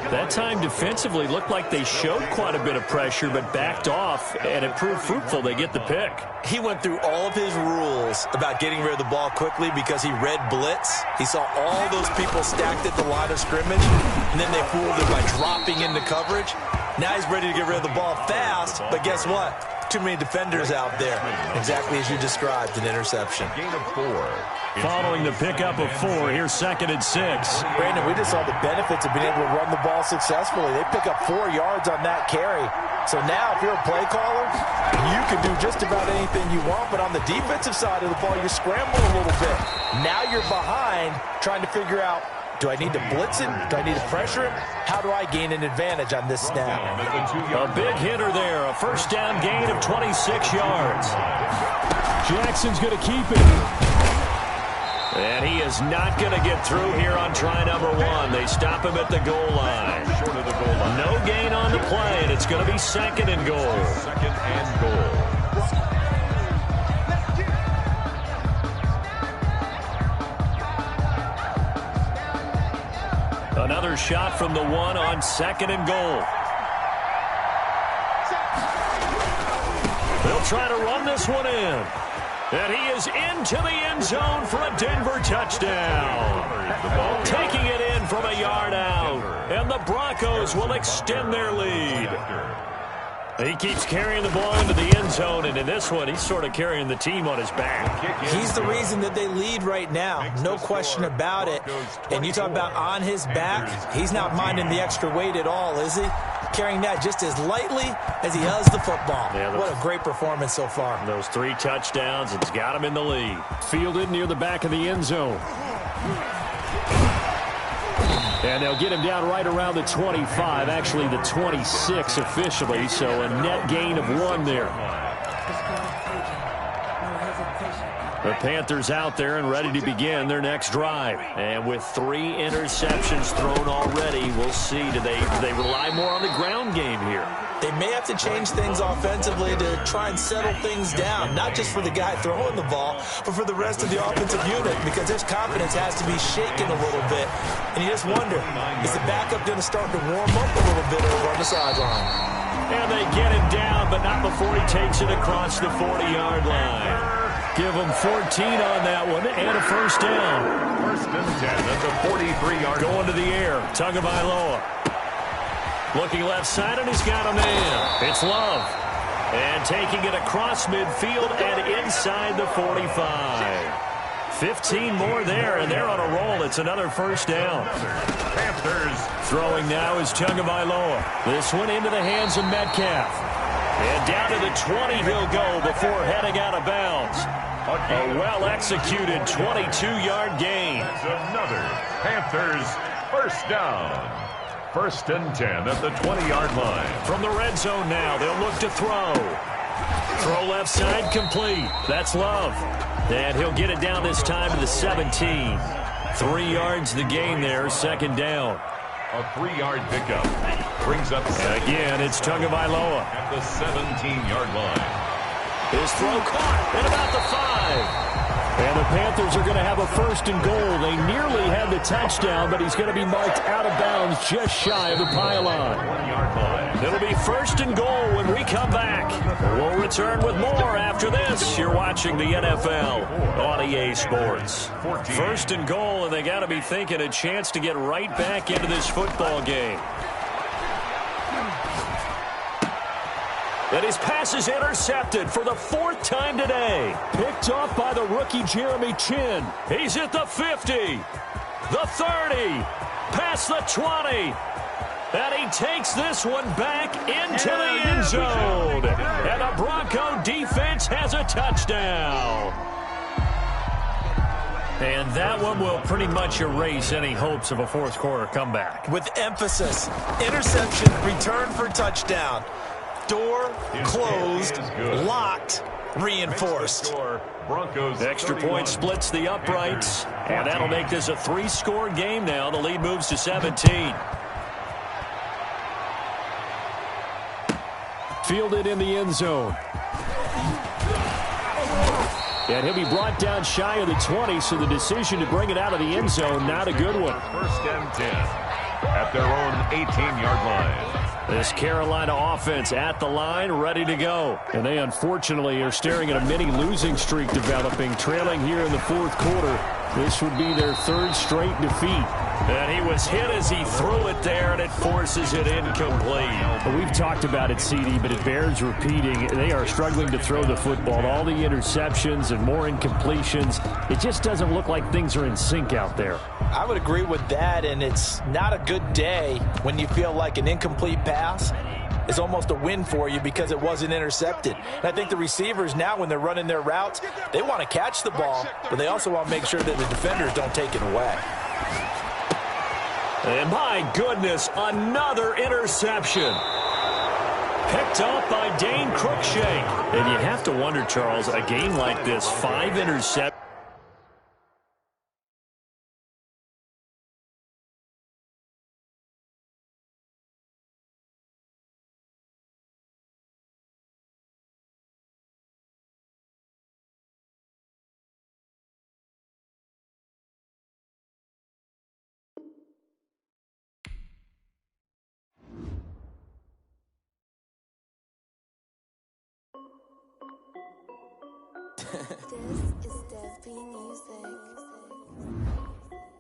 That time defensively looked like they showed quite a bit of pressure but backed off, and it proved fruitful. They get the pick. He went through all of his rules about getting rid of the ball quickly because he read blitz. He saw all those people stacked at the line of scrimmage, and then they fooled him by dropping into coverage. Now he's ready to get rid of the ball fast, but guess what? Too many defenders out there. Exactly as you described, an interception. Gain of 4. Following the pickup of 4, here's 2nd and 6. Brandon, we just saw the benefits of being able to run the ball successfully. They pick up 4 yards on that carry. So now, if you're a play caller, you can do just about anything you want. But on the defensive side of the ball, you scramble a little bit. Now you're behind, trying to figure out, do I need to blitz him? Do I need to pressure him? How do I gain an advantage on this snap? A big hitter there. A first down gain of 26 yards. Jackson's going to keep it. And he is not going to get through here on try number 1. They stop him at the goal line. Short of the goal line. No gain on the play, and it's going to be 2nd and goal. 2nd and goal. Another shot from the 1 on 2nd and goal. They'll try to run this one in. And he is into the end zone for a Denver touchdown. Taking it in from a yard out. And the Broncos will extend their lead. He keeps carrying the ball into the end zone, and in this one, he's sort of carrying the team on his back. He's the reason that they lead right now. No question about it. And you talk about on his back, he's not minding the extra weight at all, is he? Carrying that just as lightly as he does the football. Yeah, what a great performance so far. Those 3 touchdowns, it's got him in the lead. Fielded near the back of the end zone. And they'll get him down right around the 25, actually the 26 officially, so a net gain of 1 there. The Panthers out there and ready to begin their next drive. And with 3 interceptions thrown already, we'll see. Do they rely more on the ground game here? They may have to change things offensively to try and settle things down, not just for the guy throwing the ball, but for the rest of the offensive unit, because his confidence has to be shaken a little bit. And you just wonder, is the backup going to start to warm up a little bit over on the sideline? And they get him down, but not before he takes it across the 40-yard line. Give him 14 on that one, and a first down. 1st and 10 at the 43-yard line. Going to the air, Tagovailoa. Looking left side, and he's got a man. It's Love. And taking it across midfield and inside the 45. 15 more there, and they're on a roll. It's another first down. Panthers. Throwing now is Tagovailoa. This one into the hands of Metcalf. And down to the 20 he'll go before heading out of bounds. A well-executed 22-yard gain. Another Panthers first down. 1st and 10 at the 20-yard line. From the red zone now, they'll look to throw. Throw left side complete. That's Love. And he'll get it down this time to the 17. 3 yards the gain there, 2nd down. A 3-yard pickup. Brings up again, it's Tagovailoa. At the 17-yard line. His throw caught at about the 5. And the Panthers are going to have a 1st and goal. They nearly had the touchdown, but he's going to be marked out of bounds just shy of the pylon. 1-yard line. It'll be 1st and goal when we come back. We'll return with more after this. You're watching the NFL on EA Sports. 1st and goal, and they got to be thinking a chance to get right back into this football game. And his pass is intercepted for the 4th time today. Picked off by the rookie Jeremy Chin. He's at the 50, the 30, past the 20. And he takes this one back into the end zone. And the Bronco defense has a touchdown. And that one will pretty much erase any hopes of a 4th quarter comeback. With emphasis, interception, return for touchdown. Door closed, locked, reinforced. Extra point splits the uprights, and that'll make this a 3-score game now. The lead moves to 17. Fielded in the end zone. And he'll be brought down shy of the 20, so the decision to bring it out of the end zone, not a good one. 1st and 10 at their own 18-yard line. This Carolina offense at the line, ready to go. And they unfortunately are staring at a mini losing streak developing, trailing here in the 4th quarter This would be their third straight defeat. And he was hit as he threw it there, and it forces it incomplete. Well, we've talked about it, CD, but it bears repeating. They are struggling to throw the football. All the interceptions and more incompletions. It just doesn't look like things are in sync out there. I would agree with that, and it's not a good day when you feel like an incomplete pass is almost a win for you because it wasn't intercepted. And I think the receivers now, when they're running their routes, they want to catch the ball, but they also want to make sure that the defenders don't take it away. And my goodness, another interception. Picked up by Dane Cruikshank. And you have to wonder, Charles, a game like this, 5 interceptions.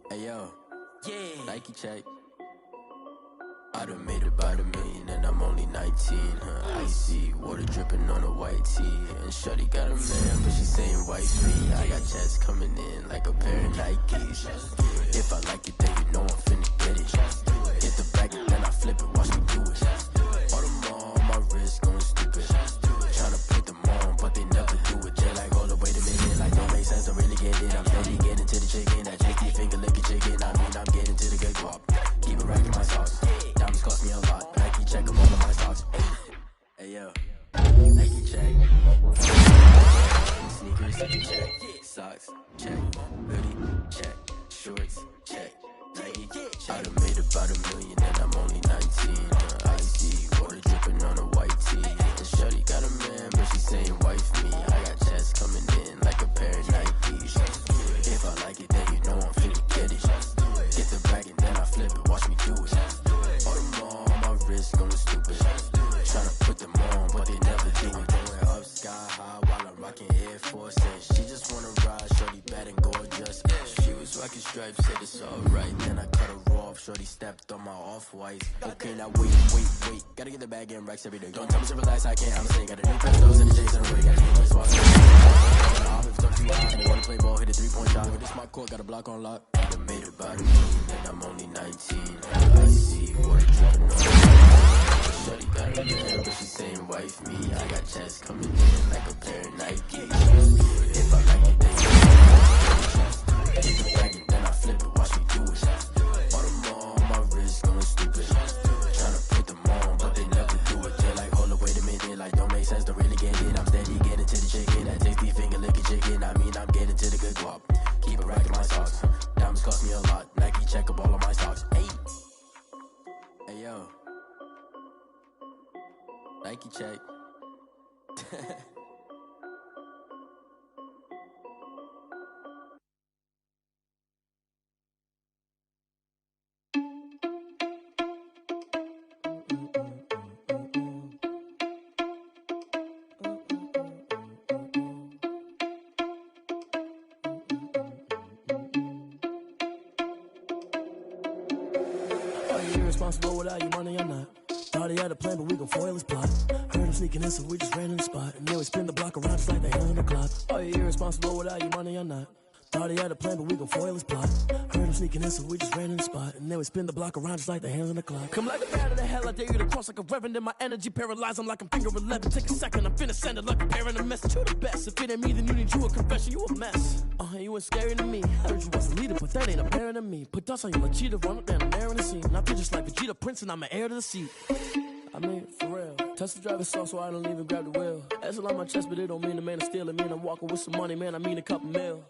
Hey yo, yeah, Nike check. I done made about $1 million and I'm only 19. Icy water dripping on a white tee. And shorty got a man, but she saying wife me. I got checks coming in like a pair of Nikes. If I like it, then you know I'm finna get it. Hit the bag and then I flip it, watch me do it. All them on my wrist going stupid. Tryna put them on, but they never do it. They're like, hold up, wait a minute, like don't make sense, don't really get it. I'm steady getting to the chicken, that tasty finger licking chicken. I mean, I'm getting to the good guap. Keep it racking my sauce. Diamonds cost me a lot. Nike check them all of my stocks. Hey yo, Nike check. Sneakers check. Socks check. Hoodie check. Shorts check. Nike. I done made about $1 million and I'm only 19. Icy water dripping on a white tee. And shorty got a man, but she saying wife me. I got checks coming in like a pair of Nikes. If I like it, then you know I'm finna get it. Get the bag and then I flip it, watch me do it. All them on my wrist going stupid. Tryna put them on, but they never do it. Going up sky high while I'm rocking Air Force. And she just wanna ride, shorty bad and gorgeous. She was rocking stripes, said it's alright. Then I cut her off, shorty stepped on my off-whites. Okay, now wait. Gotta get the bag and racks every day. Don't tell me to relax, I can't, I'm saying. Got a new pesos and the J's and the way. Got a new place walking. If it's too high, they wanna play ball, hit a 3-point shot. With this my court, got a block on lock. I done made about $1 million and I'm only 19. I see water dripping on me. Shorty got a man, but she saying wife me. I got checks coming in like a pair of Nikes. If I like it, then you know. Hit the bag and then I flip it, watch me do it. All them on my wrist going stupid. Tryna put them on, but they never do it. They're like, hold up, wait a minute, like don't make sense, don't really get it. I'm steady getting to the chicken, that tasty finger licking chicken. I mean, I'm getting to the good guap. Keep it racking my socks. Diamonds cost me a lot. Nike check up all of my stocks. Hey yo, Nike check. Irresponsible without your money or not. Thought he had a plan, but we gon' foil his plot. Heard him sneaking in, so we just ran in the spot. And then we spin the block around just like the hand on the clock. Are you irresponsible without your money or not? Thought he had a plan, but we gon' foil his plot. Heard him sneaking in, so we just ran in the spot. And then we spin the block around just like the hands on the clock. Come like a bat of the hell, I dare you to cross like a reverend. In my energy paralyzed, I'm like I'm finger 11. Take a second, I'm finna send it like a parent a message. You the best, if it ain't me, then you need you a confession. You a mess, you ain't scary to me. Heard you was a leader, but that ain't apparent to me. Put dust on you like cheetah, run up down the air in the scene. Now I just like Vegeta Prince and I'm an heir to the seat. I mean, for real. Touch the driver's sauce so I don't even grab the wheel. That's on my chest, but it don't mean the man is stealing. Man, I'm walking with some money, man, I mean a couple mil.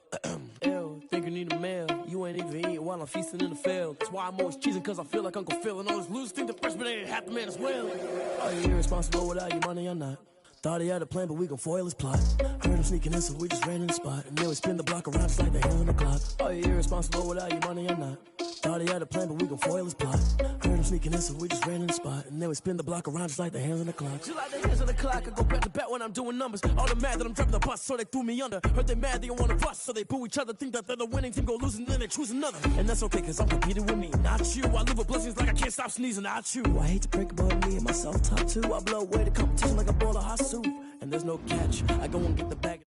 Ew, think you need a meal. You ain't even eating while I'm feasting in the field. That's why I'm always cheesing, cause I feel like Uncle Phil. And all those losers think the freshman ain't half the man as well. Are you irresponsible without your money or not? Thought he had a plan, but we gon' foil his plot. Heard him sneaking in, so we just ran in the spot. And then we spin the block around just like the hand on the clock. Are you irresponsible without your money or not? Thought he had a plan, but we gon' foil his plot. Heard him sneaking in, so we just ran in the spot. And then we spin the block around just like the hands on the clock. Just like the hands on the clock, I go back to back when I'm doing numbers. All the mad that I'm driving the bus, so they threw me under. Heard they mad, they don't wanna bust, so they boo each other. Think that they're the winning team, go losing, then they choose another. And that's okay, cause I'm competing with me, not you. I live with blessings like I can't stop sneezing, not you. I hate to break about me and my self-talk too. I blow away the competition like a bowl of hot soup. And there's no catch, I go and get the bag.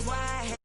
why I